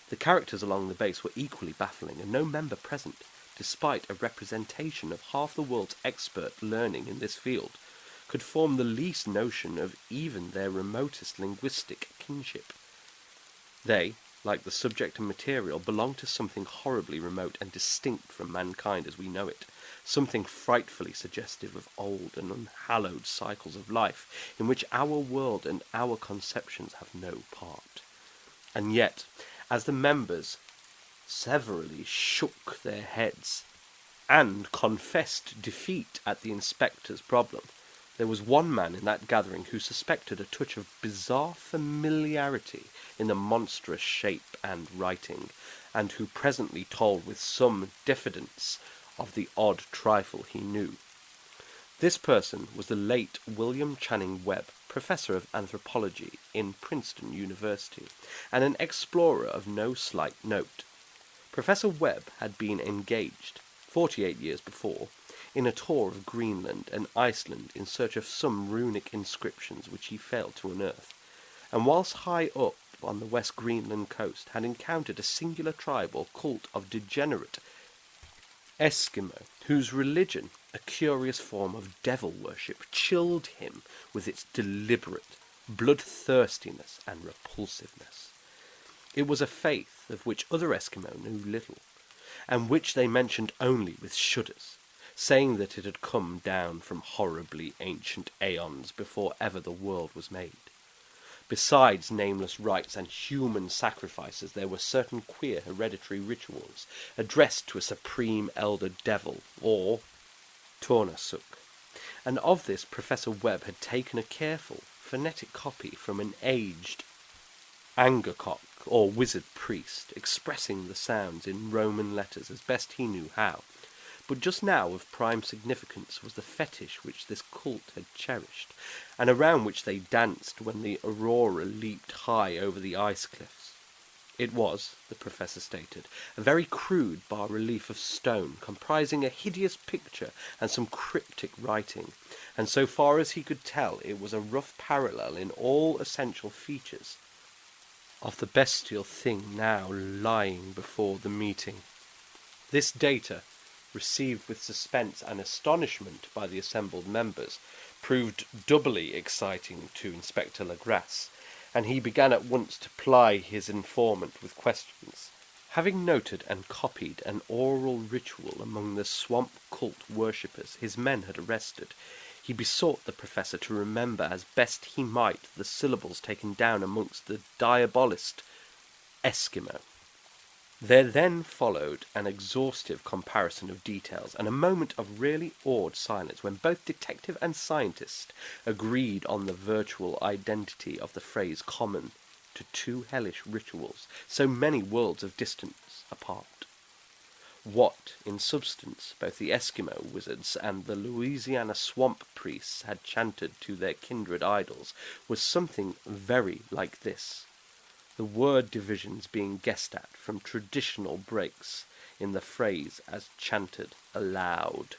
The characters along the base were equally baffling, and no member present, despite a representation of half the world's expert learning in this field, could form the least notion of even their remotest linguistic kinship. They, like the subject and material, belonged to something horribly remote and distinct from mankind as we know it, something frightfully suggestive of old and unhallowed cycles of life, in which our world and our conceptions have no part. And yet, as the members severally shook their heads and confessed defeat at the inspector's problem, there was one man in that gathering who suspected a touch of bizarre familiarity in the monstrous shape and writing, and who presently told with some diffidence of the odd trifle he knew. This person was the late William Channing Webb, professor of anthropology in Princeton University, and an explorer of no slight note. Professor Webb had been engaged, 48 years before, in a tour of Greenland and Iceland in search of some runic inscriptions which he failed to unearth, and whilst high up on the West Greenland coast had encountered a singular tribe or cult of degenerate Eskimo, whose religion, a curious form of devil worship, chilled him with its deliberate bloodthirstiness and repulsiveness. It was a faith of which other Eskimo knew little, and which they mentioned only with shudders, saying that it had come down from horribly ancient aeons before ever the world was made. Besides nameless rites and human sacrifices, there were certain queer hereditary rituals addressed to a supreme elder devil, or Tornasuk, and of this Professor Webb had taken a careful, phonetic copy from an aged Angakok, or wizard priest, expressing the sounds in Roman letters as best he knew how. But just now of prime significance was the fetish which this cult had cherished, and around which they danced when the aurora leaped high over the ice cliffs. It was, the professor stated, a very crude bas-relief of stone, comprising a hideous picture and some cryptic writing, and so far as he could tell it was a rough parallel in all essential features of the bestial thing now lying before the meeting. This data, received with suspense and astonishment by the assembled members, proved doubly exciting to Inspector Legrasse, and he began at once to ply his informant with questions. Having noted and copied an oral ritual among the swamp cult worshippers his men had arrested, he besought the professor to remember as best he might the syllables taken down amongst the diabolist Eskimo. There then followed an exhaustive comparison of details, and a moment of really awed silence when both detective and scientist agreed on the virtual identity of the phrase common to two hellish rituals so many worlds of distance apart. What, in substance, both the Eskimo wizards and the Louisiana swamp priests had chanted to their kindred idols was something very like this, the word divisions being guessed at from traditional breaks in the phrase as chanted aloud.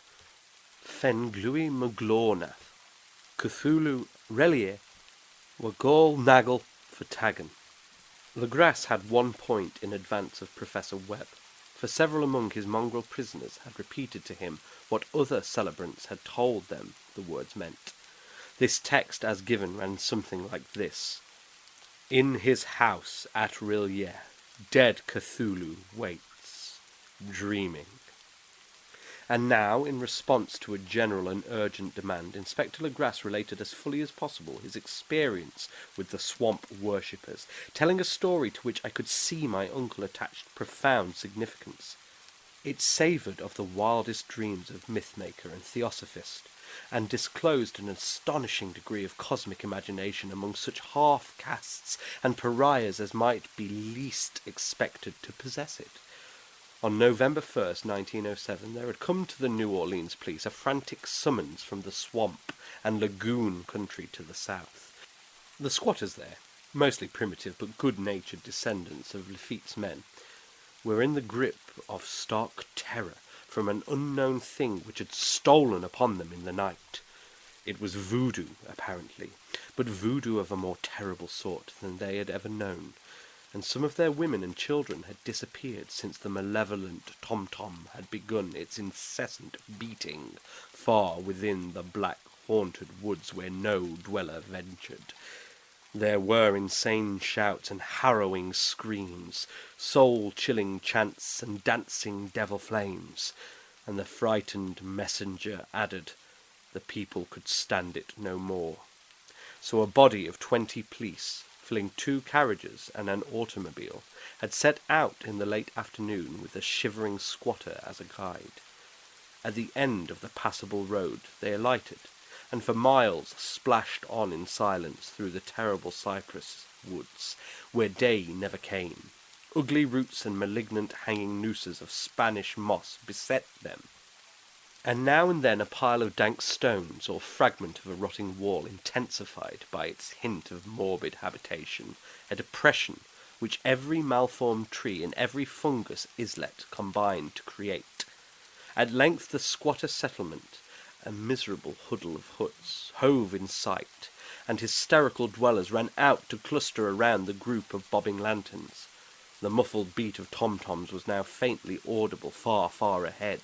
Fenglui Maglornath, Cthulhu Relie, Wagol Nagel Vertagen. Legrasse had one point in advance of Professor Webb, for several among his mongrel prisoners had repeated to him what other celebrants had told them the words meant. This text as given ran something like this. In his house at Rillier, dead Cthulhu waits, dreaming. And now, in response to a general and urgent demand, Inspector Legrasse related as fully as possible his experience with the swamp worshippers, telling a story to which I could see my uncle attached profound significance. It savoured of the wildest dreams of myth-maker and theosophist, and disclosed an astonishing degree of cosmic imagination among such half-castes and pariahs as might be least expected to possess it. On November 1st, 1907, there had come to the New Orleans police a frantic summons from the swamp and lagoon country to the south. The squatters there, mostly primitive but good-natured descendants of Lafitte's men, were in the grip of stark terror from an unknown thing which had stolen upon them in the night. It was voodoo, apparently, but voodoo of a more terrible sort than they had ever known, and some of their women and children had disappeared since the malevolent tom-tom had begun its incessant beating far within the black haunted woods where no dweller ventured. There were insane shouts and harrowing screams, soul-chilling chants and dancing devil flames, and the frightened messenger added, the people could stand it no more. So a body of 20 police, filling 2 carriages and an automobile, had set out in the late afternoon with a shivering squatter as a guide. At the end of the passable road they alighted, and for miles splashed on in silence through the terrible cypress woods, where day never came. Ugly roots and malignant hanging nooses of Spanish moss beset them, and now and then a pile of dank stones or fragment of a rotting wall intensified by its hint of morbid habitation, a depression which every malformed tree and every fungus islet combined to create. At length the squatter settlement, a miserable huddle of huts, hove in sight, and hysterical dwellers ran out to cluster around the group of bobbing lanterns. The muffled beat of tom-toms was now faintly audible far, far ahead,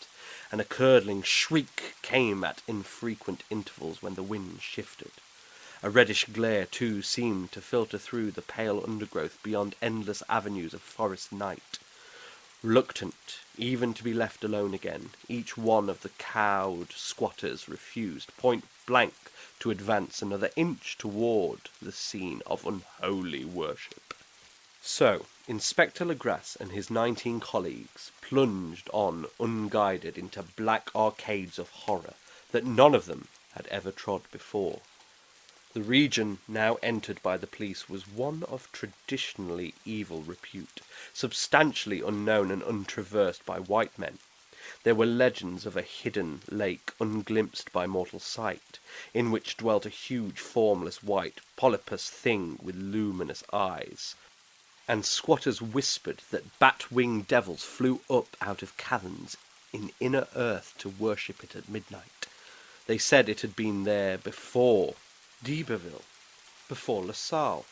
and a curdling shriek came at infrequent intervals when the wind shifted. A reddish glare, too, seemed to filter through the pale undergrowth beyond endless avenues of forest night. Reluctant even to be left alone again, each one of the cowed squatters refused point-blank to advance another inch toward the scene of unholy worship. So, Inspector Legrasse and his 19 colleagues plunged on unguided into black arcades of horror that none of them had ever trod before. The region now entered by the police was one of traditionally evil repute, substantially unknown and untraversed by white men. There were legends of a hidden lake unglimpsed by mortal sight, in which dwelt a huge formless white polypus thing with luminous eyes, and squatters whispered that bat-winged devils flew up out of caverns in inner earth to worship it at midnight. They said it had been there before d'Iberville, before La Salle,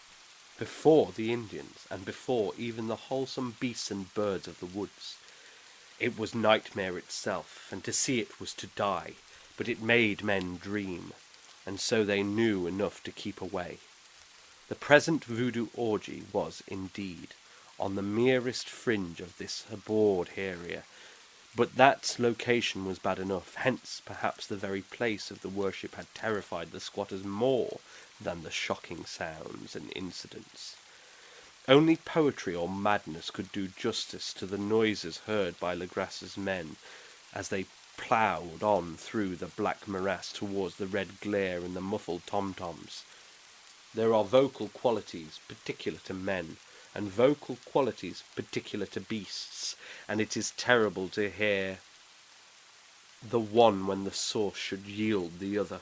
before the Indians, and before even the wholesome beasts and birds of the woods. It was nightmare itself, and to see it was to die, but it made men dream, and so they knew enough to keep away. The present voodoo orgy was, indeed, on the merest fringe of this abhorred area, but that location was bad enough, hence perhaps the very place of the worship had terrified the squatters more than the shocking sounds and incidents. Only poetry or madness could do justice to the noises heard by Legrasse's men as they ploughed on through the black morass towards the red glare and the muffled tom-toms. There are vocal qualities particular to men, and vocal qualities particular to beasts, and it is terrible to hear the one when the source should yield the other.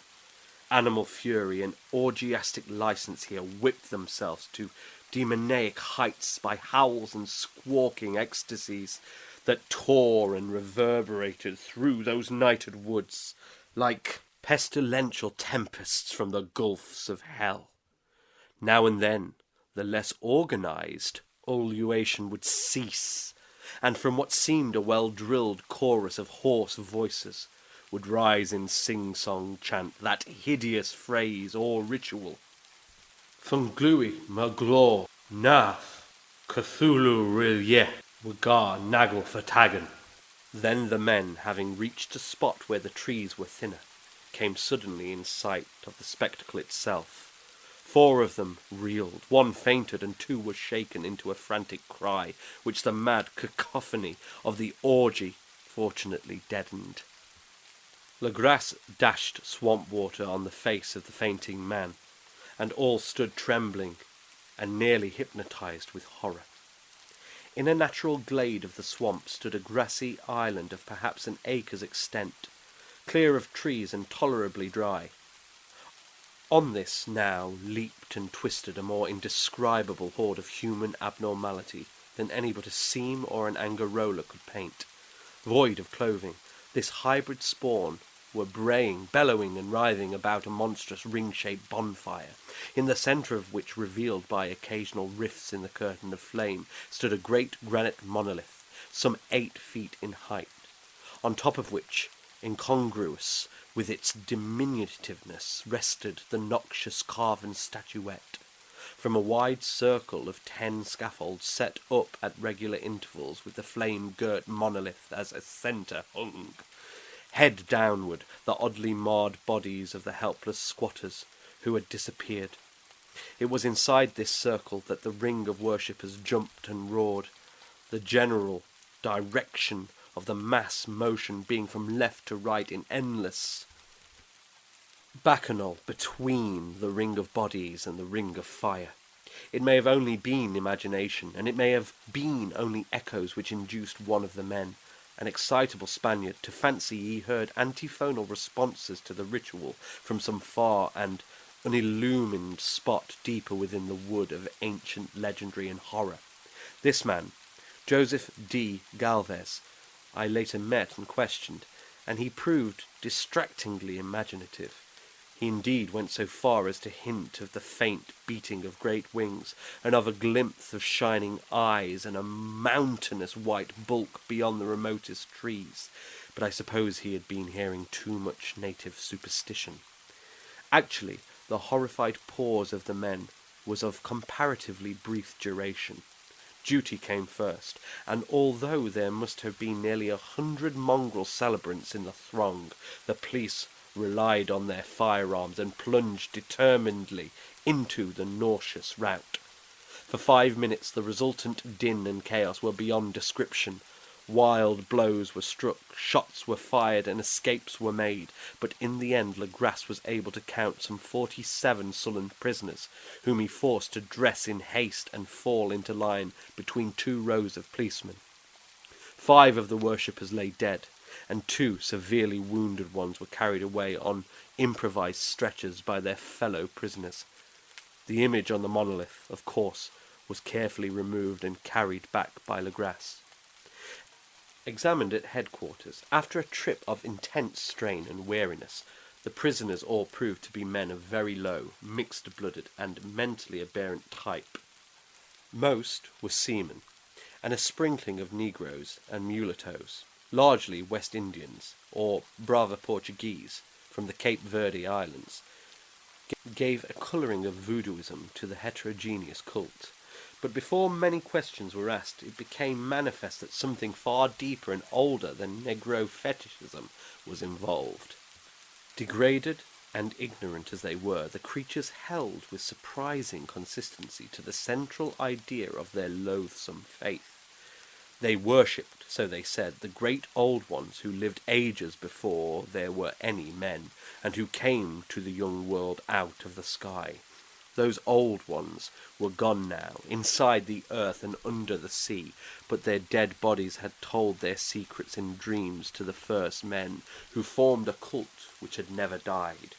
Animal fury and orgiastic license here whipped themselves to demoniac heights by howls and squawking ecstasies that tore and reverberated through those nighted woods like pestilential tempests from the gulfs of hell. Now and then the less organized ululation would cease, and from what seemed a well-drilled chorus of hoarse voices would rise in sing-song chant that hideous phrase or ritual. Funglui maglo nath Cthulhu rilye wagar nagel fatagan. Then the men, having reached a spot where the trees were thinner, came suddenly in sight of the spectacle itself. 4 of them reeled, 1 fainted, and 2 were shaken into a frantic cry, which the mad cacophony of the orgy fortunately deadened. Legrasse dashed swamp water on the face of the fainting man, and all stood trembling and nearly hypnotized with horror. In a natural glade of the swamp stood a grassy island of perhaps an acre's extent, clear of trees and tolerably dry. On this now leaped and twisted a more indescribable horde of human abnormality than any but a seam or an Angarola could paint. Void of clothing, this hybrid spawn were braying, bellowing and writhing about a monstrous ring-shaped bonfire, in the centre of which, revealed by occasional rifts in the curtain of flame, stood a great granite monolith, some 8 feet in height, on top of which, incongruous with its diminutiveness, rested the noxious carven statuette. From a wide circle of 10 scaffolds set up at regular intervals, with the flame-girt monolith as a centre, hung, head downward, the oddly marred bodies of the helpless squatters who had disappeared. It was inside this circle that the ring of worshippers jumped and roared, the general direction of the mass motion being from left to right in endless bacchanal between the ring of bodies and the ring of fire. It may have only been imagination, and it may have been only echoes which induced one of the men, an excitable Spaniard, to fancy he heard antiphonal responses to the ritual from some far and unillumined spot deeper within the wood of ancient legendary and horror. This man, Joseph D. Galvez, I later met and questioned, and he proved distractingly imaginative. He indeed went so far as to hint of the faint beating of great wings, and of a glimpse of shining eyes and a mountainous white bulk beyond the remotest trees, but I suppose he had been hearing too much native superstition. Actually, the horrified pause of the men was of comparatively brief duration. Duty came first, and although there must have been nearly 100 mongrel celebrants in the throng, the police relied on their firearms and plunged determinedly into the nauseous rout. For 5 minutes the resultant din and chaos were beyond description. Wild blows were struck, shots were fired, and escapes were made, but in the end Legrasse was able to count some 47 sullen prisoners, whom he forced to dress in haste and fall into line between 2 rows of policemen. 5 of the worshippers lay dead, and 2 severely wounded ones were carried away on improvised stretchers by their fellow prisoners. The image on the monolith, of course, was carefully removed and carried back by Legrasse. Examined at headquarters, after a trip of intense strain and weariness, the prisoners all proved to be men of very low, mixed-blooded and mentally aberrant type. Most were seamen, and a sprinkling of Negroes and mulattoes, largely West Indians, or Brava Portuguese, from the Cape Verde Islands, gave a colouring of voodooism to the heterogeneous cult. But before many questions were asked, it became manifest that something far deeper and older than Negro fetishism was involved. Degraded and ignorant as they were, the creatures held with surprising consistency to the central idea of their loathsome faith. They worshipped, so they said, the great old ones who lived ages before there were any men, and who came to the young world out of the sky. Those old ones were gone now, inside the earth and under the sea, but their dead bodies had told their secrets in dreams to the first men, who formed a cult which had never died.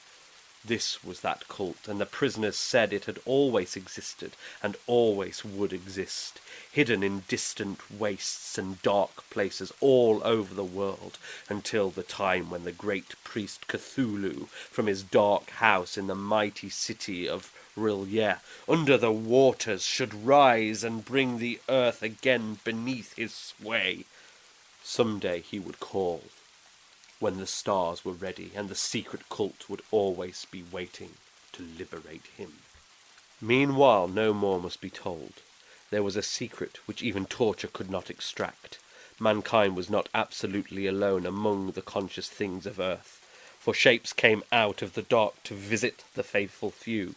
This was that cult, and the prisoners said it had always existed and always would exist, hidden in distant wastes and dark places all over the world, until the time when the great priest Cthulhu, from his dark house in the mighty city of Rillier, under the waters, should rise and bring the earth again beneath his sway. Some day he would call, when the stars were ready, and the secret cult would always be waiting to liberate him. Meanwhile, no more must be told. There was a secret which even torture could not extract. Mankind was not absolutely alone among the conscious things of earth, for shapes came out of the dark to visit the faithful few.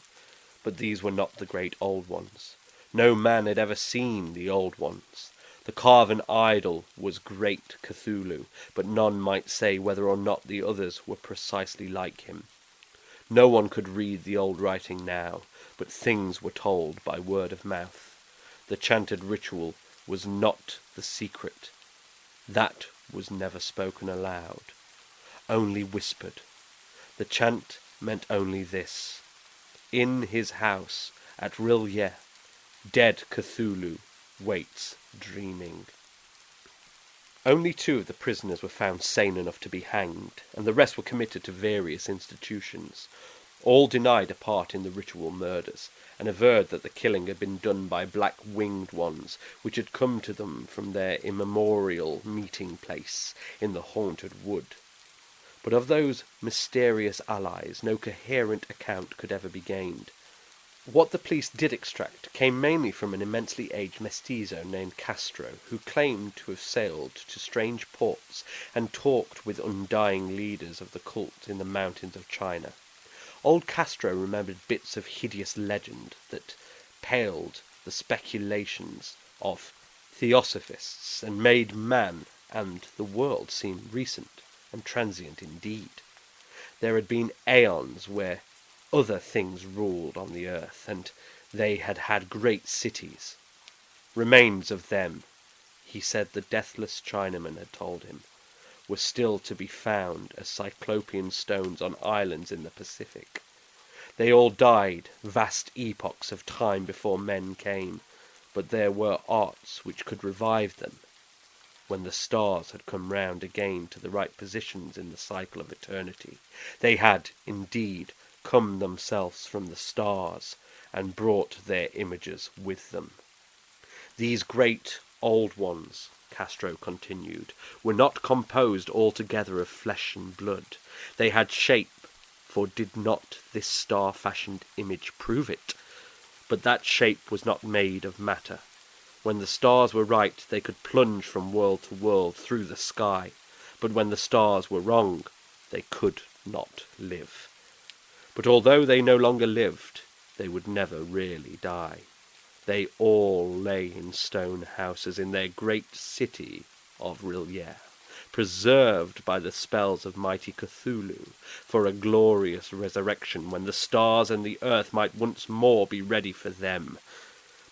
But these were not the great old ones. No man had ever seen the old ones. The carven idol was great Cthulhu, but none might say whether or not the others were precisely like him. No one could read the old writing now, but things were told by word of mouth. The chanted ritual was not the secret. That was never spoken aloud, only whispered. The chant meant only this: in his house at Rilye, dead Cthulhu waits dreaming. Only 2 of the prisoners were found sane enough to be hanged, and the rest were committed to various institutions. All denied a part in the ritual murders, and averred that the killing had been done by black-winged ones, which had come to them from their immemorial meeting place in the haunted wood. But of those mysterious allies no coherent account could ever be gained. What the police did extract came mainly from an immensely aged mestizo named Castro, who claimed to have sailed to strange ports and talked with undying leaders of the cult in the mountains of China. Old Castro remembered bits of hideous legend that paled the speculations of theosophists and made man and the world seem recent and transient indeed. There had been aeons where other things ruled on the earth, and they had had great cities. Remains of them, he said the deathless Chinaman had told him, were still to be found as cyclopean stones on islands in the Pacific. They all died vast epochs of time before men came, but there were arts which could revive them when the stars had come round again to the right positions in the cycle of eternity. They had, indeed, come themselves from the stars and brought their images with them. These great old ones, Castro continued, were not composed altogether of flesh and blood. They had shape, for did not this star-fashioned image prove it? But that shape was not made of matter. When the stars were right, they could plunge from world to world through the sky, but when the stars were wrong, they could not live. But although they no longer lived, they would never really die. They all lay in stone houses in their great city of Rilye, preserved by the spells of mighty Cthulhu, for a glorious resurrection when the stars and the earth might once more be ready for them.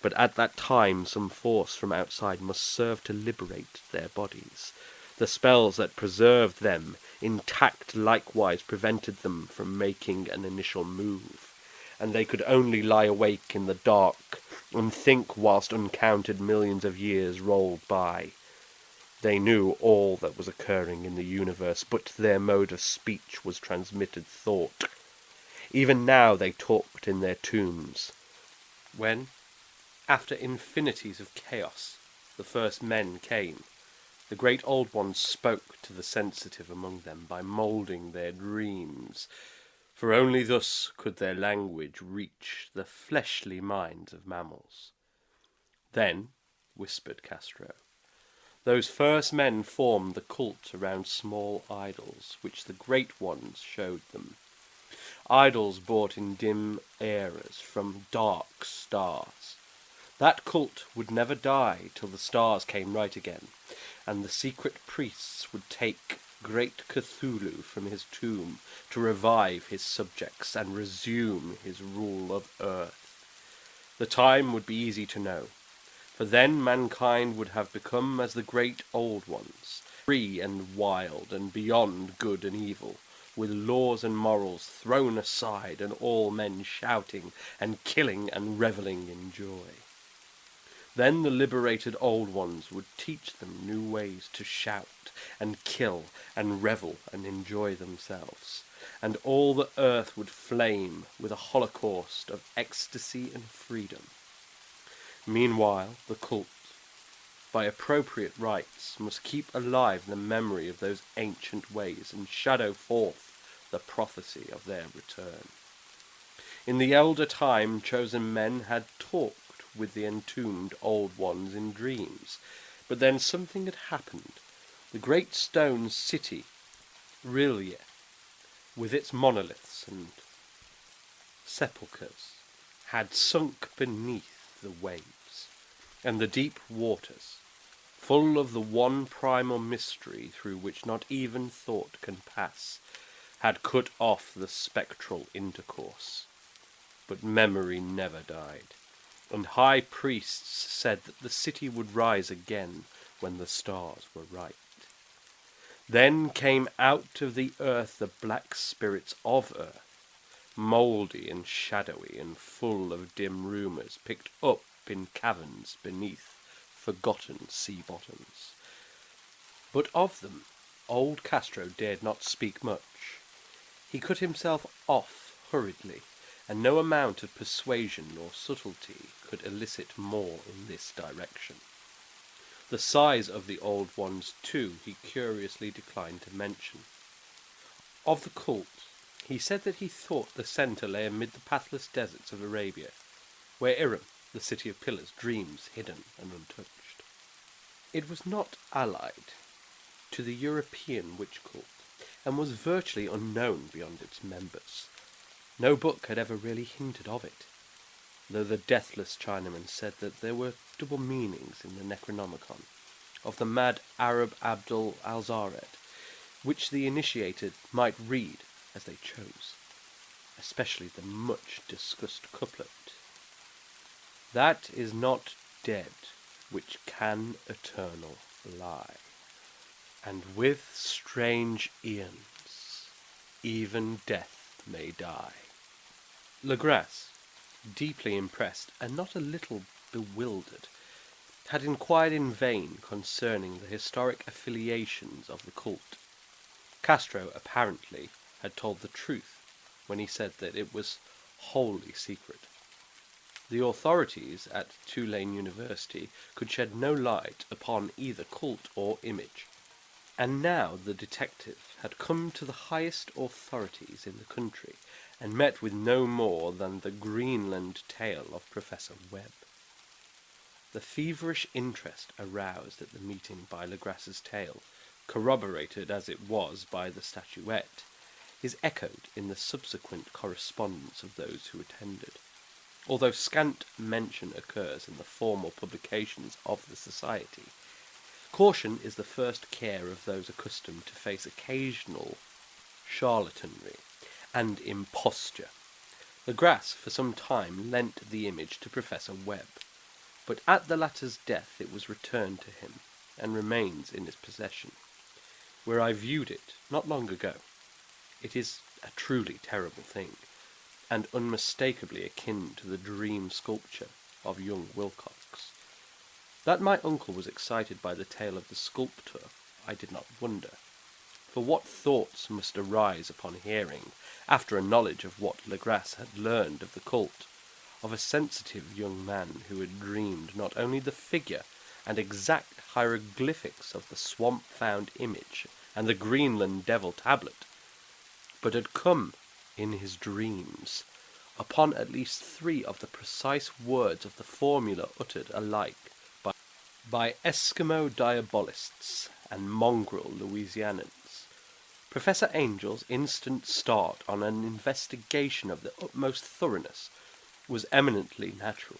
But at that time some force from outside must serve to liberate their bodies. The spells that preserved them intact likewise prevented them from making an initial move, and they could only lie awake in the dark and think whilst uncounted millions of years rolled by. They knew all that was occurring in the universe, but their mode of speech was transmitted thought. Even now they talked in their tombs. When, after infinities of chaos, the first men came, the great old ones spoke to the sensitive among them by moulding their dreams, for only thus could their language reach the fleshly minds of mammals. Then, whispered Castro, those first men formed the cult around small idols, which the great ones showed them. Idols brought in dim eras from dark stars. That cult would never die till the stars came right again, and the secret priests would take great Cthulhu from his tomb to revive his subjects and resume his rule of earth. The time would be easy to know, for then mankind would have become as the great old ones, free and wild and beyond good and evil, with laws and morals thrown aside and all men shouting and killing and revelling in joy. Then the liberated old ones would teach them new ways to shout and kill and revel and enjoy themselves, and all the earth would flame with a holocaust of ecstasy and freedom. Meanwhile, the cult, by appropriate rites, must keep alive the memory of those ancient ways and shadow forth the prophecy of their return. In the elder time, chosen men had talked with the entombed old ones in dreams, but then something had happened. The great stone city, Rilye, with its monoliths and sepulchres, had sunk beneath the waves and the deep waters, full of the one primal mystery through which not even thought can pass, had cut off the spectral intercourse. But memory never died, and high priests said that the city would rise again when the stars were right. Then came out of the earth the black spirits of earth, mouldy and shadowy and full of dim rumours picked up in caverns beneath forgotten sea bottoms. But of them old Castro dared not speak much. He cut himself off hurriedly, and no amount of persuasion or subtlety could elicit more in this direction. The size of the old ones, too, he curiously declined to mention. Of the cult, he said that he thought the centre lay amid the pathless deserts of Arabia, where Irem, the city of pillars, dreams hidden and untouched. It was not allied to the European witch cult, and was virtually unknown beyond its members. No book had ever really hinted of it, though the deathless Chinaman said that there were double meanings in the Necronomicon of the mad Arab Abdul al-Zared, which the initiated might read as they chose, especially the much-discussed couplet. That is not dead which can eternal lie, and with strange aeons even death may die. Legras, deeply impressed and not a little bewildered, had inquired in vain concerning the historic affiliations of the cult. Castro apparently had told the truth when he said that it was wholly secret. The authorities at Tulane University could shed no light upon either cult or image, and now the detective had come to the highest authorities in the country and met with no more than the Greenland tale of Professor Webb. The feverish interest aroused at the meeting by Legras's tale, corroborated as it was by the statuette, is echoed in the subsequent correspondence of those who attended, although scant mention occurs in the formal publications of the Society. Caution is the first care of those accustomed to face occasional charlatanry and imposture. Legras for some time lent the image to Professor Webb, but at the latter's death it was returned to him, and remains in his possession, where I viewed it not long ago. It is a truly terrible thing, and unmistakably akin to the dream sculpture of young Wilcox. That my uncle was excited by the tale of the sculptor, I did not wonder, for what thoughts must arise upon hearing, after a knowledge of what Legras had learned of the cult, of a sensitive young man who had dreamed not only the figure and exact hieroglyphics of the swamp-found image and the Greenland devil tablet, but had come, in his dreams, upon at least 3 of the precise words of the formula uttered alike by Eskimo diabolists and mongrel Louisianans. Professor Angel's instant start on an investigation of the utmost thoroughness was eminently natural,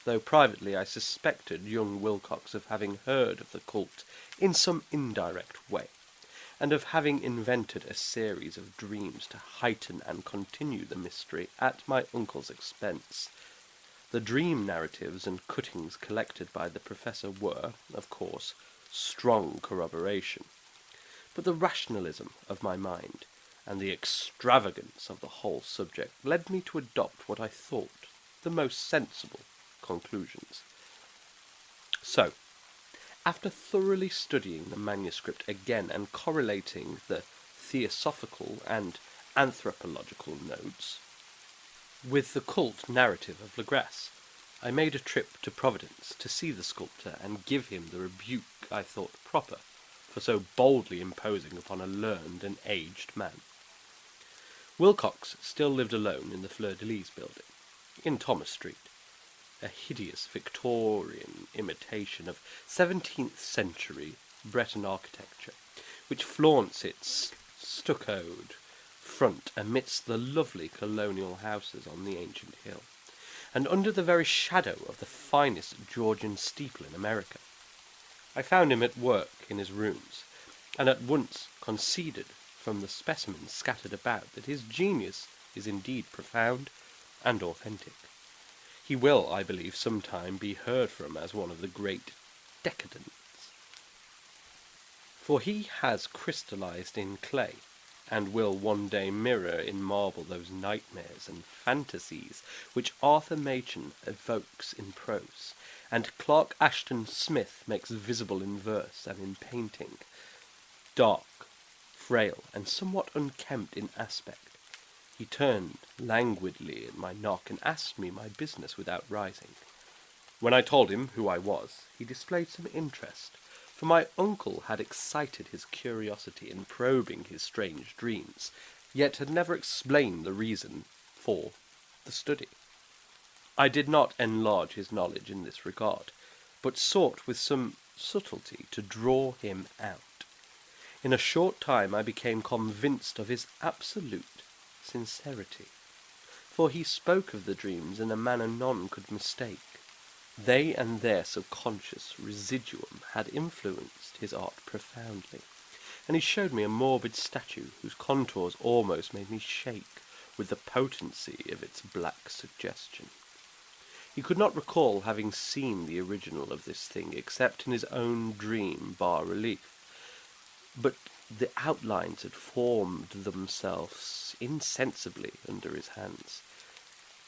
though privately I suspected young Wilcox of having heard of the cult in some indirect way, and of having invented a series of dreams to heighten and continue the mystery at my uncle's expense. The dream narratives and cuttings collected by the professor were, of course, strong corroboration, but the rationalism of my mind and the extravagance of the whole subject led me to adopt what I thought the most sensible conclusions. So, after thoroughly studying the manuscript again and correlating the theosophical and anthropological notes with the cult narrative of Legras, I made a trip to Providence to see the sculptor and give him the rebuke I thought proper for so boldly imposing upon a learned and aged man. Wilcox still lived alone in the Fleur-de-Lis building, in Thomas Street, a hideous Victorian imitation of 17th century Breton architecture, which flaunts its stuccoed front amidst the lovely colonial houses on the ancient hill, and under the very shadow of the finest Georgian steeple in America. I found him at work in his rooms, and at once conceded from the specimens scattered about that his genius is indeed profound and authentic. He will, I believe, sometime be heard from as one of the great decadents. For he has crystallized in clay, and will one day mirror in marble those nightmares and fantasies which Arthur Machen evokes in prose, and Clark Ashton Smith makes visible in verse and in painting. Dark, frail, and somewhat unkempt in aspect, he turned languidly at my knock and asked me my business without rising. When I told him who I was, he displayed some interest, for my uncle had excited his curiosity in probing his strange dreams, yet had never explained the reason for the study. I did not enlarge his knowledge in this regard, but sought with some subtlety to draw him out. In a short time I became convinced of his absolute sincerity, for he spoke of the dreams in a manner none could mistake. They and their subconscious residuum had influenced his art profoundly, and he showed me a morbid statue whose contours almost made me shake with the potency of its black suggestion. He could not recall having seen the original of this thing except in his own dream bas-relief, but the outlines had formed themselves insensibly under his hands.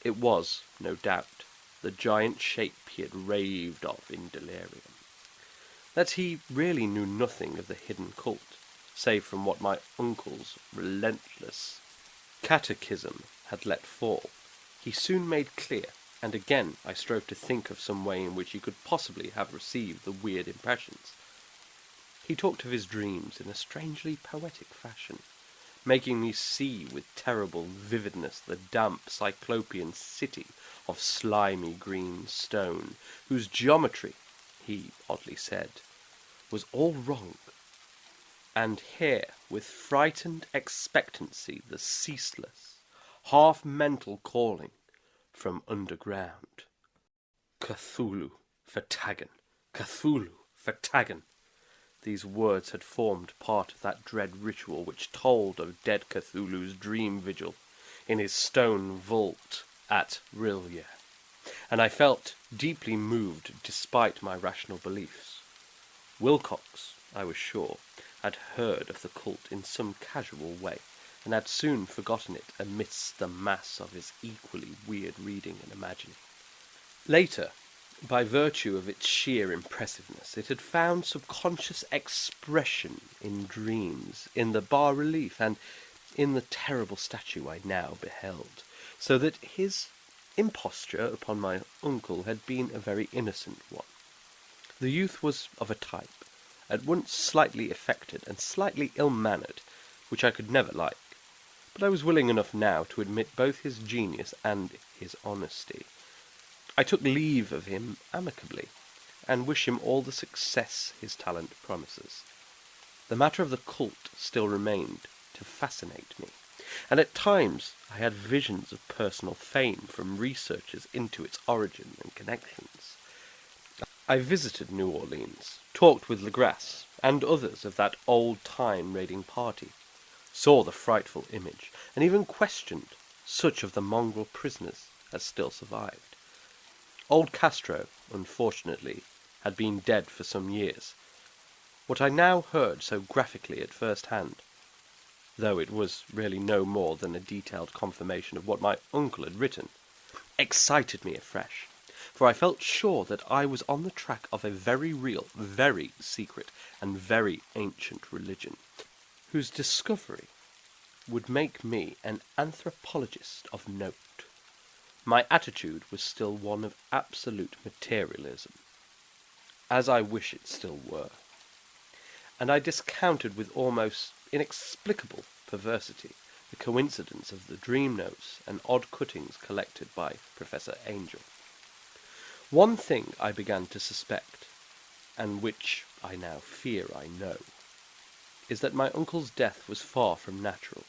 It was, no doubt, the giant shape he had raved of in delirium. That he really knew nothing of the hidden cult, save from what my uncle's relentless catechism had let fall, he soon made clear, and again I strove to think of some way in which he could possibly have received the weird impressions. He talked of his dreams in a strangely poetic fashion, making me see with terrible vividness the damp cyclopean city of slimy green stone, whose geometry, he oddly said, was all wrong, and hear with frightened expectancy the ceaseless, half-mental calling from underground. Cthulhu for Dagon, Cthulhu for Dagon. These words had formed part of that dread ritual which told of dead Cthulhu's dream vigil in his stone vault at Rillier, and I felt deeply moved despite my rational beliefs. Wilcox, I was sure, had heard of the cult in some casual way, and had soon forgotten it amidst the mass of his equally weird reading and imagining. Later, by virtue of its sheer impressiveness, it had found subconscious expression in dreams, in the bas-relief, and in the terrible statue I now beheld, so that his imposture upon my uncle had been a very innocent one. The youth was of a type, at once slightly affected and slightly ill-mannered, which I could never like, but I was willing enough now to admit both his genius and his honesty. I took leave of him amicably, and wish him all the success his talent promises. The matter of the cult still remained to fascinate me, and at times I had visions of personal fame from researches into its origin and connections. I visited New Orleans, talked with Legras and others of that old-time raiding party, saw the frightful image, and even questioned such of the mongrel prisoners as still survived. Old Castro, unfortunately, had been dead for some years. What I now heard so graphically at first hand, though it was really no more than a detailed confirmation of what my uncle had written, excited me afresh, for I felt sure that I was on the track of a very real, very secret, and very ancient religion, whose discovery would make me an anthropologist of note. My attitude was still one of absolute materialism, as I wish it still were, and I discounted with almost inexplicable perversity the coincidence of the dream notes and odd cuttings collected by Professor Angel. One thing I began to suspect, and which I now fear I know, is that my uncle's death was far from natural.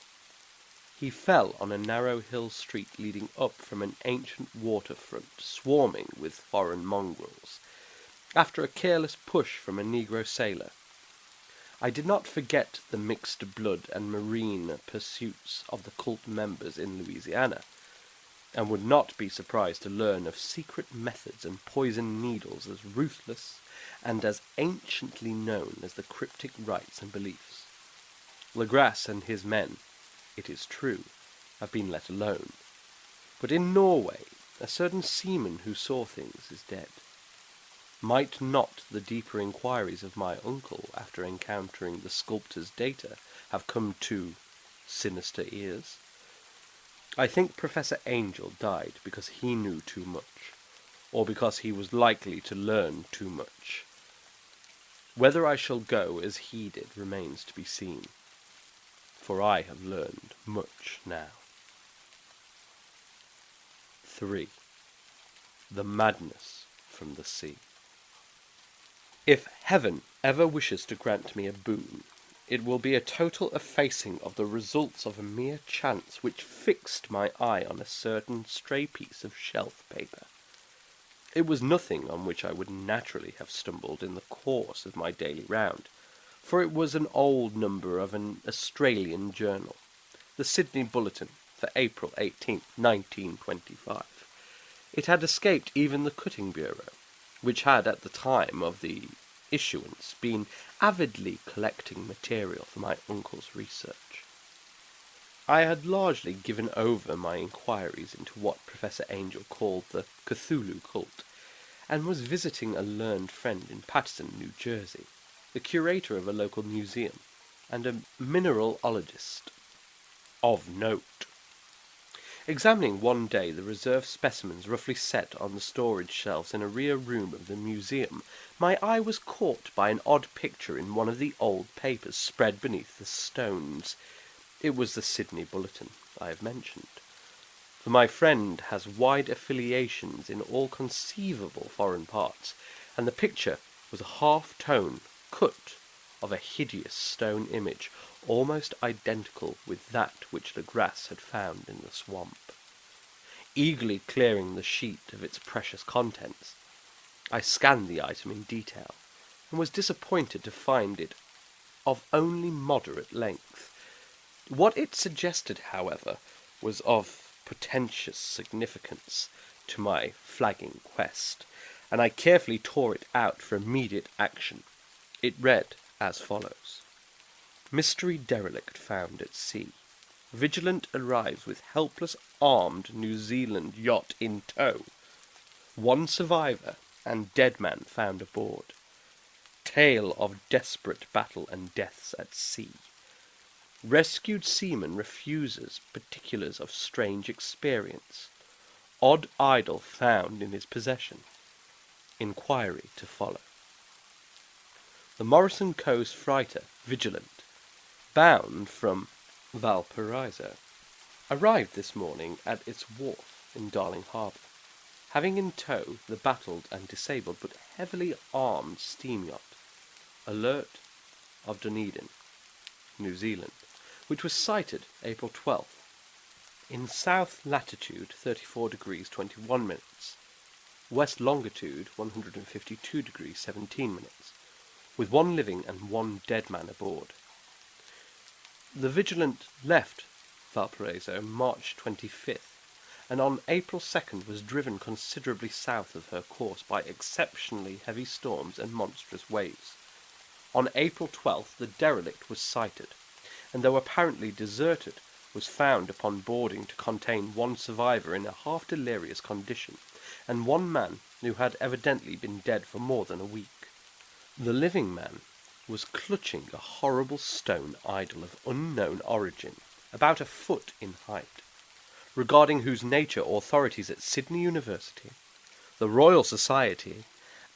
He fell on a narrow hill street leading up from an ancient waterfront swarming with foreign mongrels, after a careless push from a Negro sailor. I did not forget the mixed blood and marine pursuits of the cult members in Louisiana, and would not be surprised to learn of secret methods and poison needles as ruthless and as anciently known as the cryptic rites and beliefs. Legras and his men, it is true, have been let alone, but in Norway a certain seaman who saw things is dead. Might not the deeper inquiries of my uncle after encountering the sculptor's data have come to sinister ears? I think Professor Angel died because he knew too much, or because he was likely to learn too much. Whether I shall go as he did remains to be seen, for I have learned much now. 3. The Madness from the Sea. If heaven ever wishes to grant me a boon, it will be a total effacing of the results of a mere chance which fixed my eye on a certain stray piece of shelf paper. It was nothing on which I would naturally have stumbled in the course of my daily round, for it was an old number of an Australian journal, the Sydney Bulletin for April 18, 1925. It had escaped even the Cutting Bureau, which had at the time of the issuance been avidly collecting material for my uncle's research. I had largely given over my inquiries into what Professor Angel called the Cthulhu cult, and was visiting a learned friend in Paterson, New Jersey, the curator of a local museum, and a mineralogist of note. Examining one day the reserved specimens roughly set on the storage shelves in a rear room of the museum, my eye was caught by an odd picture in one of the old papers spread beneath the stones. It was the Sydney Bulletin I have mentioned, for my friend has wide affiliations in all conceivable foreign parts, and the picture was a half-tone cut of a hideous stone image, almost identical with that which Legras had found in the swamp. Eagerly clearing the sheet of its precious contents, I scanned the item in detail, and was disappointed to find it of only moderate length. What it suggested, however, was of portentous significance to my flagging quest, and I carefully tore it out for immediate action. It read as follows: Mystery derelict found at sea. Vigilant arrives with helpless armed New Zealand yacht in tow. One survivor and dead man found aboard. Tale of desperate battle and deaths at sea. Rescued seaman refuses particulars of strange experience. Odd idol found in his possession. Inquiry to follow. The Morrison Coast freighter, Vigilant, bound from Valparaiso, arrived this morning at its wharf in Darling Harbour, having in tow the battled and disabled but heavily armed steam yacht, Alert of Dunedin, New Zealand, which was sighted April 12th, in south latitude 34 degrees 21 minutes, west longitude 152 degrees 17 minutes, with one living and one dead man aboard. The Vigilant left Valparaiso March 25th, and on April 2nd was driven considerably south of her course by exceptionally heavy storms and monstrous waves. On April 12th the derelict was sighted, and though apparently deserted, was found upon boarding to contain one survivor in a half-delirious condition, and one man who had evidently been dead for more than a week. The living man was clutching a horrible stone idol of unknown origin, about a foot in height, regarding whose nature authorities at Sydney University, the Royal Society,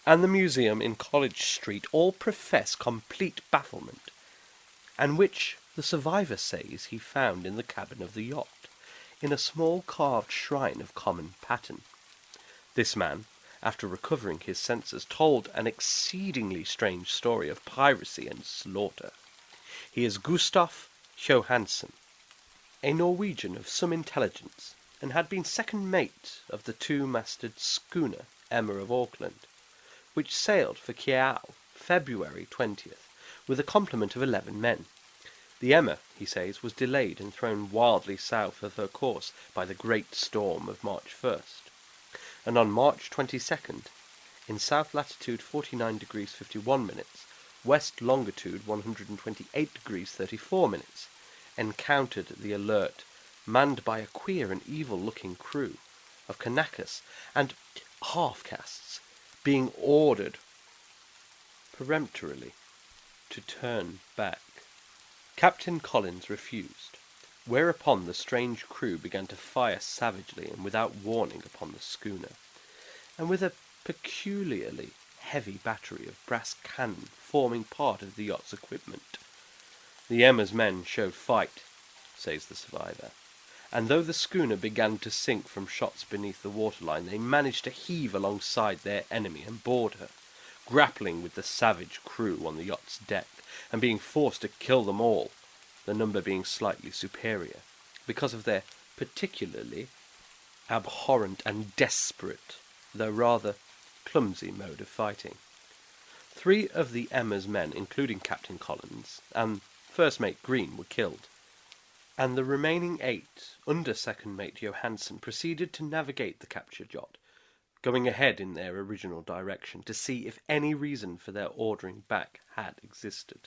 and the museum in College Street all profess complete bafflement, and which the survivor says he found in the cabin of the yacht, in a small carved shrine of common pattern. This man, after recovering his senses, told an exceedingly strange story of piracy and slaughter. He is Gustaf Johansen, a Norwegian of some intelligence, and had been second mate of the two-masted schooner Emma of Auckland, which sailed for Kiel, February 20th, with a complement of 11 men. The Emma, he says, was delayed and thrown wildly south of her course by the great storm of March 1st. And on March 22nd, in south latitude 49 degrees 51 minutes, west longitude 128 degrees 34 minutes, encountered the Alert, manned by a queer and evil-looking crew of Kanakas and half-castes, being ordered peremptorily to turn back. Captain Collins refused, whereupon the strange crew began to fire savagely and without warning upon the schooner, and with a peculiarly heavy battery of brass cannon forming part of the yacht's equipment. The Emma's men showed fight, says the survivor, and though the schooner began to sink from shots beneath the waterline, they managed to heave alongside their enemy and board her, grappling with the savage crew on the yacht's deck, and being forced to kill them all, the number being slightly superior, because of their particularly abhorrent and desperate, though rather clumsy mode of fighting. 3 of the Emma's men, including Captain Collins and first mate Green, were killed, and the remaining 8, under second mate Johansen, proceeded to navigate the captured yacht, going ahead in their original direction to see if any reason for their ordering back had existed.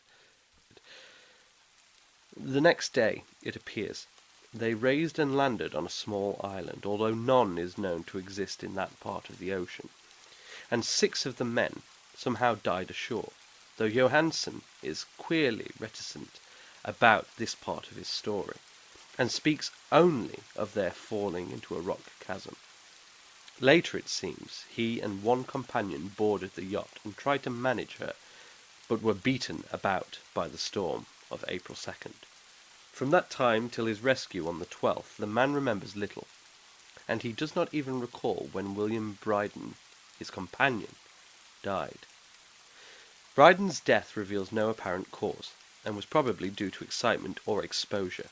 The next day, it appears, they raised and landed on a small island, although none is known to exist in that part of the ocean, and 6 of the men somehow died ashore, though Johansen is queerly reticent about this part of his story, and speaks only of their falling into a rock chasm. Later, it seems, he and one companion boarded the yacht and tried to manage her, but were beaten about by the storm of April 2nd. From that time till his rescue on the 12th, the man remembers little, and he does not even recall when William Bryden, his companion, died. Bryden's death reveals no apparent cause, and was probably due to excitement or exposure.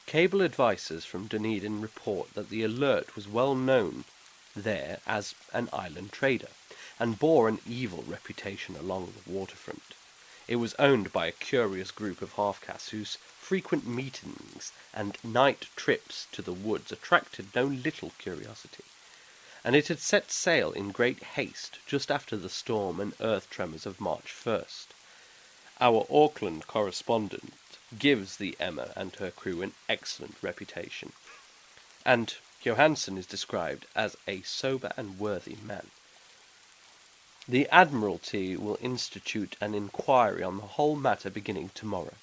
Cable advisors from Dunedin report that the Alert was well known there as an island trader, and bore an evil reputation along the waterfront. It was owned by a curious group of half-castes whose frequent meetings and night trips to the woods attracted no little curiosity, and it had set sail in great haste just after the storm and earth tremors of March 1st. Our Auckland correspondent gives the Emma and her crew an excellent reputation, and Johansen is described as a sober and worthy man. The Admiralty will institute an inquiry on the whole matter beginning tomorrow,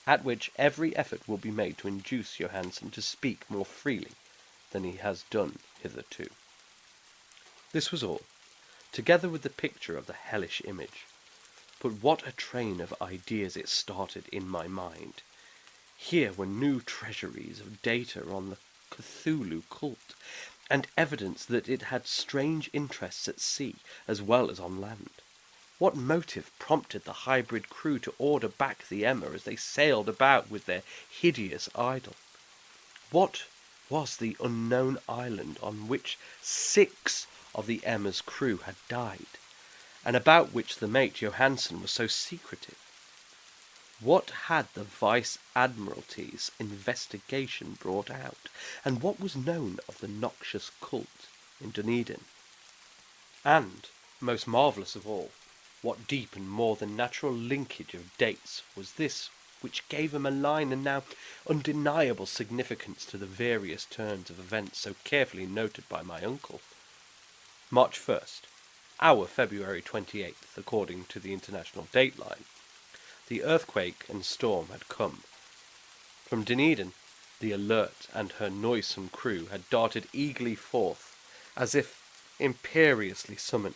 at which every effort will be made to induce Johansen to speak more freely than he has done hitherto. This was all, together with the picture of the hellish image. But what a train of ideas it started in my mind. Here were new treasuries of data on the Cthulhu cult, and evidence that it had strange interests at sea as well as on land. What motive prompted the hybrid crew to order back the Emma as they sailed about with their hideous idol? What was the unknown island on which 6 of the Emma's crew had died, and about which the mate Johansen was so secretive? What had the Vice-Admiralty's investigation brought out, and what was known of the noxious cult in Dunedin? And, most marvellous of all, what deep and more than natural linkage of dates was this which gave a malign and now undeniable significance to the various turns of events so carefully noted by my uncle? March 1st, our February 28th, according to the international dateline. The earthquake and storm had come. From Dunedin, the Alert and her noisome crew had darted eagerly forth, as if imperiously summoned,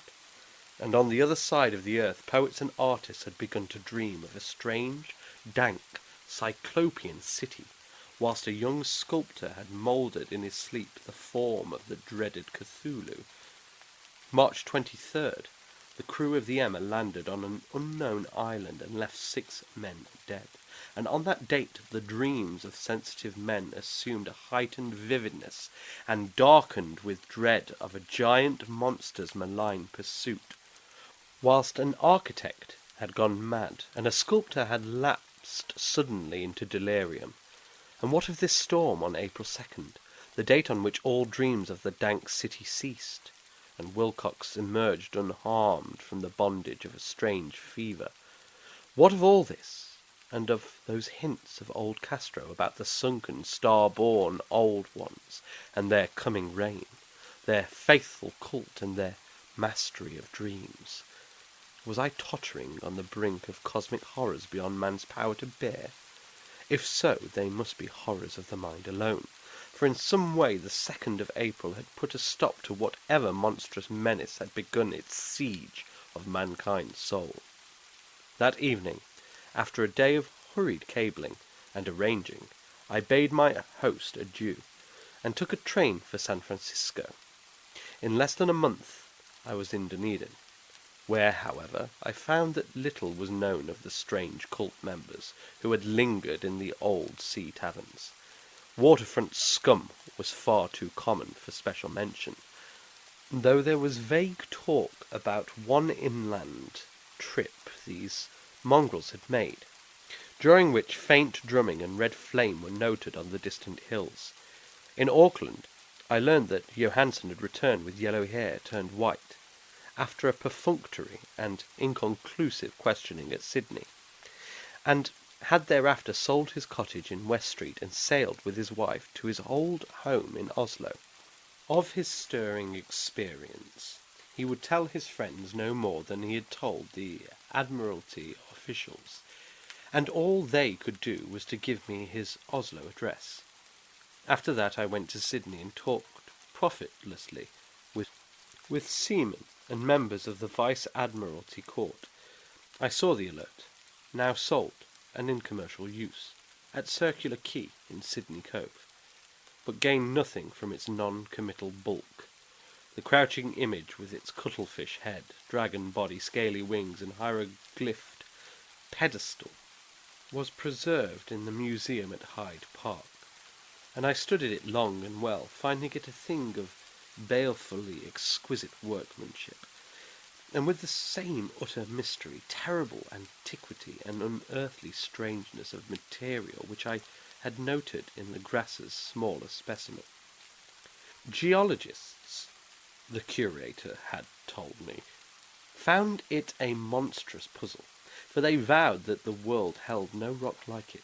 and on the other side of the earth poets and artists had begun to dream of a strange, dank, cyclopean city, whilst a young sculptor had moulded in his sleep the form of the dreaded Cthulhu. March 23rd, the crew of the Emma landed on an unknown island and left 6 men dead, and on that date the dreams of sensitive men assumed a heightened vividness and darkened with dread of a giant monster's malign pursuit. whilst an architect had gone mad, and a sculptor had lapsed suddenly into delirium. And what of this storm on April 2nd, the date on which all dreams of the dank city ceased, and Wilcox emerged unharmed from the bondage of a strange fever? What of all this, and of those hints of old Castro about the sunken, star-born old ones, and their coming reign, their faithful cult, and their mastery of dreams? Was I tottering on the brink of cosmic horrors beyond man's power to bear? If so, they must be horrors of the mind alone, for in some way the 2nd of April had put a stop to whatever monstrous menace had begun its siege of mankind's soul. That evening, after a day of hurried cabling and arranging, I bade my host adieu, and took a train for San Francisco. In less than a month I was in Dunedin, where, however, I found that little was known of the strange cult members who had lingered in the old sea taverns. Waterfront scum was far too common for special mention, though there was vague talk about one inland trip these mongrels had made, during which faint drumming and red flame were noted on the distant hills. In Auckland, I learned that Johansen had returned with yellow hair turned white, after a perfunctory and inconclusive questioning at Sydney, and had thereafter sold his cottage in West Street and sailed with his wife to his old home in Oslo. Of his stirring experience he would tell his friends no more than he had told the Admiralty officials, and all they could do was to give me his Oslo address. After that I went to Sydney and talked profitlessly with seamen and members of the Vice Admiralty Court. I saw the Alert, now sold and in commercial use, at Circular Quay in Sydney Cove, but gained nothing from its non-committal bulk. The crouching image with its cuttlefish head, dragon body, scaly wings, and hieroglyphed pedestal was preserved in the museum at Hyde Park, and I studied it long and well, finding it a thing of balefully exquisite workmanship, and with the same utter mystery, terrible antiquity, and unearthly strangeness of material which I had noted in the Grasser's smaller specimen. Geologists, the curator had told me, found it a monstrous puzzle, for they vowed that the world held no rock like it.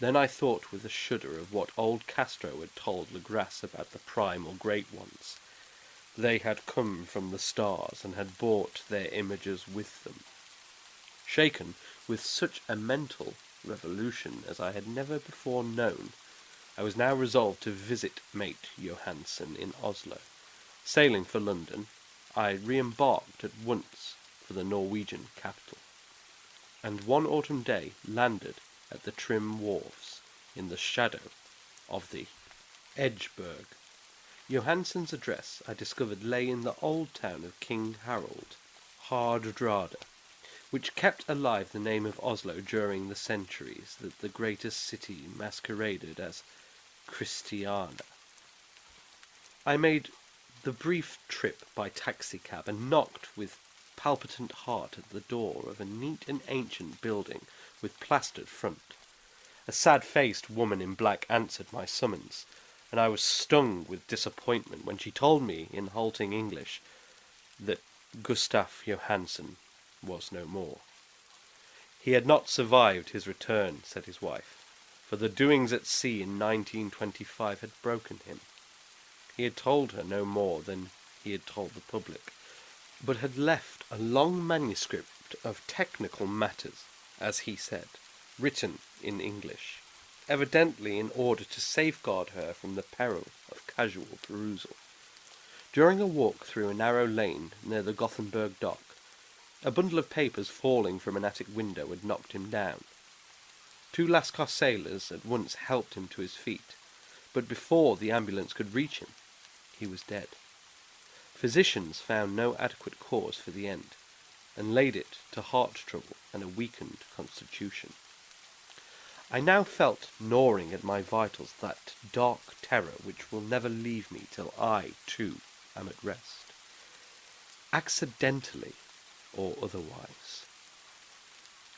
Then I thought with a shudder of what old Castro had told Legrasse about the primal great ones. They had come from the stars and had brought their images with them. Shaken with such a mental revolution as I had never before known, I was now resolved to visit mate Johansen in Oslo. Sailing for London, I re-embarked at once for the Norwegian capital, and one autumn day landed at the trim wharves in the shadow of the Edgeburg. Johansen's address, I discovered, lay in the old town of King Harold, Hardrada, which kept alive the name of Oslo during the centuries that the greatest city masqueraded as Christiania. I made the brief trip by taxicab and knocked with palpitant heart at the door of a neat and ancient building with plastered front. A sad-faced woman in black answered my summons, and I was stung with disappointment when she told me in halting English that Gustav Johansen was no more. He had not survived his return, said his wife, for the doings at sea in 1925 had broken him. He had told her no more than he had told the public, but had left a long manuscript of technical matters, as he said, written in English, evidently in order to safeguard her from the peril of casual perusal. During a walk through a narrow lane near the Gothenburg dock, a bundle of papers falling from an attic window had knocked him down. Two Lascar sailors at once helped him to his feet, but before the ambulance could reach him, he was dead. Physicians found no adequate cause for the end, and laid it to heart trouble and a weakened constitution. I now felt gnawing at my vitals that dark terror which will never leave me till I, too, am at rest. Accidentally, or otherwise.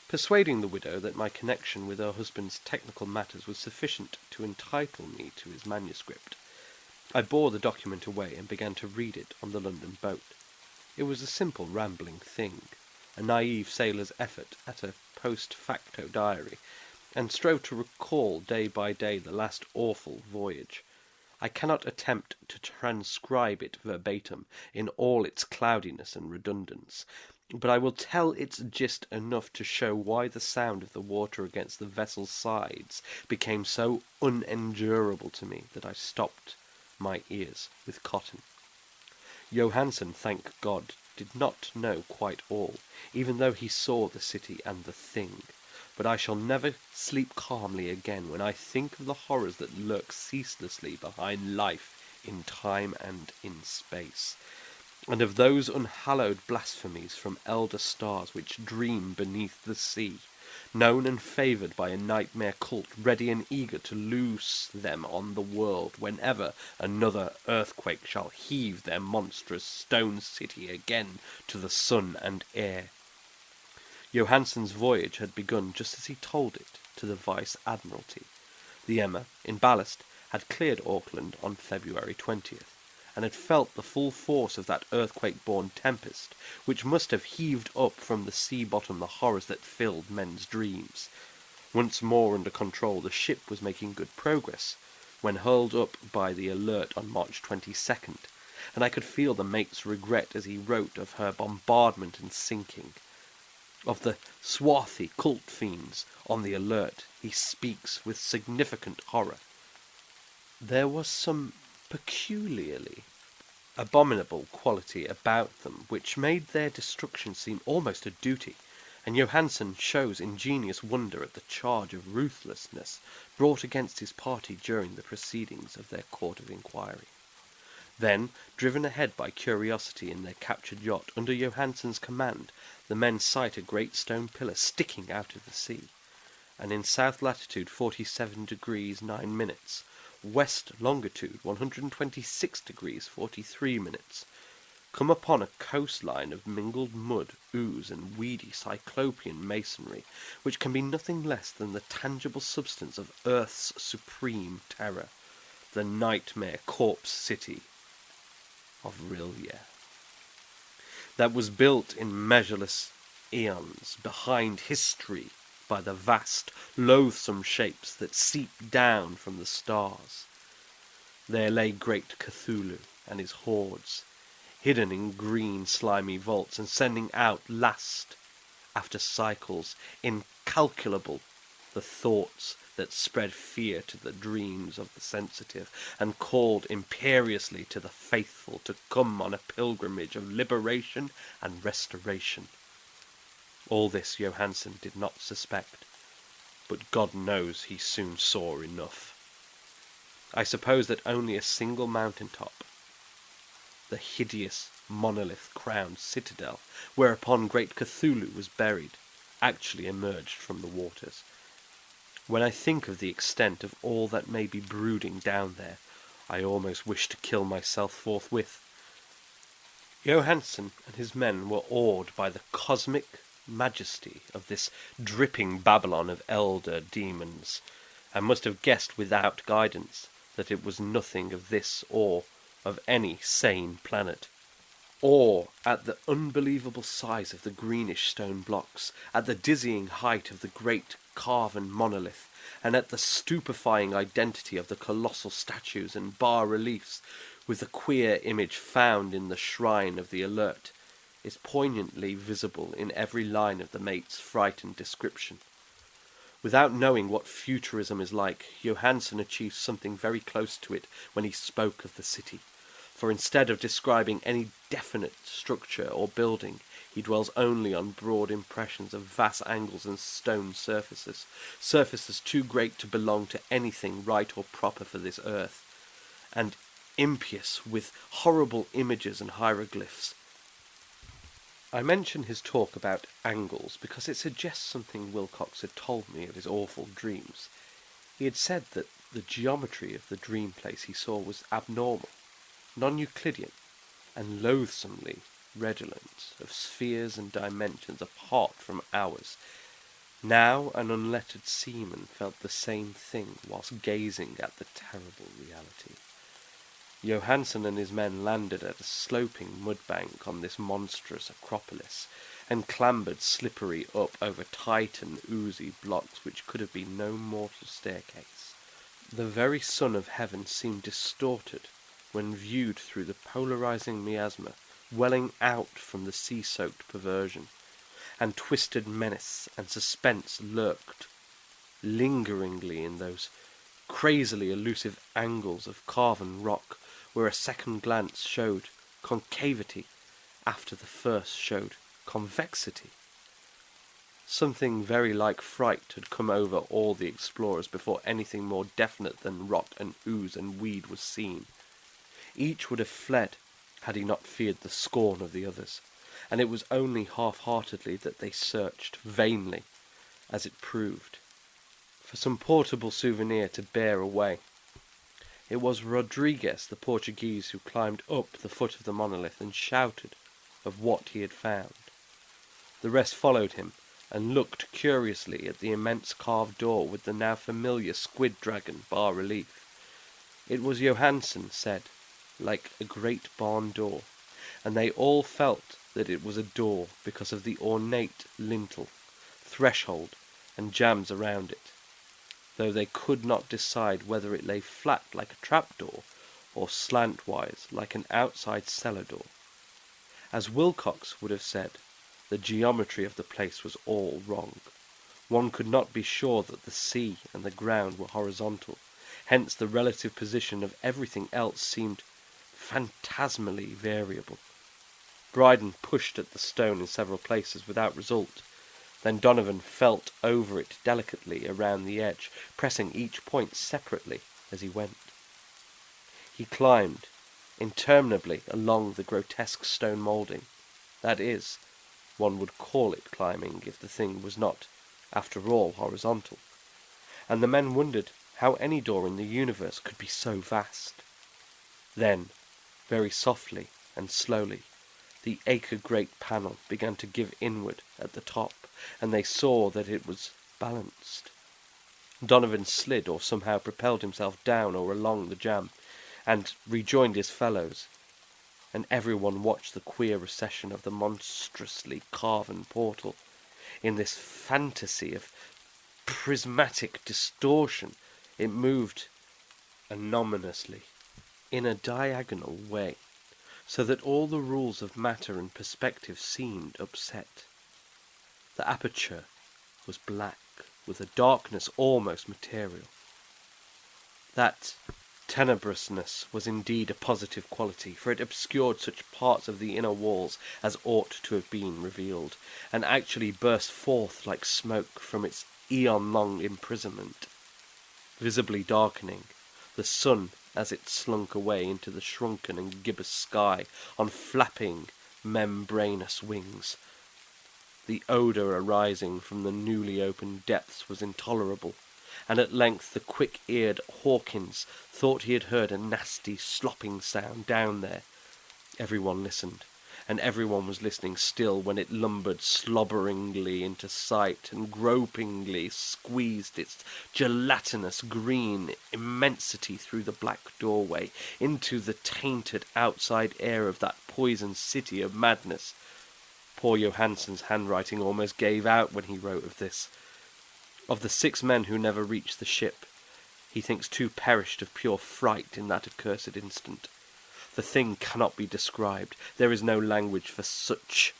Persuading the widow that my connection with her husband's technical matters was sufficient to entitle me to his manuscript, I bore the document away and began to read it on the London boat. It was a simple rambling thing, a naive sailor's effort at a post facto diary, and strove to recall day by day the last awful voyage. I cannot attempt to transcribe it verbatim in all its cloudiness and redundance, but I will tell its gist enough to show why the sound of the water against the vessel's sides became so unendurable to me that I stopped my ears with cotton. Johansen, thank God, did not know quite all, even though he saw the city and the thing. But I shall never sleep calmly again when I think of the horrors that lurk ceaselessly behind life in time and in space, and of those unhallowed blasphemies from elder stars which dream beneath the sea, known and favoured by a nightmare cult ready and eager to loose them on the world whenever another earthquake shall heave their monstrous stone city again to the sun and air. Johansen's voyage had begun just as he told it to the Vice-Admiralty. The Emma, in ballast, had cleared Auckland on February 20th, and had felt the full force of that earthquake-born tempest, which must have heaved up from the sea bottom the horrors that filled men's dreams. Once more under control, the ship was making good progress, when hurled up by the Alert on March 22nd, and I could feel the mate's regret as he wrote of her bombardment and sinking. Of the swarthy cult fiends on the Alert he speaks with significant horror. There was some peculiarly abominable quality about them which made their destruction seem almost a duty, and Johansen shows ingenious wonder at the charge of ruthlessness brought against his party during the proceedings of their court of inquiry. Then, driven ahead by curiosity in their captured yacht, under Johansen's command, the men sight a great stone pillar sticking out of the sea, and in south latitude 47 degrees 9 minutes, west longitude 126 degrees 43 minutes, come upon a coastline of mingled mud, ooze, and weedy cyclopean masonry, which can be nothing less than the tangible substance of Earth's supreme terror, the nightmare corpse city of Rillier, that was built in measureless eons behind history by the vast, loathsome shapes that seep down from the stars. There lay great Cthulhu and his hordes, hidden in green slimy vaults and sending out last, after cycles incalculable, the thoughts that spread fear to the dreams of the sensitive, and called imperiously to the faithful to come on a pilgrimage of liberation and restoration. All this Johansen did not suspect, but God knows he soon saw enough. I suppose that only a single mountain-top, the hideous monolith-crowned citadel whereupon great Cthulhu was buried, actually emerged from the waters. When I think of the extent of all that may be brooding down there, I almost wish to kill myself forthwith. Johansen and his men were awed by the cosmic majesty of this dripping Babylon of elder demons, and must have guessed without guidance that it was nothing of this or of any sane planet. Awe at the unbelievable size of the greenish stone blocks, at the dizzying height of the great carven monolith, and at the stupefying identity of the colossal statues and bas-reliefs with the queer image found in the shrine of the Alert, is poignantly visible in every line of the mate's frightened description. Without knowing what futurism is like, Johansen achieved something very close to it when he spoke of the city. For instead of describing any definite structure or building, he dwells only on broad impressions of vast angles and stone surfaces, surfaces too great to belong to anything right or proper for this earth, and impious with horrible images and hieroglyphs. I mention his talk about angles because it suggests something Wilcox had told me of his awful dreams. He had said that the geometry of the dream place he saw was abnormal, non-Euclidean, and loathsomely redolence of spheres and dimensions apart from ours. Now an unlettered seaman felt the same thing whilst gazing at the terrible reality. Johansen and his men landed at a sloping mudbank on this monstrous acropolis, and clambered slippery up over tight and oozy blocks which could have been no mortal staircase. The very sun of heaven seemed distorted when viewed through the polarizing miasma welling out from the sea-soaked perversion, and twisted menace and suspense lurked lingeringly in those crazily elusive angles of carven rock where a second glance showed concavity after the first showed convexity. Something very like fright had come over all the explorers before anything more definite than rock and ooze and weed was seen. Each would have fled had he not feared the scorn of the others, and it was only half-heartedly that they searched, vainly, as it proved, for some portable souvenir to bear away. It was Rodriguez, the Portuguese, who climbed up the foot of the monolith and shouted of what he had found. The rest followed him, and looked curiously at the immense carved door with the now familiar squid dragon bas-relief. It was, Johansen said, like a great barn door, and they all felt that it was a door because of the ornate lintel, threshold, and jambs around it, though they could not decide whether it lay flat like a trapdoor or slantwise like an outside cellar door. As Wilcox would have said, the geometry of the place was all wrong. One could not be sure that the sea and the ground were horizontal, hence the relative position of everything else seemed phantasmally variable. Bryden pushed at the stone in several places without result. Then Donovan felt over it delicately around the edge, pressing each point separately as he went. He climbed interminably along the grotesque stone moulding. That is, one would call it climbing if the thing was not, after all, horizontal. And the men wondered how any door in the universe could be so vast. Then, very softly and slowly, the acre-great panel began to give inward at the top, and they saw that it was balanced. Donovan slid or somehow propelled himself down or along the jamb, and rejoined his fellows, and everyone watched the queer recession of the monstrously carven portal. In this fantasy of prismatic distortion, it moved anomalously, in a diagonal way, so that all the rules of matter and perspective seemed upset. The aperture was black, with a darkness almost material. That tenebrousness was indeed a positive quality, for it obscured such parts of the inner walls as ought to have been revealed, and actually burst forth like smoke from its eon-long imprisonment, visibly darkening the sun as it slunk away into the shrunken and gibbous sky on flapping, membranous wings. The odour arising from the newly opened depths was intolerable, and at length the quick-eared Hawkins thought he had heard a nasty slopping sound down there. Everyone listened, and everyone was listening still when it lumbered slobberingly into sight and gropingly squeezed its gelatinous green immensity through the black doorway into the tainted outside air of that poisoned city of madness. Poor Johansen's handwriting almost gave out when he wrote of this. Of the 6 men who never reached the ship, he thinks 2 perished of pure fright in that accursed instant. The thing cannot be described. There is no language for such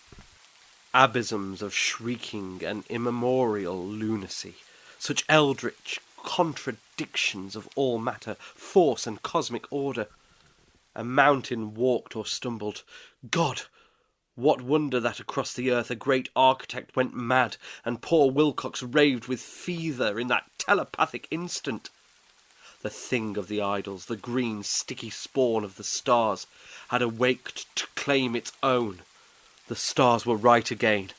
abysms of shrieking and immemorial lunacy, such eldritch contradictions of all matter, force, and cosmic order. A mountain walked or stumbled. God! What wonder that across the earth a great architect went mad, and poor Wilcox raved with fever in that telepathic instant. The thing of the idols, the green, sticky spawn of the stars, had awaked to claim its own. The stars were right again,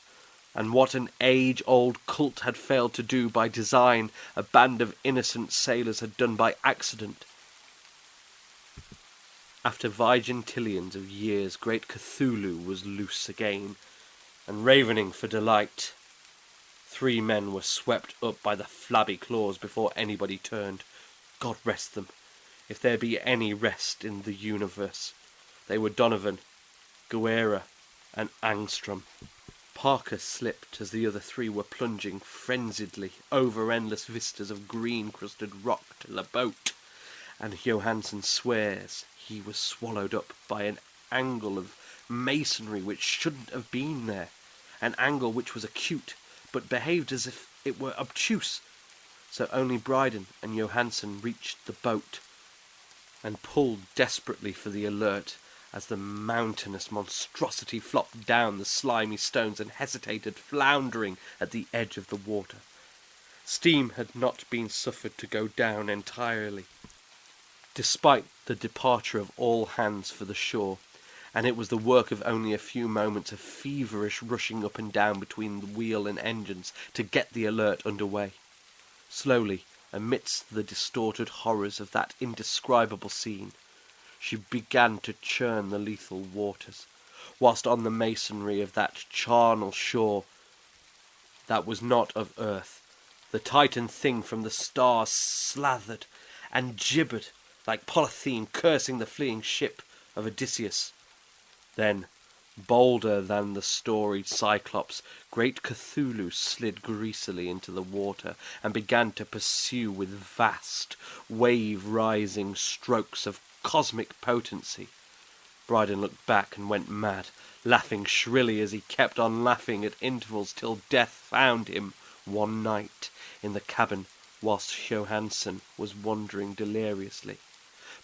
and what an age-old cult had failed to do by design, a band of innocent sailors had done by accident. After vigintillions of years, great Cthulhu was loose again, and ravening for delight. 3 men were swept up by the flabby claws before anybody turned. God rest them, if there be any rest in the universe. They were Donovan, Guerra, and Angstrom. Parker slipped as the other 3 were plunging frenziedly over endless vistas of green-crusted rock to the boat, and Johansson swears he was swallowed up by an angle of masonry which shouldn't have been there, an angle which was acute, but behaved as if it were obtuse. So only Bryden and Johansson reached the boat, and pulled desperately for the Alert as the mountainous monstrosity flopped down the slimy stones and hesitated, floundering at the edge of the water. Steam had not been suffered to go down entirely, despite the departure of all hands for the shore, and it was the work of only a few moments of feverish rushing up and down between the wheel and engines to get the Alert under way. Slowly, amidst the distorted horrors of that indescribable scene, she began to churn the lethal waters, whilst on the masonry of that charnel shore that was not of earth, the Titan thing from the stars slathered and gibbered like Polythene cursing the fleeing ship of Odysseus. Then, bolder than the storied Cyclops, great Cthulhu slid greasily into the water and began to pursue with vast, wave-rising strokes of cosmic potency. Bryden looked back and went mad, laughing shrilly as he kept on laughing at intervals till death found him one night in the cabin whilst Johansson was wandering deliriously.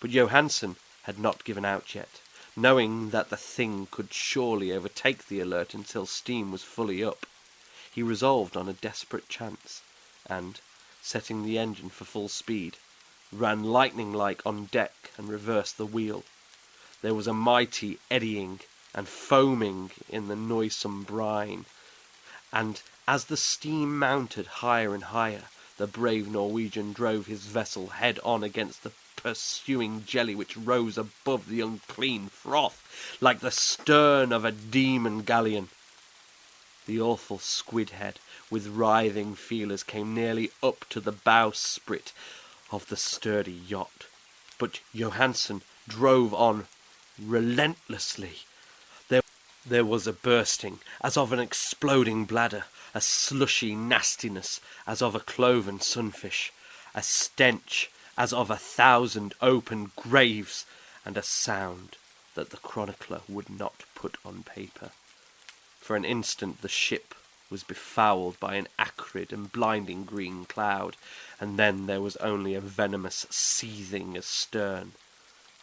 But Johansson had not given out yet, knowing that the thing could surely overtake the Alert until steam was fully up. He resolved on a desperate chance, and, setting the engine for full speed, ran lightning-like on deck and reversed the wheel. There was a mighty eddying and foaming in the noisome brine, and as the steam mounted higher and higher, the brave Norwegian drove his vessel head-on against the pursuing jelly which rose above the unclean froth like the stern of a demon galleon. The awful squid head with writhing feelers came nearly up to the bowsprit of the sturdy yacht, but Johansson drove on relentlessly. There was a bursting as of an exploding bladder, a slushy nastiness as of a cloven sunfish, a stench as of 1,000 open graves, and a sound that the chronicler would not put on paper. For an instant the ship was befouled by an acrid and blinding green cloud, and then there was only a venomous seething astern,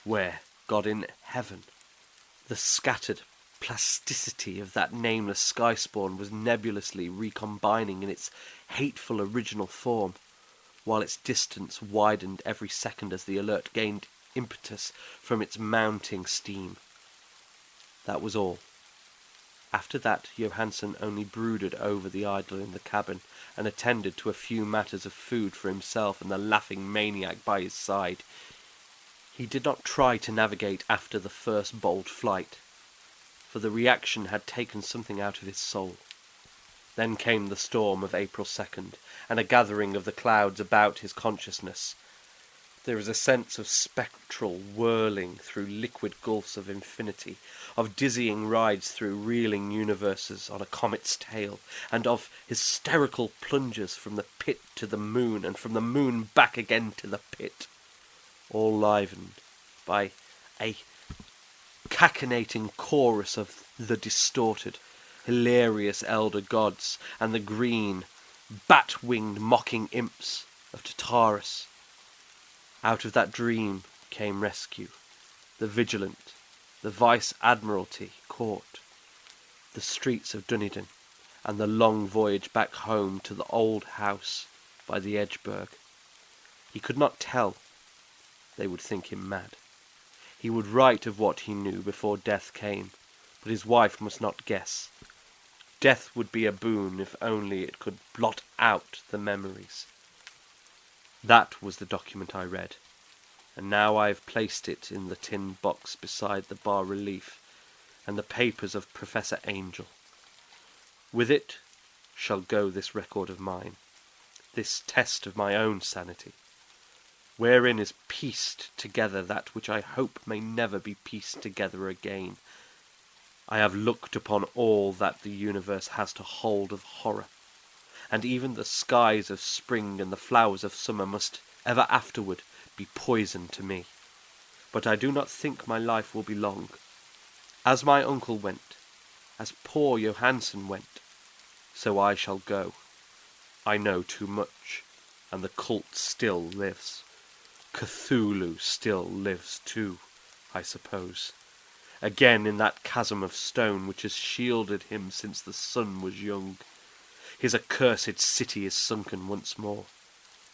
where, God in heaven, the scattered plasticity of that nameless sky-spawn was nebulously recombining in its hateful original form, while its distance widened every second as the Alert gained impetus from its mounting steam. That was all. After that, Johansson only brooded over the idol in the cabin, and attended to a few matters of food for himself and the laughing maniac by his side. He did not try to navigate after the first bold flight, for the reaction had taken something out of his soul. Then came the storm of April 2nd, and a gathering of the clouds about his consciousness. There is a sense of spectral whirling through liquid gulfs of infinity, of dizzying rides through reeling universes on a comet's tail, and of hysterical plunges from the pit to the moon, and from the moon back again to the pit, all livened by a cachinnating chorus of the distorted, hilarious elder gods, and the green, bat-winged mocking imps of Tartarus. Out of that dream came rescue, the Vigilant, the Vice-Admiralty Court, the streets of Dunedin, and the long voyage back home to the old house by the Edgeburg. He could not tell. They would think him mad. He would write of what he knew before death came, but his wife must not guess. Death would be a boon if only it could blot out the memories. That was the document I read. and now I have placed it in the tin box beside the bas-relief and the papers of Professor Angel. With it shall go this record of mine, this test of my own sanity, wherein is pieced together that which I hope may never be pieced together again. I have looked upon all that the universe has to hold of horror, and even the skies of spring and the flowers of summer must ever afterward be poison to me. But I do not think my life will be long. As my uncle went, as poor Johansen went, so I shall go. I know too much, and the cult still lives. Cthulhu still lives too, I suppose. Again in that chasm of stone which has shielded him since the sun was young. His accursed city is sunken once more,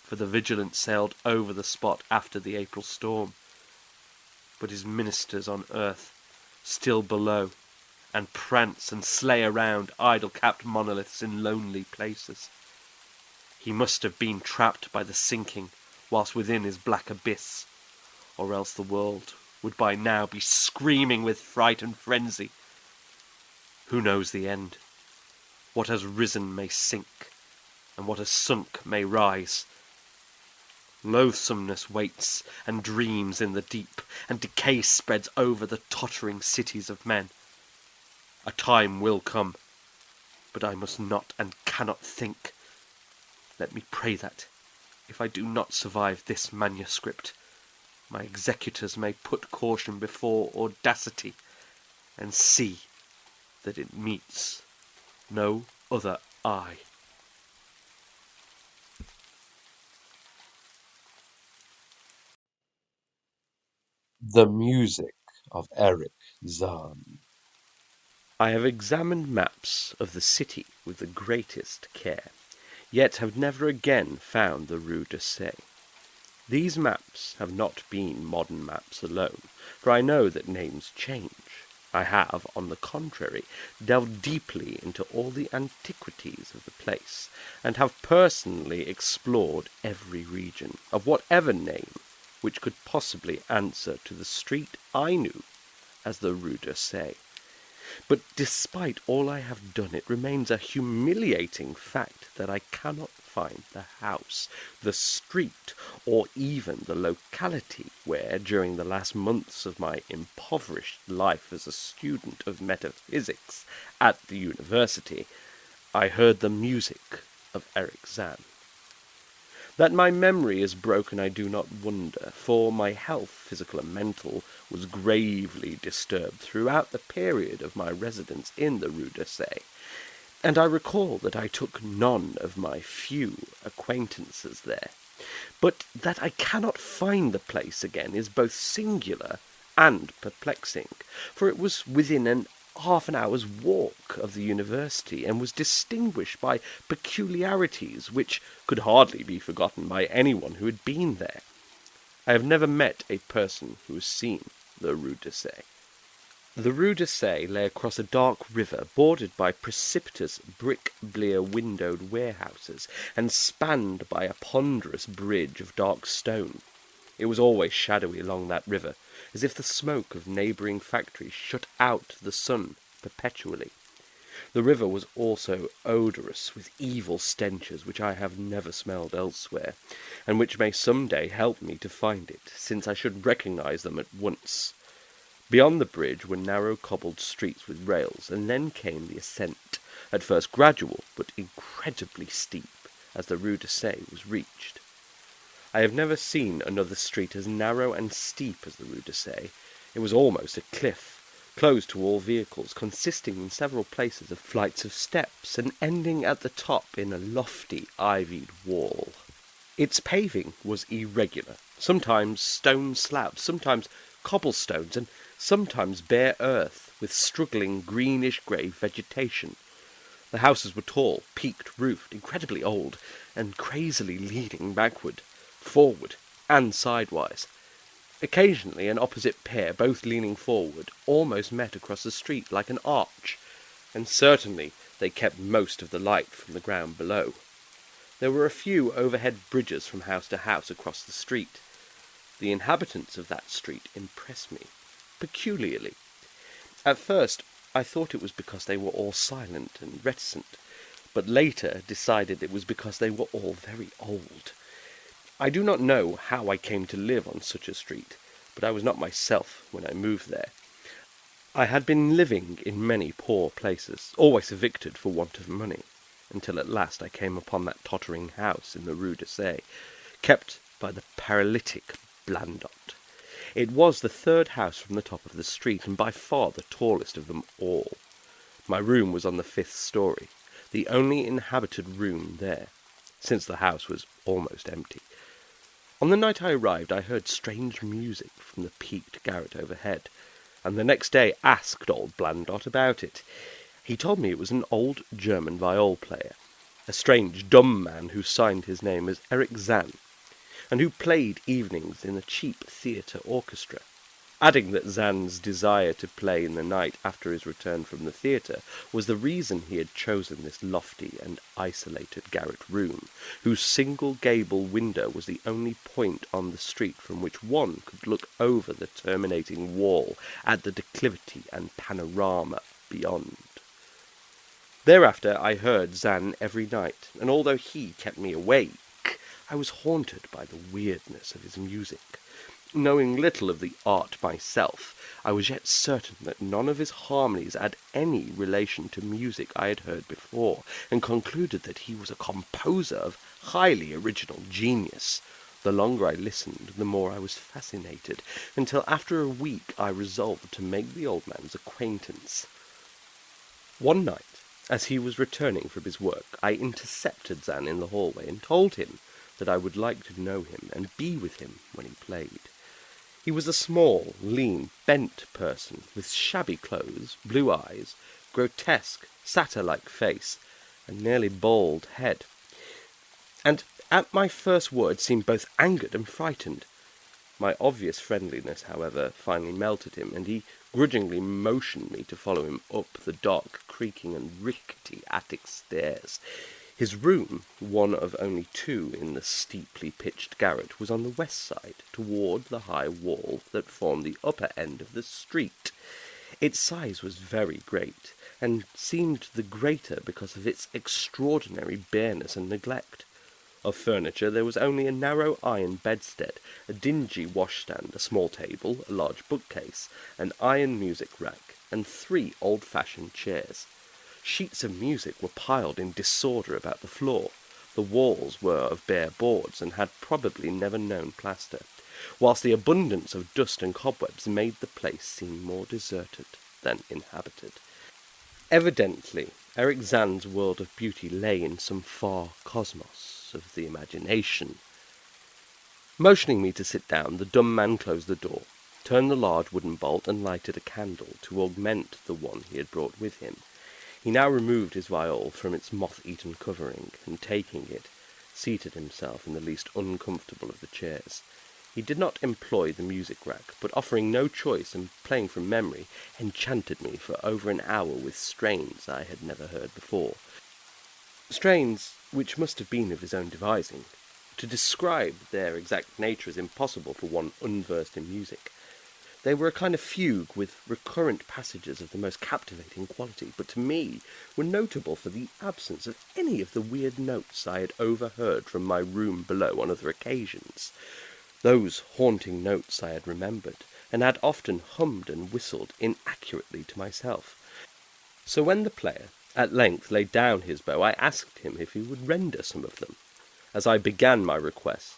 for the Vigilant sailed over the spot after the April storm. But his ministers on earth, still below, and prance and slay around idol-capped monoliths in lonely places. He must have been trapped by the sinking whilst within his black abyss, or else the world would by now be screaming with fright and frenzy. Who knows the end? What has risen may sink, and what has sunk may rise. Loathsomeness waits and dreams in the deep, and decay spreads over the tottering cities of men. A time will come, but I must not and cannot think. Let me pray that, if I do not survive this manuscript, my executors may put caution before audacity, and see that it meets no other eye. The music of Erich Zann. I have examined maps of the city with the greatest care, yet have never again found the Rue d'Orsay. These maps have not been modern maps alone, for I know that names change. I have, on the contrary, delved deeply into all the antiquities of the place, and have personally explored every region, of whatever name, which could possibly answer to the street I knew as the Rue d'Orsay. But despite all I have done, it remains a humiliating fact that I cannot find the house, the street, or even the locality where, during the last months of my impoverished life as a student of metaphysics at the university, I heard the music of Erich Zann. That my memory is broken I do not wonder, for my health, physical and mental, was gravely disturbed throughout the period of my residence in the Rue d'Orsay, and I recall that I took none of my few acquaintances there. But that I cannot find the place again is both singular and perplexing, for it was within half an hour's walk of the university, and was distinguished by peculiarities which could hardly be forgotten by anyone who had been there. I have never met a person who has seen the Rue d'Orsay. The Rue d'Orsay lay across a dark river, bordered by precipitous brick-blear windowed warehouses, and spanned by a ponderous bridge of dark stone. It was always shadowy along that river, as if the smoke of neighbouring factories shut out the sun perpetually. The river was also odorous with evil stenches which I have never smelled elsewhere, and which may some day help me to find it, since I should recognise them at once. Beyond the bridge were narrow cobbled streets with rails, and then came the ascent, at first gradual, but incredibly steep, as the Rue d'Orsay was reached. I have never seen another street as narrow and steep as the Rue d'Orsay. It was almost a cliff, closed to all vehicles, consisting in several places of flights of steps, and ending at the top in a lofty ivied wall. Its paving was irregular, sometimes stone slabs, sometimes cobblestones, and sometimes bare earth, with struggling greenish-grey vegetation. The houses were tall, peaked-roofed, incredibly old, and crazily leaning backward, forward, and sidewise. Occasionally an opposite pair, both leaning forward, almost met across the street like an arch, and certainly they kept most of the light from the ground below. There were a few overhead bridges from house to house across the street. The inhabitants of that street impress me peculiarly. At first, I thought it was because they were all silent and reticent, but later decided it was because they were all very old. I do not know how I came to live on such a street, but I was not myself when I moved there. I had been living in many poor places, always evicted for want of money, until at last I came upon that tottering house in the Rue d'Essai, kept by the paralytic Blandot. It was the third house from the top of the street, and by far the tallest of them all. My room was on the 5th story, the only inhabited room there, since the house was almost empty. On the night I arrived, I heard strange music from the peaked garret overhead, and the next day asked old Blandot about it. He told me it was an old German viol player, a strange dumb man who signed his name as Erich Zann, and who played evenings in a cheap theatre orchestra, adding that Zann's desire to play in the night after his return from the theatre was the reason he had chosen this lofty and isolated garret room, whose single gable window was the only point on the street from which one could look over the terminating wall at the declivity and panorama beyond. Thereafter I heard Zann every night, and although he kept me awake, I was haunted by the weirdness of his music. Knowing little of the art myself, I was yet certain that none of his harmonies had any relation to music I had heard before, and concluded that he was a composer of highly original genius. The longer I listened, the more I was fascinated, until after a week I resolved to make the old man's acquaintance. One night, as he was returning from his work, I intercepted Zann in the hallway and told him that I would like to know him and be with him when he played. He was a small, lean, bent person with shabby clothes, blue eyes, grotesque, satyr-like face, and nearly bald head, and at my first word seemed both angered and frightened. My obvious friendliness, however, finally melted him, and he grudgingly motioned me to follow him up the dark, creaking and rickety attic stairs. His room, one of only 2 in the steeply pitched garret, was on the west side, toward the high wall that formed the upper end of the street. Its size was very great, and seemed the greater because of its extraordinary bareness and neglect. Of furniture there was only a narrow iron bedstead, a dingy washstand, a small table, a large bookcase, an iron music rack, and 3 old-fashioned chairs. Sheets of music were piled in disorder about the floor. The walls were of bare boards, and had probably never known plaster, whilst the abundance of dust and cobwebs made the place seem more deserted than inhabited. Evidently, Erich Zann's world of beauty lay in some far cosmos of the imagination. Motioning me to sit down, the dumb man closed the door, turned the large wooden bolt, and lighted a candle to augment the one he had brought with him. He now removed his viol from its moth-eaten covering, and taking it, seated himself in the least uncomfortable of the chairs. He did not employ the music rack, but offering no choice and playing from memory, enchanted me for over an hour with strains I had never heard before. Strains which must have been of his own devising. To describe their exact nature is impossible for one unversed in music. They were a kind of fugue with recurrent passages of the most captivating quality, but to me were notable for the absence of any of the weird notes I had overheard from my room below on other occasions. Those haunting notes I had remembered, and had often hummed and whistled inaccurately to myself. So when the player at length laid down his bow, I asked him if he would render some of them. As I began my request,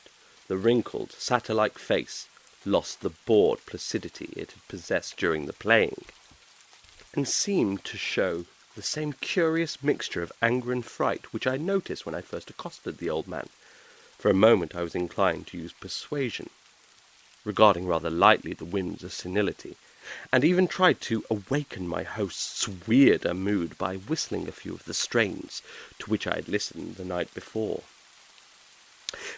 the wrinkled, satyr-like face lost the bored placidity it had possessed during the playing, and seemed to show the same curious mixture of anger and fright which I noticed when I first accosted the old man. For a moment I was inclined to use persuasion, regarding rather lightly the whims of senility, and even tried to awaken my host's weirder mood by whistling a few of the strains to which I had listened the night before.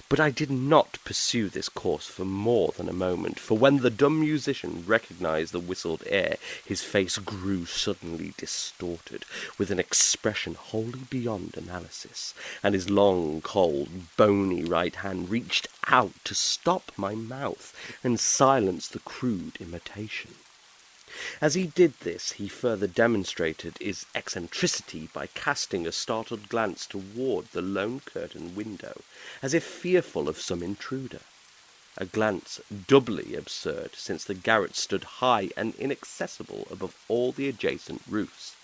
But I did not pursue this course for more than a moment, for when the dumb musician recognized the whistled air, his face grew suddenly distorted, with an expression wholly beyond analysis, and his long, cold, bony right hand reached out to stop my mouth and silence the crude imitation. As he did this, he further demonstrated his eccentricity by casting a startled glance toward the lone curtained window, as if fearful of some intruder. A glance doubly absurd, since the garret stood high and inaccessible above all the adjacent roofs,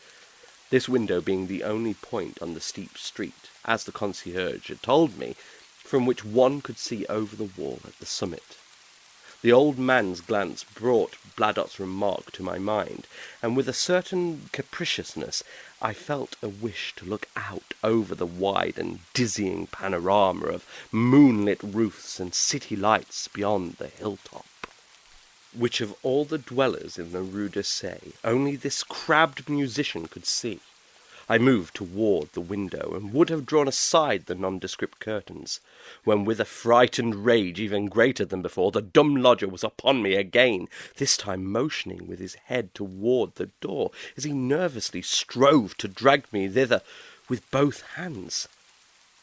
this window being the only point on the steep street, as the concierge had told me, from which one could see over the wall at the summit. The old man's glance brought Bladot's remark to my mind, and with a certain capriciousness I felt a wish to look out over the wide and dizzying panorama of moonlit roofs and city lights beyond the hilltop, which of all the dwellers in the Rue de Sey only this crabbed musician could see. I moved toward the window, and would have drawn aside the nondescript curtains, when with a fright and rage even greater than before, the dumb lodger was upon me again, this time motioning with his head toward the door, as he nervously strove to drag me thither with both hands.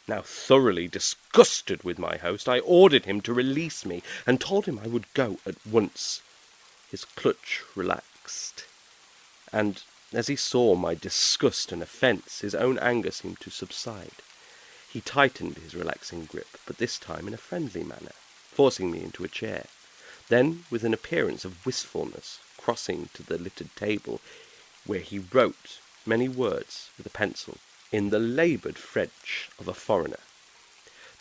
Now thoroughly disgusted with my host, I ordered him to release me, and told him I would go at once. His clutch relaxed, and as he saw my disgust and offence, his own anger seemed to subside. He tightened his relaxing grip, but this time in a friendly manner, forcing me into a chair. Then, with an appearance of wistfulness, crossing to the littered table, where he wrote many words with a pencil, in the laboured French of a foreigner.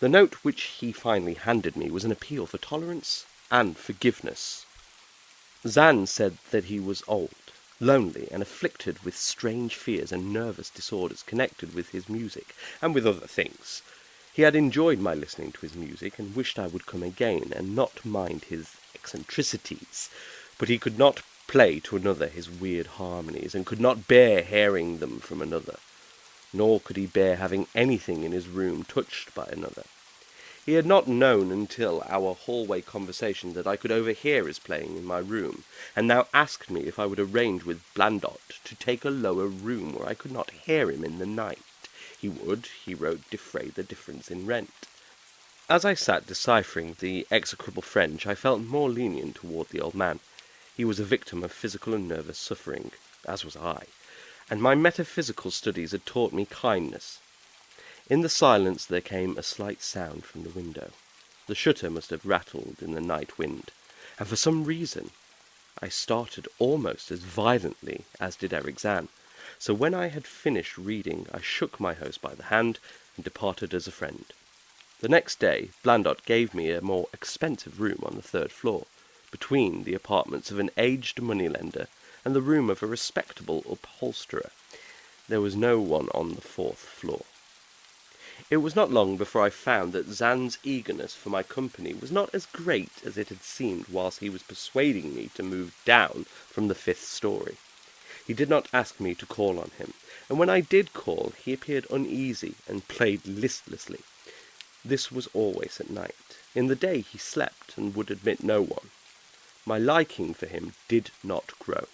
The note which he finally handed me was an appeal for tolerance and forgiveness. Zann said that he was old, lonely, and afflicted with strange fears and nervous disorders connected with his music, and with other things. He had enjoyed my listening to his music, and wished I would come again, and not mind his eccentricities, but he could not play to another his weird harmonies, and could not bear hearing them from another, nor could he bear having anything in his room touched by another. He had not known until our hallway conversation that I could overhear his playing in my room, and now asked me if I would arrange with Bladot to take a lower room where I could not hear him in the night. He would, he wrote, defray the difference in rent. As I sat deciphering the execrable French, I felt more lenient toward the old man. He was a victim of physical and nervous suffering, as was I, and my metaphysical studies had taught me kindness. In the silence there came a slight sound from the window. The shutter must have rattled in the night wind, and for some reason I started almost as violently as did Erich Zann. So when I had finished reading, I shook my host by the hand and departed as a friend. The next day, Bladot gave me a more expensive room on the third floor, between the apartments of an aged moneylender and the room of a respectable upholsterer. There was no one on the fourth floor. It was not long before I found that Zann's eagerness for my company was not as great as it had seemed whilst he was persuading me to move down from the fifth story. He did not ask me to call on him, and when I did call, he appeared uneasy and played listlessly. This was always at night. In the day he slept and would admit no one. My liking for him did not grow,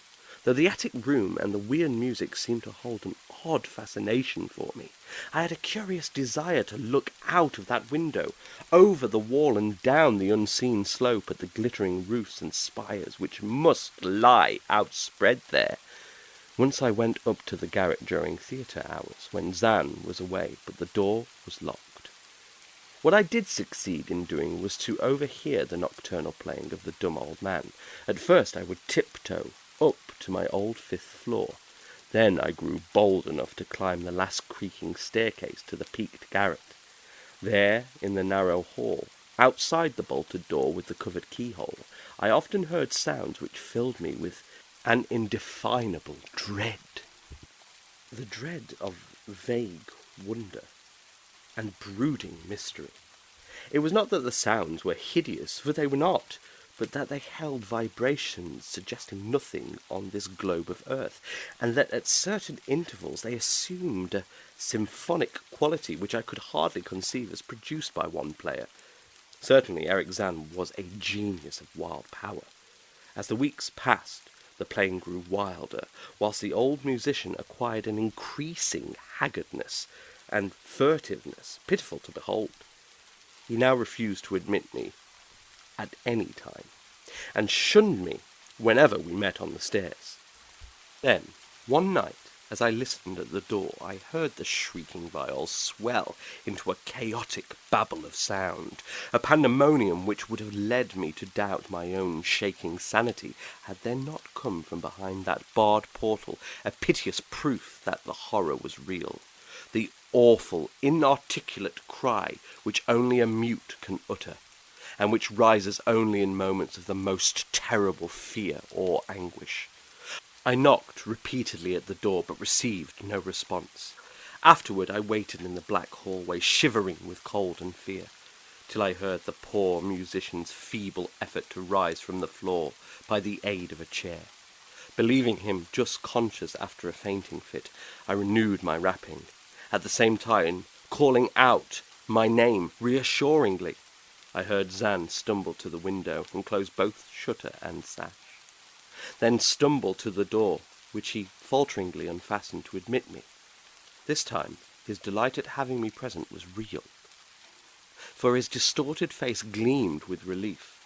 though the attic room and the weird music seemed to hold an odd fascination for me. I had a curious desire to look out of that window, over the wall and down the unseen slope at the glittering roofs and spires which must lie outspread there. Once I went up to the garret during theatre hours, when Zann was away, but the door was locked. What I did succeed in doing was to overhear the nocturnal playing of the dumb old man. At first I would tiptoe up to my old fifth floor. Then I grew bold enough to climb the last creaking staircase to the peaked garret. There, in the narrow hall, outside the bolted door with the covered keyhole, I often heard sounds which filled me with an indefinable dread. The dread of vague wonder and brooding mystery. It was not that the sounds were hideous, for they were not, but that they held vibrations suggesting nothing on this globe of Earth, and that at certain intervals they assumed a symphonic quality which I could hardly conceive as produced by one player. Certainly Erich Zann was a genius of wild power. As the weeks passed, the playing grew wilder, whilst the old musician acquired an increasing haggardness and furtiveness pitiful to behold. He now refused to admit me at any time, and shunned me whenever we met on the stairs. Then, one night, as I listened at the door, I heard the shrieking viol swell into a chaotic babble of sound, a pandemonium which would have led me to doubt my own shaking sanity had there not come from behind that barred portal a piteous proof that the horror was real, the awful, inarticulate cry which only a mute can utter, and which rises only in moments of the most terrible fear or anguish. I knocked repeatedly at the door, but received no response. Afterward I waited in the black hallway, shivering with cold and fear, till I heard the poor musician's feeble effort to rise from the floor by the aid of a chair. Believing him just conscious after a fainting fit, I renewed my rapping, at the same time calling out my name reassuringly. I heard Zann stumble to the window and close both shutter and sash, then stumble to the door, which he falteringly unfastened to admit me. This time his delight at having me present was real, for his distorted face gleamed with relief,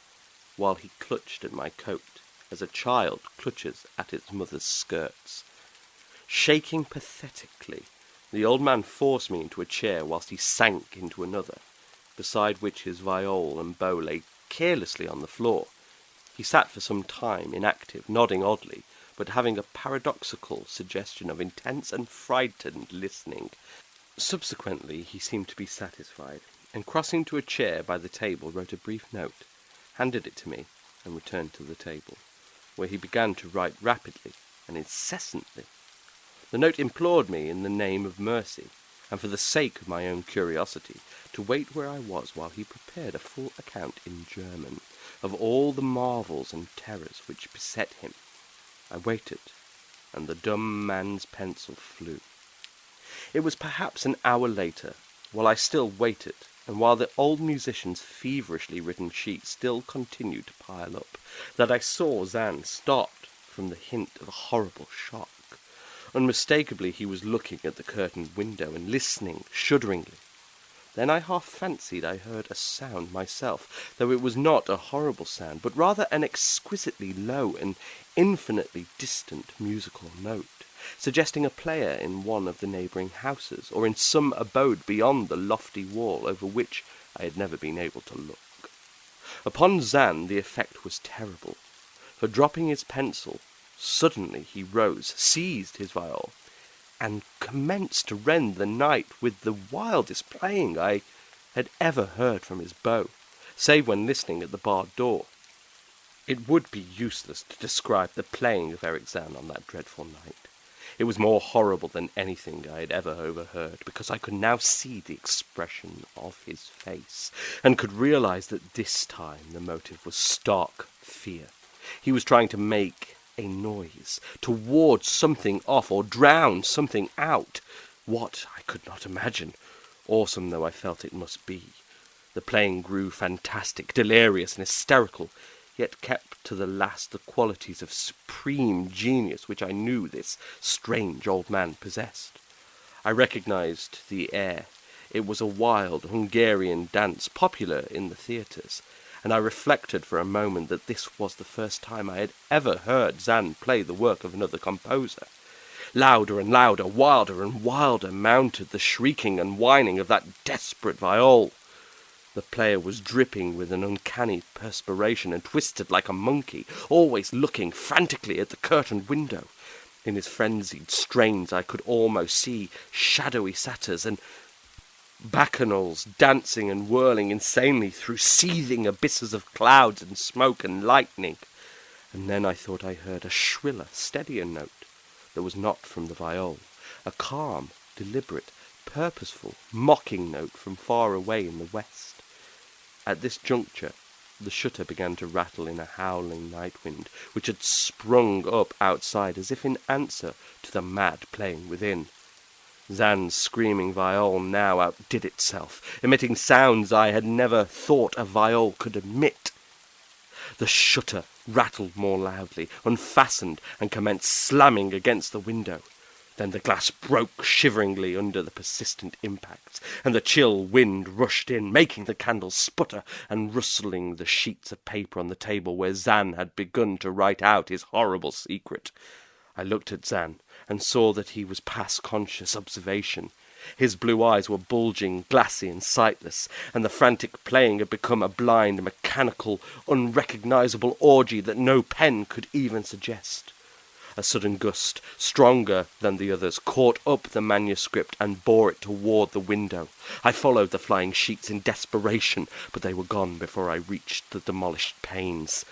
while he clutched at my coat as a child clutches at its mother's skirts. Shaking pathetically, the old man forced me into a chair whilst he sank into another, beside which his viol and bow lay carelessly on the floor. He sat for some time inactive, nodding oddly, but having a paradoxical suggestion of intense and frightened listening. Subsequently he seemed to be satisfied, and crossing to a chair by the table wrote a brief note, handed it to me, and returned to the table, where he began to write rapidly and incessantly. The note implored me in the name of mercy, and for the sake of my own curiosity, to wait where I was while he prepared a full account in German of all the marvels and terrors which beset him. I waited, and the dumb man's pencil flew. It was perhaps an hour later, while I still waited, and while the old musician's feverishly written sheet still continued to pile up, that I saw Zann start from the hint of a horrible shock. Unmistakably he was looking at the curtained window and listening shudderingly. Then I half fancied I heard a sound myself, though it was not a horrible sound, but rather an exquisitely low and infinitely distant musical note, suggesting a player in one of the neighbouring houses, or in some abode beyond the lofty wall over which I had never been able to look. Upon Zann the effect was terrible, for dropping his pencil, suddenly he rose, seized his viol, and commenced to rend the night with the wildest playing I had ever heard from his bow, save when listening at the barred door. It would be useless to describe the playing of Erich Zann on that dreadful night. It was more horrible than anything I had ever overheard, because I could now see the expression of his face, and could realize that this time the motive was stark fear. He was trying to make a noise, to ward something off or drown something out. What, I could not imagine, awesome though I felt it must be. The playing grew fantastic, delirious, and hysterical, yet kept to the last the qualities of supreme genius which I knew this strange old man possessed. I recognized the air. It was a wild Hungarian dance popular in the theatres, and I reflected for a moment that this was the first time I had ever heard Zann play the work of another composer. Louder and louder, wilder and wilder mounted the shrieking and whining of that desperate viol. The player was dripping with an uncanny perspiration and twisted like a monkey, always looking frantically at the curtained window. In his frenzied strains I could almost see shadowy satyrs and bacchanals dancing and whirling insanely through seething abysses of clouds and smoke and lightning. And then I thought I heard a shriller, steadier note that was not from the viol, a calm, deliberate, purposeful, mocking note from far away in the west. At this juncture The shutter began to rattle in a howling night wind, which had sprung up outside as if in answer to the mad playing within. Zann's screaming viol now outdid itself, emitting sounds I had never thought a viol could emit. The shutter rattled more loudly, unfastened, and commenced slamming against the window. Then the glass broke shiveringly under the persistent impacts, and the chill wind rushed in, making the candles sputter and rustling the sheets of paper on the table where Zann had begun to write out his horrible secret. I looked at Zann and saw that he was past conscious observation. His blue eyes were bulging, glassy and sightless, and the frantic playing had become a blind, mechanical, unrecognizable orgy that no pen could even suggest. A sudden gust, stronger than the others, caught up the manuscript and bore it toward the window. I followed the flying sheets in desperation, but they were gone before I reached the demolished panes.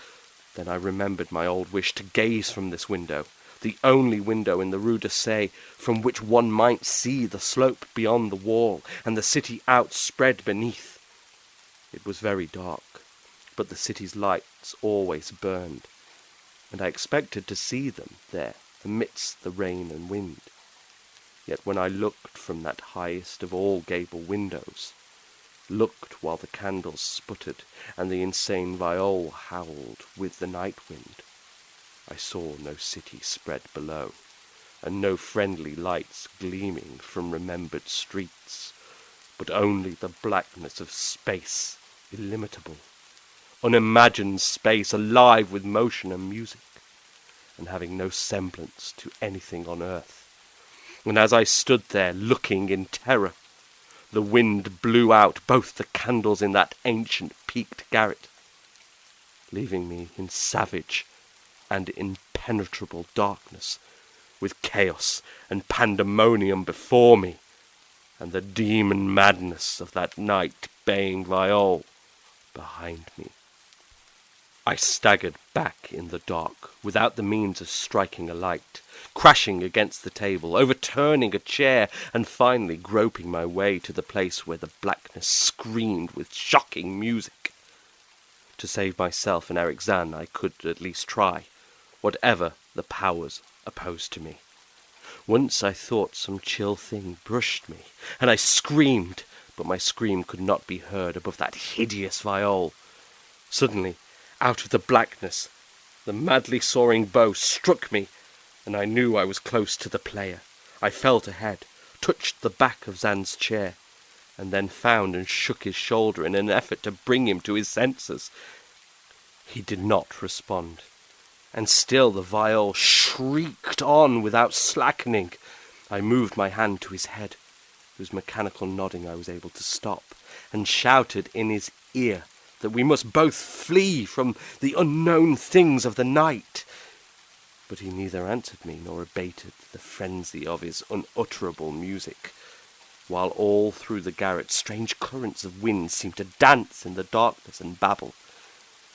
Then I remembered my old wish to gaze from this window, the only window in the Rue de Sey from which one might see the slope beyond the wall and the city outspread beneath. It was very dark, but the city's lights always burned, and I expected to see them there amidst the rain and wind. Yet when I looked from that highest of all gable windows, looked while the candles sputtered and the insane viol howled with the night wind, I saw no city spread below, and no friendly lights gleaming from remembered streets, but only the blackness of space, illimitable, unimagined space, alive with motion and music, and having no semblance to anything on earth. And as I stood there looking in terror, the wind blew out both the candles in that ancient peaked garret, leaving me in savage and impenetrable darkness, with chaos and pandemonium before me, and the demon madness of that night baying viol behind me. I staggered back in the dark, without the means of striking a light, crashing against the table, overturning a chair, and finally groping my way to the place where the blackness screamed with shocking music. To save myself and Erich Zann I could at least try, whatever the powers opposed to me. Once I thought some chill thing brushed me, and I screamed, but my scream could not be heard above that hideous viol. Suddenly, out of the blackness, the madly soaring bow struck me, and I knew I was close to the player. I felt ahead, touched the back of Zann's chair, and then found and shook his shoulder in an effort to bring him to his senses. He did not respond, and still the viol shrieked on without slackening. I moved my hand to his head, whose mechanical nodding I was able to stop, and shouted in his ear that we must both flee from the unknown things of the night. But he neither answered me nor abated the frenzy of his unutterable music, while all through the garret strange currents of wind seemed to dance in the darkness and babble.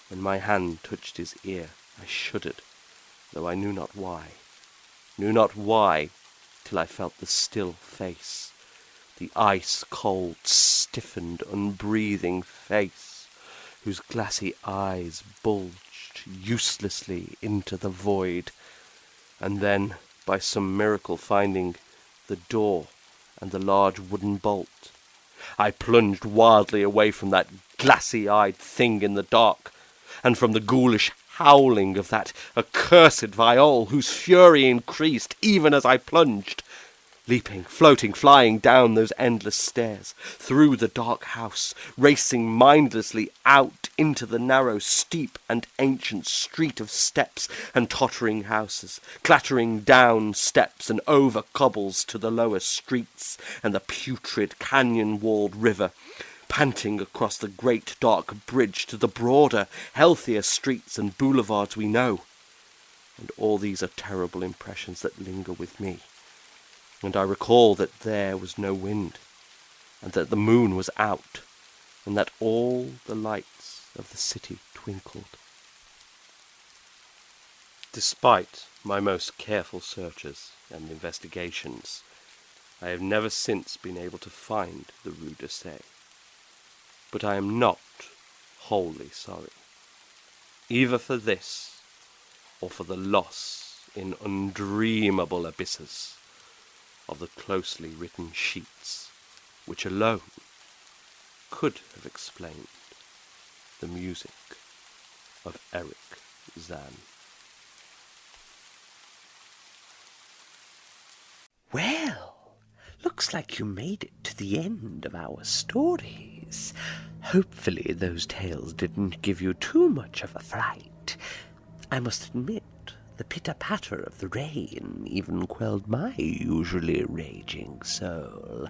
When my hand touched his ear, I shuddered, though I knew not why, till I felt the still face, the ice-cold, stiffened, unbreathing face, whose glassy eyes bulged uselessly into the void, and then, by some miracle finding the door and the large wooden bolt, I plunged wildly away from that glassy-eyed thing in the dark, and from the ghoulish howling of that accursed viol, whose fury increased even as I plunged, leaping, floating, flying down those endless stairs, through the dark house, racing mindlessly out into the narrow, steep and ancient street of steps and tottering houses, clattering down steps and over cobbles to the lower streets and the putrid canyon-walled river, panting across the great dark bridge to the broader, healthier streets and boulevards we know. And all these are terrible impressions that linger with me. And I recall that there was no wind, and that the moon was out, and that all the lights of the city twinkled. Despite my most careful searches and investigations, I have never since been able to find the Rue de Sey. But I am not wholly sorry. Either for this, or for the loss in undreamable abysses of the closely written sheets, which alone could have explained the music of Erich Zann. Well, looks like you made it to the end of our stories. Hopefully those tales didn't give you too much of a fright. I must admit, the pitter-patter of the rain even quelled my usually raging soul.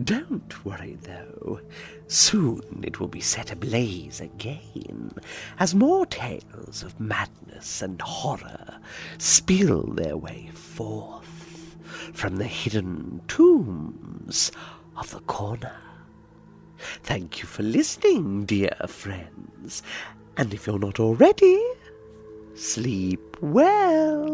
Don't worry, though. Soon it will be set ablaze again, as more tales of madness and horror spill their way forth from the hidden tombs of the corner. Thank you for listening, dear friends, and if you're not already, sleep well.